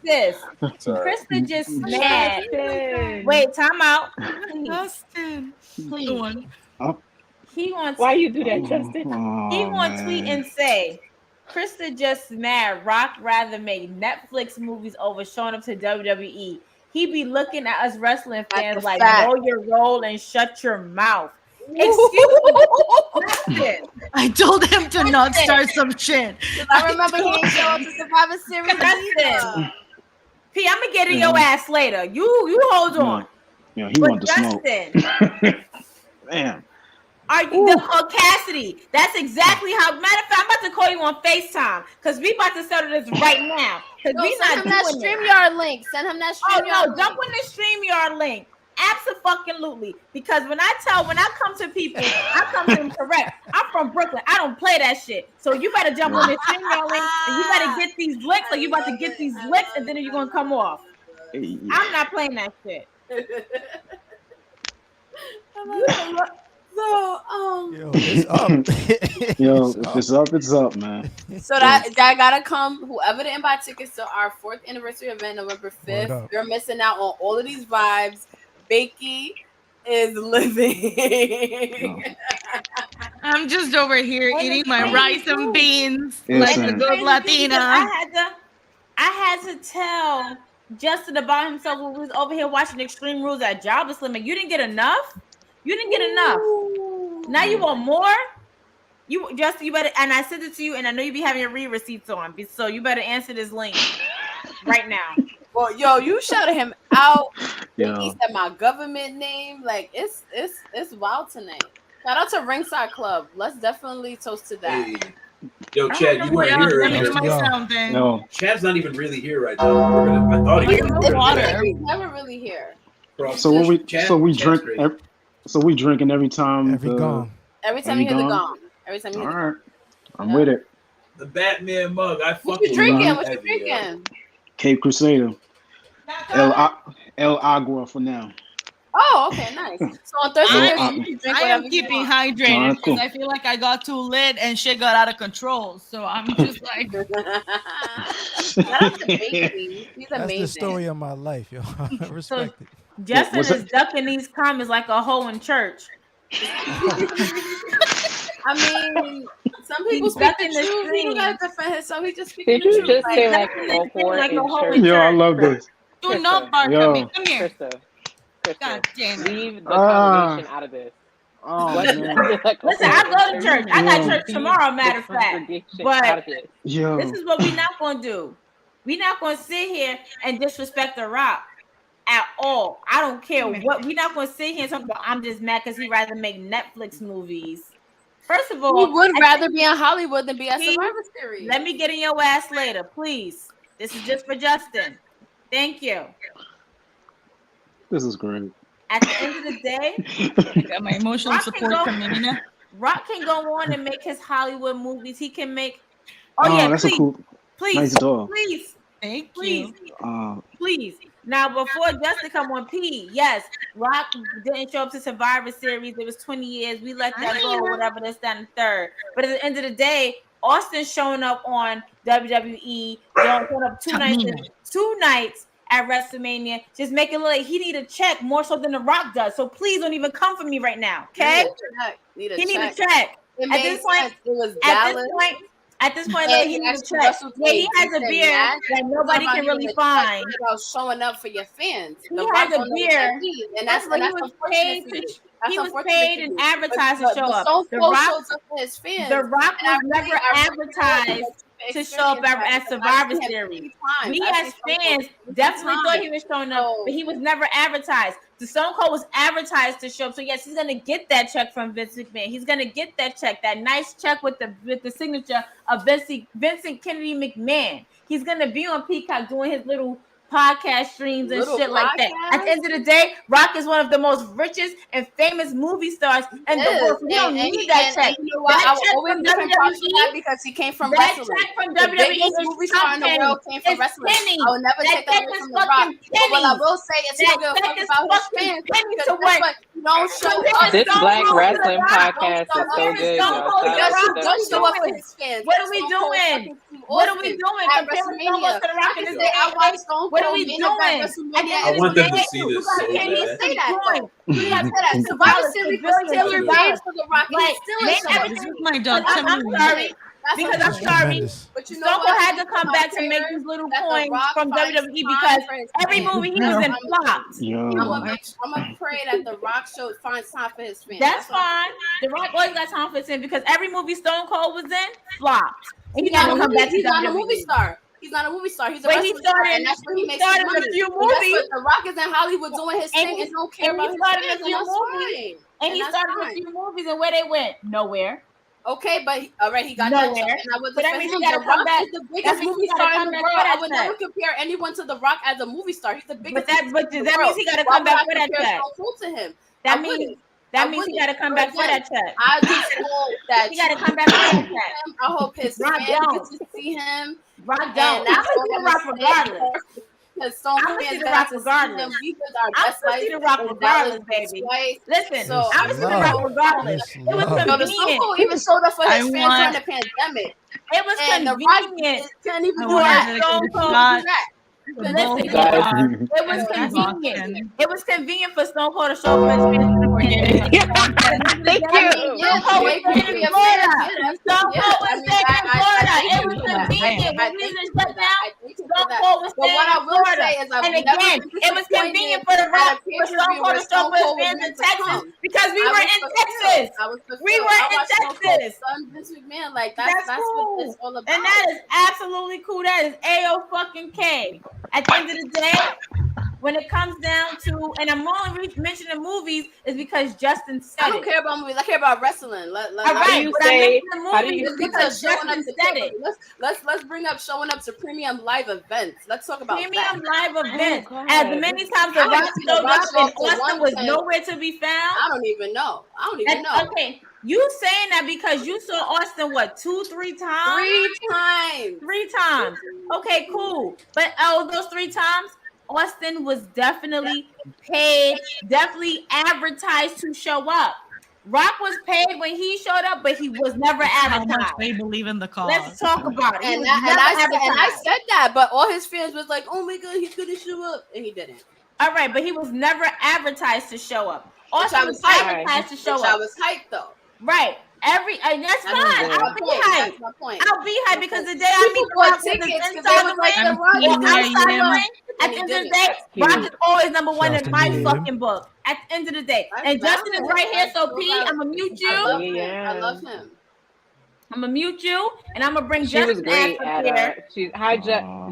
this. Krista just mad. Wait, time out. Justin. Please. He wants. Why you do that, Justin? He wants to tweet and say, Krista just mad. Rock rather make Netflix movies over showing up to WWE. He be looking at us wrestling fans like know your role and shut your mouth. Excuse me. I told him to not start some shit. I remember he didn't show up to Survivor Series. P, I'm gonna get in your ass later. You hold on. Yeah, he wanted to smoke. Damn. Are you the caucasity? That's exactly how. Matter of fact, I'm about to call you on FaceTime because we about to settle this right now. Because we not doing that StreamYard link. Send him that StreamYard link. Jump on the StreamYard link. Absolutely. Because when I come to people, I come to them correct. I'm from Brooklyn. I don't play that shit. So you better jump on the StreamYard link and you better get these licks. Or you about to get these licks and then you're gonna come off. I'm not playing that shit. So yo, it's up. If it's up, it's up, man. So that gotta come. Whoever didn't buy tickets to our 4th anniversary event, November 5th, you're missing out on all of these vibes. Bakey is living. I'm just over here eating my rice and beans like a good Latina. I had to tell Justin about himself when we was over here watching Extreme Rules at Jobless Limit. You didn't get enough. You didn't get enough. Now you want more? You better, and I sent it to you, and I know you be having your receipts on, so you better answer this link right now. Well, yo, you shouted him out. He said my government name. Like it's wild tonight. Shout out to Ringside Club. Let's definitely toast to that. Hey. Yo, Chad, you weren't here earlier. No, Chad's not even really here right now. I thought he was. He's never really here. So we drinking every time. Every time you hear the gong. Every time you hear the gong. All right, I'm with it. The Batman mug. What you drinking? What you drinking? Cape Crusader. El Agua for now. Oh, okay, nice. So on Thursday, I am keeping hydrated because I feel like I got too lit and shit got out of control. So I'm just like, shout out to Bakey. He's amazing. That's the story of my life, yo. I respect it. Justin is ducking these comments like a hoe in church. I mean, some people speak the truth. You gotta defend him. So he just speaking Did the you truth. just say like a whore in Yo, I love this. do not bark at me. Come here. Krista, God damn it. leave the congregation out of this. Oh, Listen, I go to church. I got church tomorrow, matter of fact. But this is what we're not going to do. We're not going to sit here and disrespect The Rock at all. I don't care what. We're not going to sit here and talk about I'm just mad because he'd rather make Netflix movies. First of all, he would rather be in Hollywood than be at Survivor Series. Let me get in your ass later, please. This is just for Justin. Thank you. This is great. At the end of the day, I got my emotional Rock support from Nina. Rock can go on and make his Hollywood movies. He can make. That's please, a cool, please, nice door. please, Thank please, you. please. Now, before Justin come on, P, yes, Rock didn't show up to Survivor Series. It was 20 years. We let that go, whatever, this, that, and third. But at the end of the day, Austin showing up on WWE, showing up two nights at WrestleMania, just make it look like he need a check more so than The Rock does. So please don't even come for me right now, okay? He need a check. At this point, he needs a check. Yeah, he has a beer that nobody can really find. About showing up for your fans. He has a beer, and that's what he was paid to. He was paid and advertised to show up. The Rock was never advertised to show up at Survivor Series. We as fans definitely thought he was showing up, but he was never advertised. The Stone Cold was advertised to show up. So yes, he's gonna get that check from Vince McMahon. He's gonna get that check, that nice check with the signature of Vincent Kennedy McMahon. He's gonna be on Peacock doing his little podcast streams and shit like that. At the end of the day, Rock is one of the most richest and famous movie stars in the world. We don't need that check. You know what? I will always give him props for that because he came from wrestling. That check from the WWE biggest movie star in the world came from wrestling. Penny. I will never take that away from The Rock. But what I will say is he'll give a fuck about his fans. Don't show up. This Black Wrestling podcast is so good, y'all. Don't show up for his fans. What are we doing? What are we doing? At WrestleMania. What are we doing? I want them to see this so bad. Survivor Series was Taylor made for The Rock. This is my dog. I'm sorry. Because I'm sorry, but Stone Cold had to come back to make these little coins from WWE because every movie he was in flopped. I'm gonna pray that The Rock finds time for his fans. That's fine. The Rock always got time for his fans because every movie Stone Cold was in flopped. And he's not a movie star. He's not a movie star. He's a wrestling star, and that's where he makes his money. A few movies. The Rock is in Hollywood doing his thing and don't care about his fans. And he started a few movies, and where they went? Nowhere. Okay, but he got that check, and I was that means he got to come back. Is the biggest movie star in the world. I would never compare anyone to The Rock as a movie star. He's the biggest. But that means he got to come back for that check. To him. That means he got to come back for that check. I just hope that he got to come back for that check. I hope his fans get to see him. Rock down. That's what Rock regardless. Because Stone Cold fans got to see them. We lived our best life. I'm the Rock regardless, baby. Listen, I'm the Rock regardless. It was convenient. Stone Cold even showed up for his fans during the pandemic. It was convenient. Can't even do that. Stone Cold. Listen, it was convenient. It was convenient for Stone Cold to show up for his fans. Thank you. Stone Cold was staying in Florida. Stone Cold was staying in Florida. It was convenient. When we was shut down, Stone Cold was staying in Florida. And again, it was convenient for the Rock for Stone Cold to show up for his fans in Texas because we were in Texas. We were in Texas. That's cool. What it's all about. And that is absolutely cool. That is A-O-fucking-K. At the end of the day, when it comes down to, and I'm only mentioning movies is because Justin said I don't care about movies. I care about wrestling. How do you say? Because Justin said it. Let's bring up showing up to premium live events. Let's talk about premium live events. As many times the Rock showed up and Austin was nowhere to be found. I don't even know. Okay. You saying that because you saw Austin, what, 2-3 times? 3 times. Okay, cool. But those 3 times, Austin was definitely paid, definitely advertised to show up. Rock was paid when he showed up, but he was never advertised. How much they believe in the cause. Let's talk about it. And I said that, but all his fans was like, "Oh my god, he's gonna show up," and he didn't. All right, but he was never advertised to show up. Austin was advertised to show up. I was hyped though. Right. That's fine. I'll be hyped. I'll be hyped because the day I meet the Rock is inside the ring or outside the ring. At the end of the day, Rock is always number 1 in my fucking book. At the end of the day. And Justin is right here, so P, I'm going to mute you. I love him. I'm going to mute you, and I'm going to bring Justin. She was great at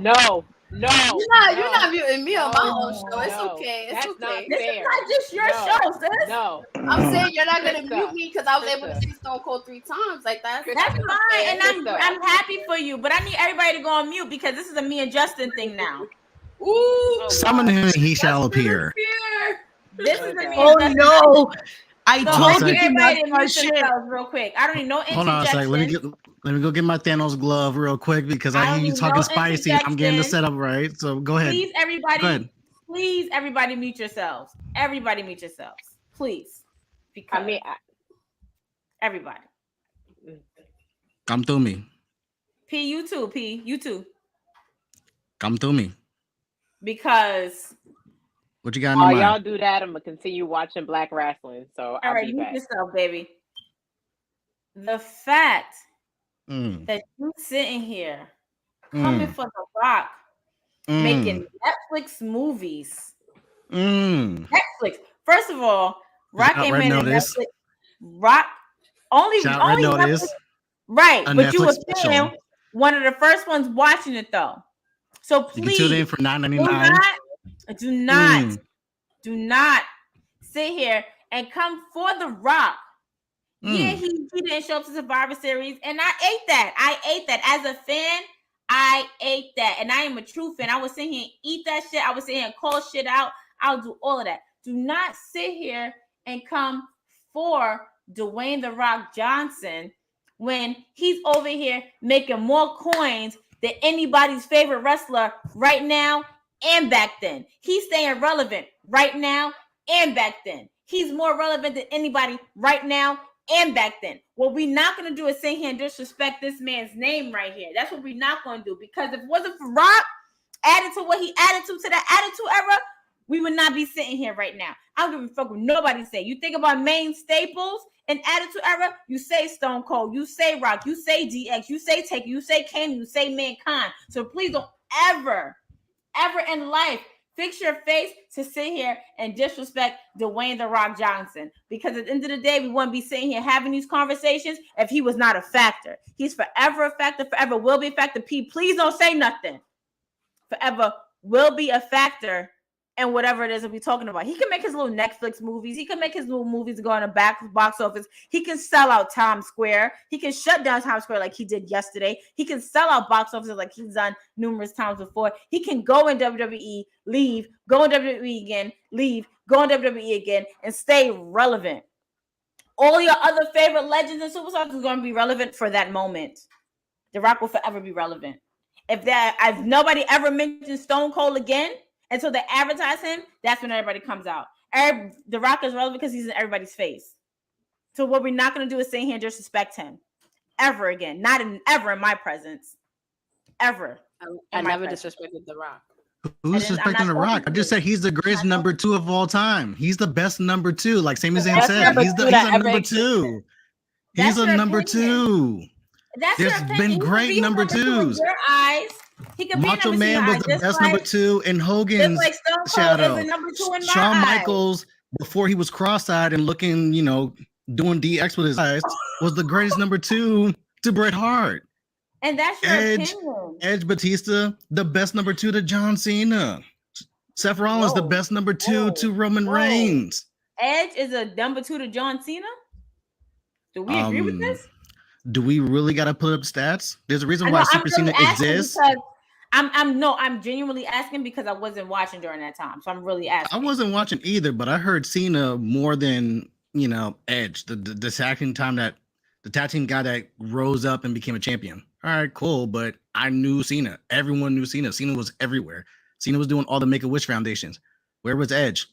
No. You're not muting me on my own show. It's okay. It's okay. This is not just your show, sis. No. I'm saying you're not gonna mute me because I was able to see Stone Cold 3 times. Like that's fine, and I'm happy for you. But I need everybody to go on mute because this is a me and Justin thing now. Ooh. Summon him, he shall appear. This is the Oh no! I told you everybody not to to mute themselves real quick. I don't need no interjection. Hold on a second. Let me go get my Thanos glove real quick because I hear you talking spicy. I'm getting the setup right. So go ahead. Please, everybody mute yourselves. Everybody mute yourselves. Please. Because everybody. Come through me. P, you too. Come through me. Because what you got in your mind? Y'all do that, I'm gonna continue watching Black wrestling. So all right, mute yourself, baby. The fact that you sitting here coming for The Rock, making Netflix movies. Netflix. First of all, Rock ain't made a Netflix. Rock only Netflix. Right, but you were saying one of the first ones watching it though. So please, you can tune in for $9.99. Do not sit here and come for The Rock. Yeah, he didn't show up to Survivor Series, and I ate that. As a fan, I ate that, and I am a true fan. I was sitting here and eat that shit. I was sitting here and call shit out. I'll do all of that. Do not sit here and come for Dwayne The Rock Johnson when he's over here making more coins than anybody's favorite wrestler right now and back then. He's staying relevant right now and back then. He's more relevant than anybody right now and back then. What we're not going to do is sit here and disrespect this man's name right here. That's what we're not going to do. Because if it wasn't for Rock added to what he added to that Attitude Era, we would not be sitting here right now. I don't give a fuck what nobody say. You think about main staples in Attitude Era, you say Stone Cold, you say Rock, you say DX, you say Taker, you say Kane, you say Mankind. So please don't ever in life fix your face to sit here and disrespect Dwayne The Rock Johnson. Because at the end of the day, we wouldn't be sitting here having these conversations if he was not a factor. He's forever a factor, forever will be a factor. P, please don't say nothing. Forever will be a factor in whatever it is that we're talking about. He can make his little Netflix movies. He can make his little movies go on the box office. He can sell out Times Square. He can shut down Times Square like he did yesterday. He can sell out box offices like he's done numerous times before. He can go in WWE, leave, go in WWE again, leave, go in WWE again, and stay relevant. All your other favorite legends and superstars is going to be relevant for that moment. The Rock will forever be relevant. If nobody ever mentioned Stone Cold again until they advertise him, that's when everybody comes out. The Rock is relevant because he's in everybody's face. So what we're not going to do is sit here and disrespect him ever again. Ever in my presence. Ever. I never disrespected The Rock. Who's disrespecting The Rock? I just said he's the greatest number 2 of all time. He's the best number 2. Like Sami Zayn said, he's a number 2. He's a number 2. There's been great number 2s. Your eyes. He could Macho Man was the best number 2 in Hogan's shadow. Shawn Michaels, before he was cross-eyed and looking, doing DX with his eyes, was the greatest number 2 to Bret Hart. And that's your opinion. Edge Batista, the best number 2 to John Cena. Seth Rollins, the best number 2 to Roman Reigns. Edge is a number 2 to John Cena? Do we agree with this? Do we really got to put up stats? There's a reason why Super Cena exists. I'm genuinely asking because I wasn't watching during that time. So I'm really asking. I wasn't watching either, but I heard Cena more than, Edge. The tag team guy that rose up and became a champion. All right, cool. But I knew Cena. Everyone knew Cena. Cena was everywhere. Cena was doing all the Make-A-Wish foundations. Where was Edge?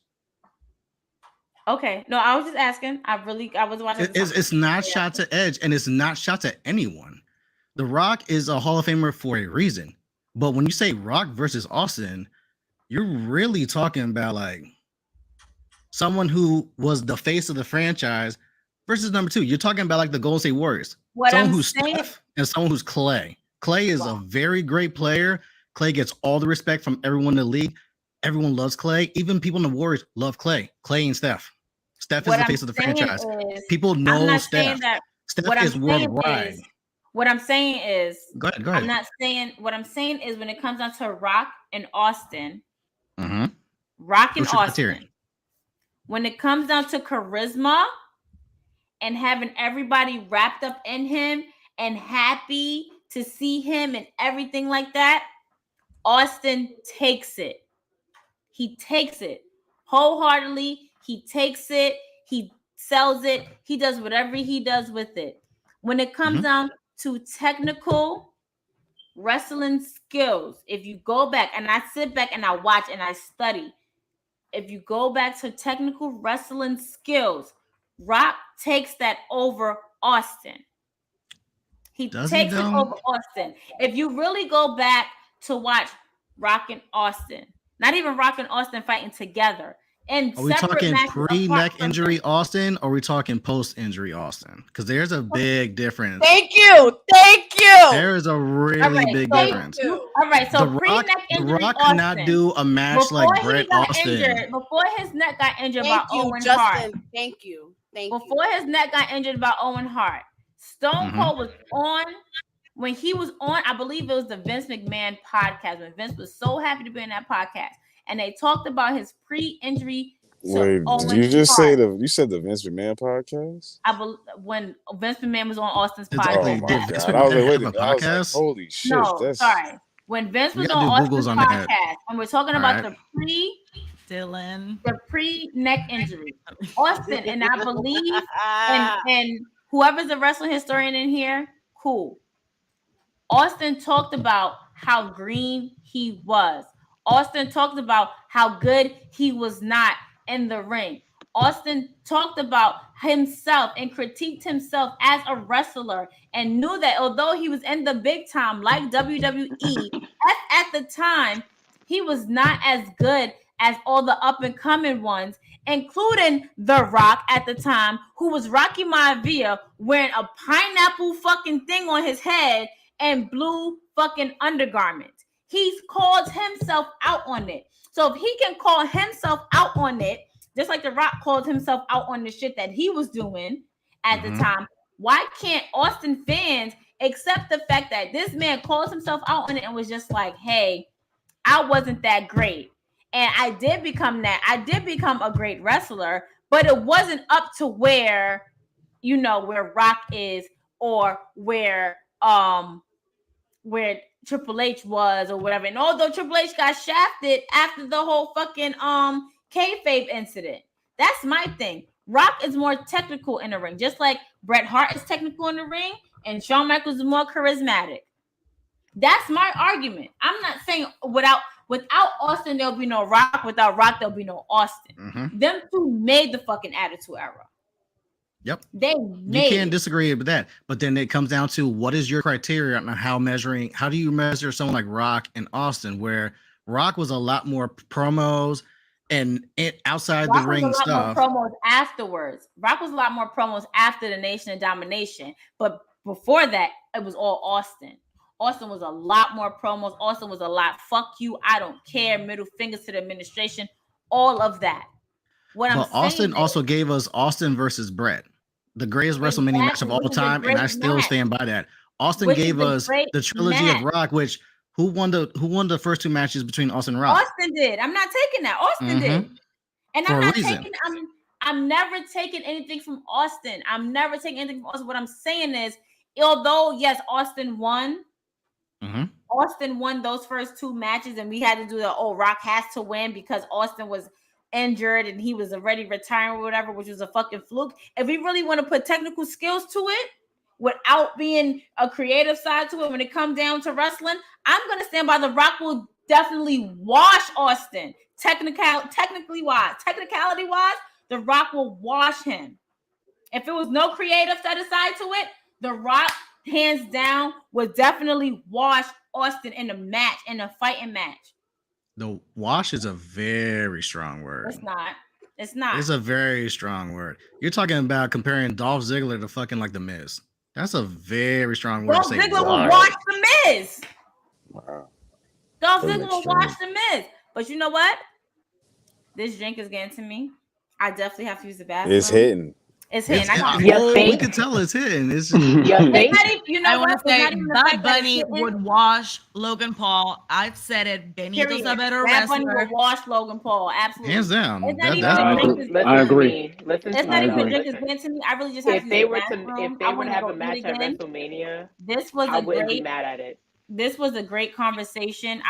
Okay. No, I was just asking. I was watching. It's not shots at Edge, and it's not shots at anyone. The Rock is a Hall of Famer for a reason. But when you say Rock versus Austin, you're really talking about like someone who was the face of the franchise versus number 2. You're talking about like the Golden State Warriors. Someone who's Steph and someone who's Clay. Clay is a very great player. Clay gets all the respect from everyone in the league. Everyone loves Clay. Even people in the Warriors love Clay. Clay and Steph. Steph is the face of the franchise. People know Steph. Steph is worldwide. What I'm saying is, go ahead. I'm not saying. What I'm saying is, when it comes down to Rock and Austin, Rock and Austin, when it comes down to charisma and having everybody wrapped up in him and happy to see him and everything like that, Austin takes it. He takes it wholeheartedly. He takes it, he sells it, he does whatever he does with it. When it comes down to technical wrestling skills, if you go back, and I sit back and I watch and I study, if you go back to technical wrestling skills, Rock takes that over Austin. He takes it over Austin. If you really go back to watch Rock and Austin, not even Rock and Austin fighting together. And are we talking pre-neck injury Austin, or are we talking post-injury Austin? Because there's a big difference. Thank you. There is a really big difference. All right, so pre-neck injury The Rock Austin cannot do a match before like Bret Austin. Before his neck got injured by Owen Justin. Hart. Thank you. Before his neck got injured by Owen Hart, Stone Cold was on. When he was on, I believe it was the Vince McMahon podcast, when Vince was so happy to be in that podcast, and they talked about his pre-injury. Wait, did you just say you said the Vince McMahon podcast? I believe when Vince McMahon was on Austin's Exactly. podcast. I was like, wait, I was like, holy shit! No, sorry. When Vince was on Austin's podcast, and we're talking about the pre-neck injury, Austin, and I believe, and whoever's a wrestling historian in here, cool. Austin talked about how green he was. Austin talked about how good he was not in the ring. Austin talked about himself and critiqued himself as a wrestler and knew that although he was in the big time like WWE, at the time, he was not as good as all the up and coming ones, including The Rock at the time, who was Rocky Maivia wearing a pineapple fucking thing on his head and blue fucking undergarments. He's called himself out on it. So if he can call himself out on it, just like The Rock called himself out on the shit that he was doing at the time, why can't Austin fans accept the fact that this man calls himself out on it and was just like, hey, I wasn't that great. And I did become that. I did become a great wrestler, but it wasn't up to where, where Rock is, or where Triple H was, or whatever. And although Triple H got shafted after the whole fucking kayfabe incident, that's my thing. Rock is more technical in the ring, just like Bret Hart is technical in the ring, and Shawn Michaels is more charismatic. That's my argument. I'm not saying without Austin there'll be no Rock. Without Rock there'll be no Austin. Them two made the fucking Attitude Era. Yep. You can't disagree with that. But then it comes down to what is your criteria on how do you measure someone like Rock and Austin, where Rock was a lot more promos and outside the ring stuff. Promos afterwards. Rock was a lot more promos after the Nation of Domination. But before that, it was all Austin. Austin was a lot more promos. Austin was a lot, fuck you, I don't care, middle fingers to the administration, all of that. Austin also gave us Austin versus Bret, the greatest WrestleMania match of all time, and I still stand by that. Austin gave us the trilogy of Rock, which who won the first two matches between Austin and Rock? Austin did. I'm not taking that. Austin did. And I'm never taking anything from Austin. I'm never taking anything from Austin. What I'm saying is, although yes, Austin won. Austin won those first two matches, and we had to do the Rock has to win because Austin was injured and he was already retiring or whatever, which was a fucking fluke. If we really want to put technical skills to it without being a creative side to it, when it comes down to wrestling, I'm gonna stand by The Rock will definitely wash Austin. Technicality wise, The Rock will wash him. If it was no creative set aside to it, The Rock hands down would definitely wash Austin in a fighting match. The wash is a very strong word. It's not. It's a very strong word. You're talking about comparing Dolph Ziggler to fucking like The Miz. That's a very strong word. Dolph Ziggler will watch The Miz. Wow. Dolph Ziggler will watch The Miz. But you know what? This drink is getting to me. I definitely have to use the bathroom. It's hitting. It's hitting. We can tell it's hitting. It's I want to say that Bunny would wash Logan Paul. I've said it. Benito's a better wrestler. Bunny would wash Logan Paul. Absolutely. Hands down. I agree. It's not even drink is getting to me. I really just have if they would have a match at WrestleMania, this was I wouldn't be mad at it. this was a great conversation.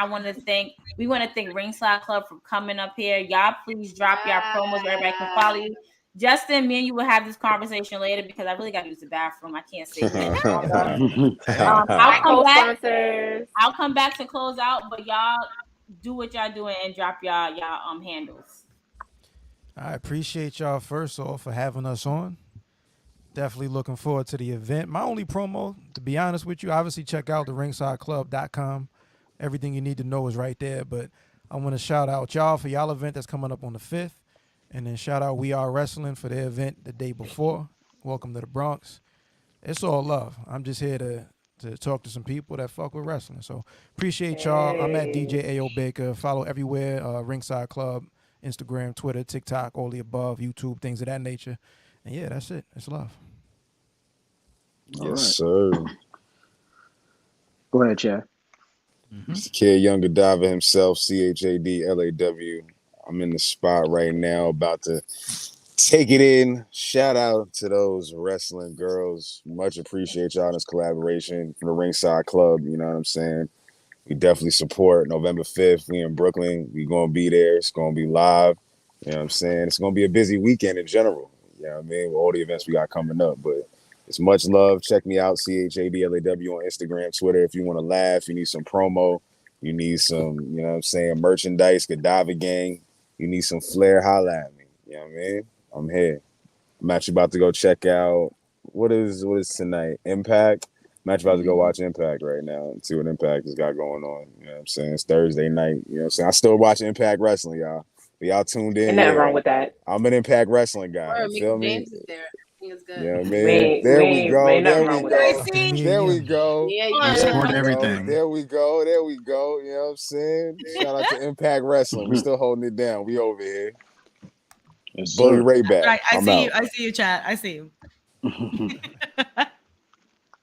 We want to thank Ringside Club for coming up here. Y'all please drop y'all promos where everybody can follow you. Justin, me and you will have this conversation later because I really got to use the bathroom. I can't say that. I'll come back to close out, but y'all do what y'all doing and drop y'all handles. I appreciate y'all first off for having us on. Definitely looking forward to the event. My only promo, to be honest with you, obviously check out the ringsideclub.com. Everything you need to know is right there. But I want to shout out y'all for y'all event that's coming up on the 5th. And then shout out We Are Wrestling for their event the day before. Welcome to the Bronx. It's all love. I'm just here to talk to some people that fuck with wrestling. So appreciate y'all. I'm at DJ A.O. Baker. Follow everywhere, Ringside Club, Instagram, Twitter, TikTok, all the above, YouTube, things of that nature. And yeah, that's it. It's love. Yes, sir. Go ahead, Chad. Mr. Kid Young Godiva himself, CHADLAW. I'm in the spot right now, about to take it in. Shout out to those wrestling girls. Much appreciate y'all in this collaboration from the Ringside Club. You know what I'm saying? We definitely support November 5th. We in Brooklyn. We going to be there. It's going to be live. You know what I'm saying? It's going to be a busy weekend in general. You know what I mean? With all the events we got coming up. But it's much love. Check me out, CHADLAW on Instagram, Twitter. If you want to laugh, you need some promo, you need some, you know what I'm saying, merchandise, Godiva gang. You need some flair, holla at me. You know what I mean? I'm here. I'm actually about to go check out, what is tonight? Impact? I'm actually about to go watch Impact right now and see what Impact has got going on. You know what I'm saying? It's Thursday night. You know what I'm saying? I still watch Impact Wrestling, y'all. Y'all tuned in. Ain't nothing wrong with that. I'm an Impact Wrestling guy. You feel me? James is there. It's good. You know what I mean? There we go. There we go. I support everything. There we go. You know what I'm saying? Shout out to Impact Wrestling. We still holding it down. We over here. Yes, Bully Ray back. Right, I'm out. I see you, Chad. I see you.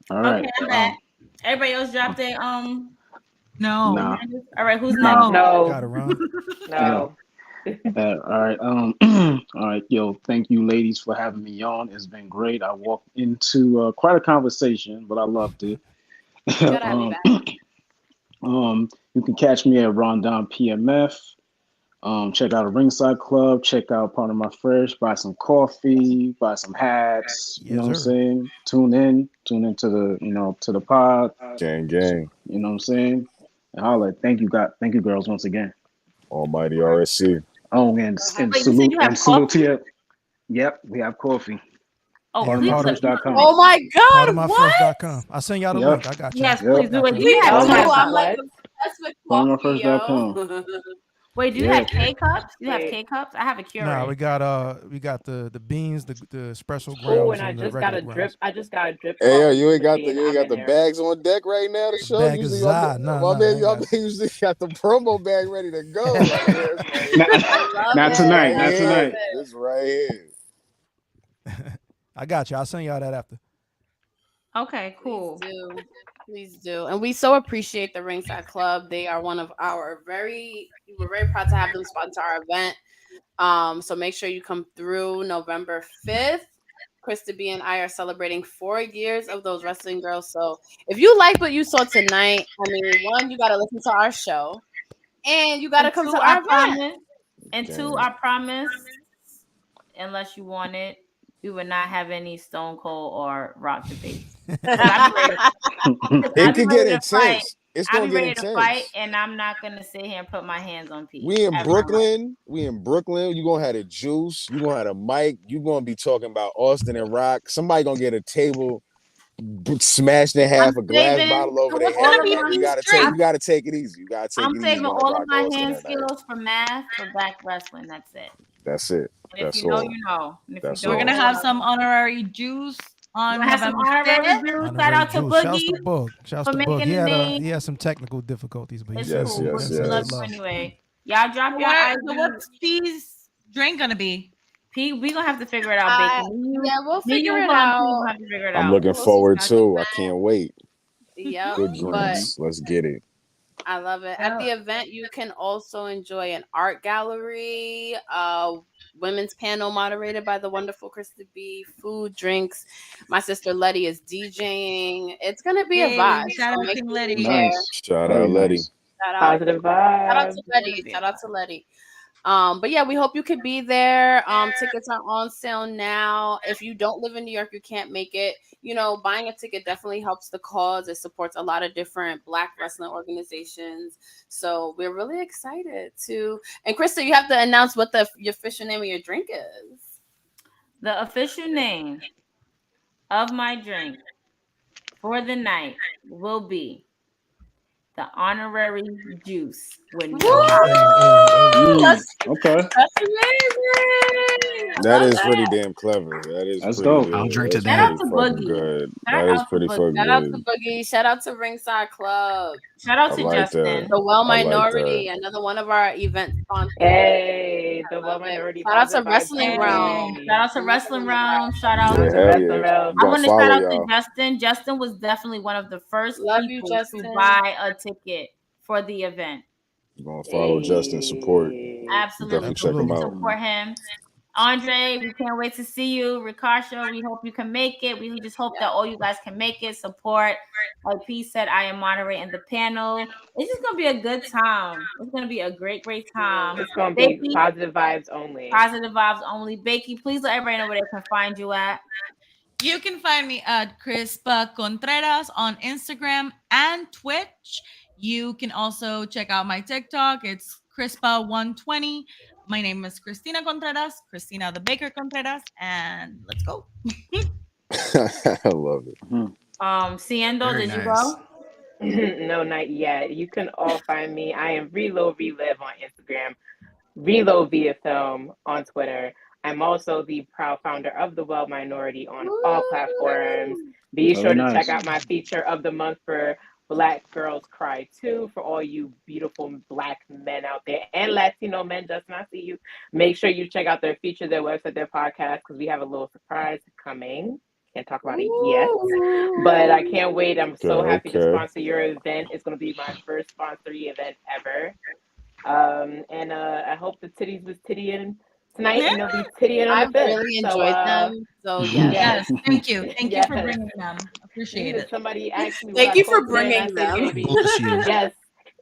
All right. Okay, I'm back. Everybody else dropped their No. Nah. All right, who's No. Got to run. No. All right. All right. Yo, thank you, ladies, for having me on. It's been great. I walked into quite a conversation, but I loved it. You can catch me at Rondon PMF. Check out a Ringside Club. Check out Part of My Fresh. Buy some coffee. Buy some hats. You know what I'm saying? Tune into the to the pod. Gang. You know what I'm saying? And holla. Thank you, girls, once again. Almighty RSC. Oh, and salute to you. Yep, we have coffee. Oh, PartofMyFresh.com. Oh my God! PartofMyFresh.com. I'll send y'all the link. I got you. Yes, please do it. I'm like obsessed with coffee, PartofMyFresh.com. Wait, do you have K-cups? You have K-cups? I have a Keurig. Nah, we got the beans, the espresso grounds. Oh, and I just got a drip. Hey, yo, you ain't got the bags on deck right now to show. Bag Usually, y'all usually got the promo bag ready to go. Not tonight. This right here. I got you. I'll send y'all that after. Okay, cool. Please do. And we so appreciate the Ringside Club. They are one of we're very proud to have them sponsor our event. So make sure you come through November 5th. Krista B and I are celebrating 4 years of those wrestling girls. So if you like what you saw tonight, I mean, one, you got to listen to our show, and you got to come to our event. And two, I promise, unless you want it, we would not have any Stone Cold or Rock debate. It could get intense. It's gonna get intense. To fight, and I'm not gonna sit here and put my hands on people. We in Brooklyn. You gonna have the juice. You gonna have the mic. You gonna be talking about Austin and Rock. Somebody gonna get a table smashed in half, a glass bottle over their head. You gotta take it easy. I'm saving all of my hand skills for math for Black wrestling. That's it. That's it. And if you know, you know. We're gonna have some honorary juice on November 5th. Shout out to Boogie. Shouts to Boogie. He had some technical difficulties, but yes. Love you anyway. Y'all drop your eyes. What's P's drink gonna be? P, we gonna have to figure it out, Bakey. We'll figure it out. I'm looking forward to. I can't wait. Yeah. Good drinks. Let's get it. I love it. At the event, you can also enjoy an art gallery, women's panel moderated by the wonderful Krista B, food, drinks. My sister Letty is DJing. It's gonna be a Hey, vibe. shout So out make King sure you Letty. there. Nice. Shout Very out, Letty. nice. Shout out. Positive Shout out vibes. to Letty. Shout out to Letty. But yeah, we hope you could be there. Tickets are on sale now. If you don't live in New York, you can't make it. Buying a ticket definitely helps the cause. It supports a lot of different Black wrestling organizations. So we're really excited to. And Krista, you have to announce what your official name of your drink is. The official name of my drink for the night will be the honorary juice with no Okay. That's amazing. That is pretty damn clever. That is That's pretty dope. good. I'll drink That's today. Shout out pretty to fucking Boogie. good. Shout That is out to pretty Boogie. fucking Shout out to good. Boogie. Shout out to Ringside Club. Shout out I to like that. Justin. The Well I like Minority, that. another one of our event sponsors. Hey, the I Well love it. Minority Shout out to Positive Vibes Wrestling Hey, Realm. only. shout out to Wrestling Realm. Shout out Yeah, to hell Wrestling yeah. Realm. I Gonna want to shout follow out y'all. to Justin. Justin was definitely one of the first Love you, people to Justin. buy a ticket for the event. Gonna follow Justin. Support. Absolutely. Definitely check him Please out. support him. Andre, we can't wait to see you. Ricardo, we hope you can make it. We just hope that all you guys can make it. Support. Like P said, I am moderating the panel. It's just gonna be a good time. It's gonna be a great, great time. It's gonna be Bakey, positive vibes only. positive vibes only. Bakey, please let everybody know where they can find you at. You can find me at Crispa Contreras on Instagram and Twitch. You can also check out my TikTok. It's Crispa120. My name is Cristina Contreras, Cristina the Baker Contreras, and let's go. I love it. Siendo, Very did you nice. go? No, not yet. You can all find me. I am Reload Relive on Instagram, Reload via Film on Twitter. I'm also the proud founder of the Well Minority on all platforms. Be Very sure to nice. check out my feature of the month for Black Girls Cry 2 for all you beautiful Black men out there and Latino men. Justin, I see you. Make sure you check out their feature, their website, their podcast, because we have a little surprise coming. Can't talk about it yet, but I can't wait. I'm so happy to sponsor your event. It's going to be my first sponsoring event ever. And I hope the titties was tittying tonight, and they'll be tittying on the I've fifth. really enjoyed them. So Yes, thank you. Thank you for Yes. bringing them. Appreciate it. Somebody asked me. Thank what you I for posted, and I bringing said, them. baby, Bless you. yes,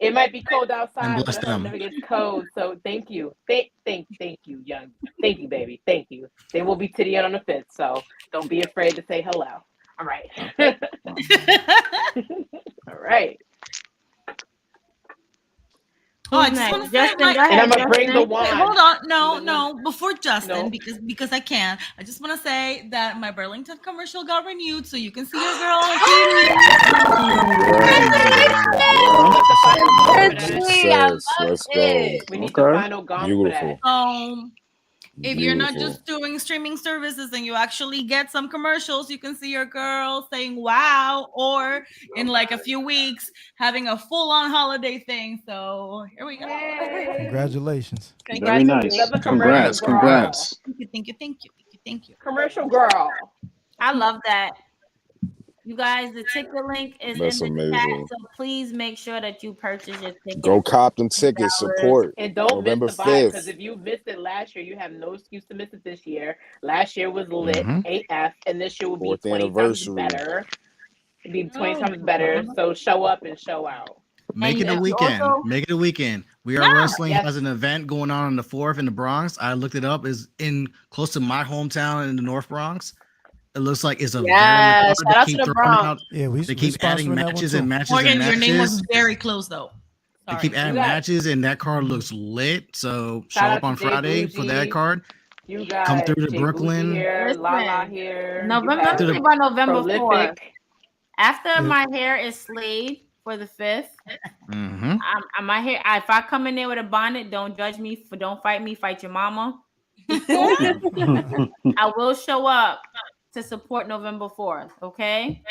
it might be cold And outside, bless but I hope it them. never gets cold. So thank you, thank you, young, thank you, baby, thank you. They will be tittying on the fifth, so don't be afraid to say hello. All right. All right. Oh, I just want to say, Justin, like, go ahead, And I'm gonna bring the Justin. wine. wait, hold on. No. Before Justin, No. because I can. I just want to say that my Burlington commercial got renewed, so you can see your girl on Success. Let's go. We need the final gong for that. If you're not just doing streaming services and you actually get some commercials, you can see your girl saying wow, or in like a few weeks having a full-on holiday thing. So here we go. Congratulations. Very nice. Congrats. Congrats. Thank you. Commercial girl. I love that. You guys, the ticket link is That's in the chat, amazing. so please make sure that you purchase your ticket. Go cop them tickets. Support. And don't November miss the vibe, 5th. because if you missed it last year, you have no excuse to miss it this year. Last year was lit AF, and this year will be 4th 20 times anniversary. better. It'll be 20 times better. So show up and show out. Make it a weekend. Make it a weekend. We Are Wrestling has an event going on the 4th in the Bronx. I looked it up. Is in close to my hometown in the North Bronx. It looks like it's a shout out to the Bronx. Yeah, they keep adding matches and matches Morgan, and matches. your name was very close though. They keep adding matches, and that card looks lit. So show up on Friday for that card. You guys come through to Brooklyn. Here, Lala here. November by November Prolific. 4th. After my hair is slayed for the 5th, my hair. If I come in there with a bonnet, don't judge me. Don't fight me. Fight your mama. I will show up to support November 4th. Okay.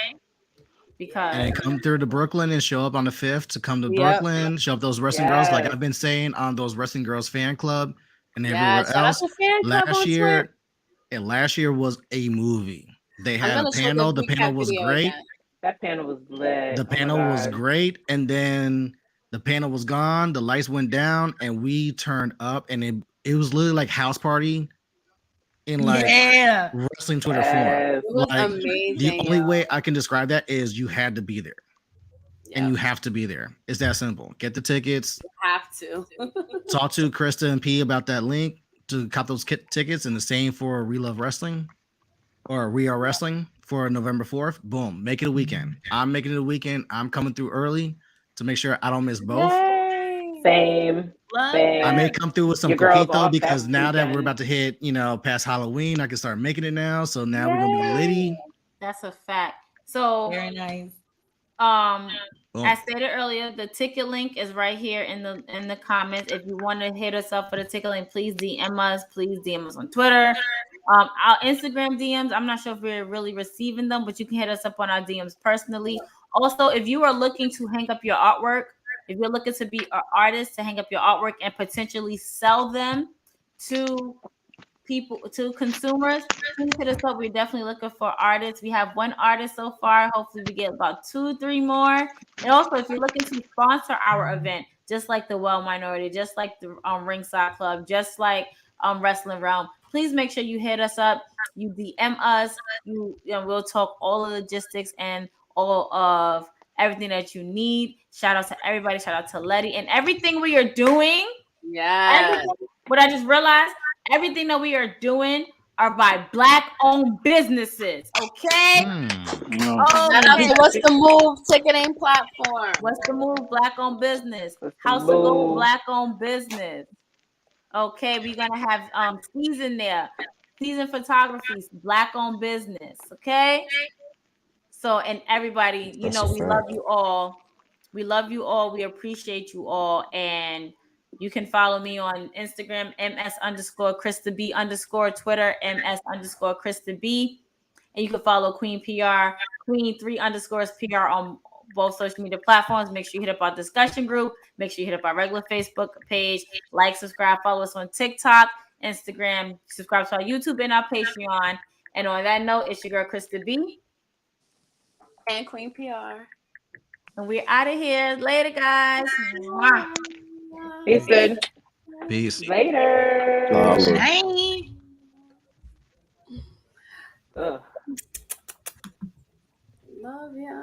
Because and come through to Brooklyn and show up on the 5th to come to Brooklyn, show up those wrestling girls, like I've been saying on those wrestling girls fan club and everywhere else. Last year was a movie. They had a panel. The panel was great. That panel was lit. The panel was great, and then The panel was gone, the lights went down, and we turned up, and it was literally like house party in like wrestling Twitter form. It was Like amazing. the only way I can describe that is you had to be there. And you have to be there. It's that simple. Get the tickets. You have to. Talk to Krista and P about that link to cop those tickets, and the same for We Love Wrestling or We Are Wrestling for November 4th. Boom. Make it a weekend. I'm making it a weekend. I'm coming through early to make sure I don't miss both. Same. I may come through with some coquito because now that we're about to hit, past Halloween, I can start making it now. So now we're gonna be litty. That's a fact. So very nice. As stated earlier, the ticket link is right here in the comments. If you want to hit us up for the ticket link, please DM us. Please DM us on Twitter. Our Instagram DMs, I'm not sure if we're really receiving them, but you can hit us up on our DMs personally. Also, if you are looking to hang up your artwork, if you're looking to be an artist to hang up your artwork and potentially sell them to people, to consumers, please hit us up. We're definitely looking for artists. We have one artist so far. Hopefully we get about 2-3 more. And also, if you're looking to sponsor our event, just like the Well Minority, just like the Ringside Club, just like Wrestling Realm, please make sure you hit us up. You DM us. We'll talk all the logistics and all of everything that you need. Shout out to everybody. Shout out to Letty and everything we are doing. Yeah. What I just realized, everything that we are doing are by Black-owned businesses. Okay. What's the Move ticketing platform? What's the Move? Black-owned business. House of Gold, Black-owned business. Okay, we're gonna have season there. Season photography, Black-owned business. Okay. So, and everybody, we love you all. We love you all. We appreciate you all. And you can follow me on Instagram, ms_Krista B _ Twitter, ms_ Krista B. And you can follow Queen PR, Queen 3_ PR on both social media platforms. Make sure you hit up our discussion group. Make sure you hit up our regular Facebook page. Like, subscribe, follow us on TikTok, Instagram, subscribe to our YouTube and our Patreon. And on that note, it's your girl Krista B. And Queen PR. And we're out of here. Later, guys. Peace, good. Peace. Later. Bye. Love ya.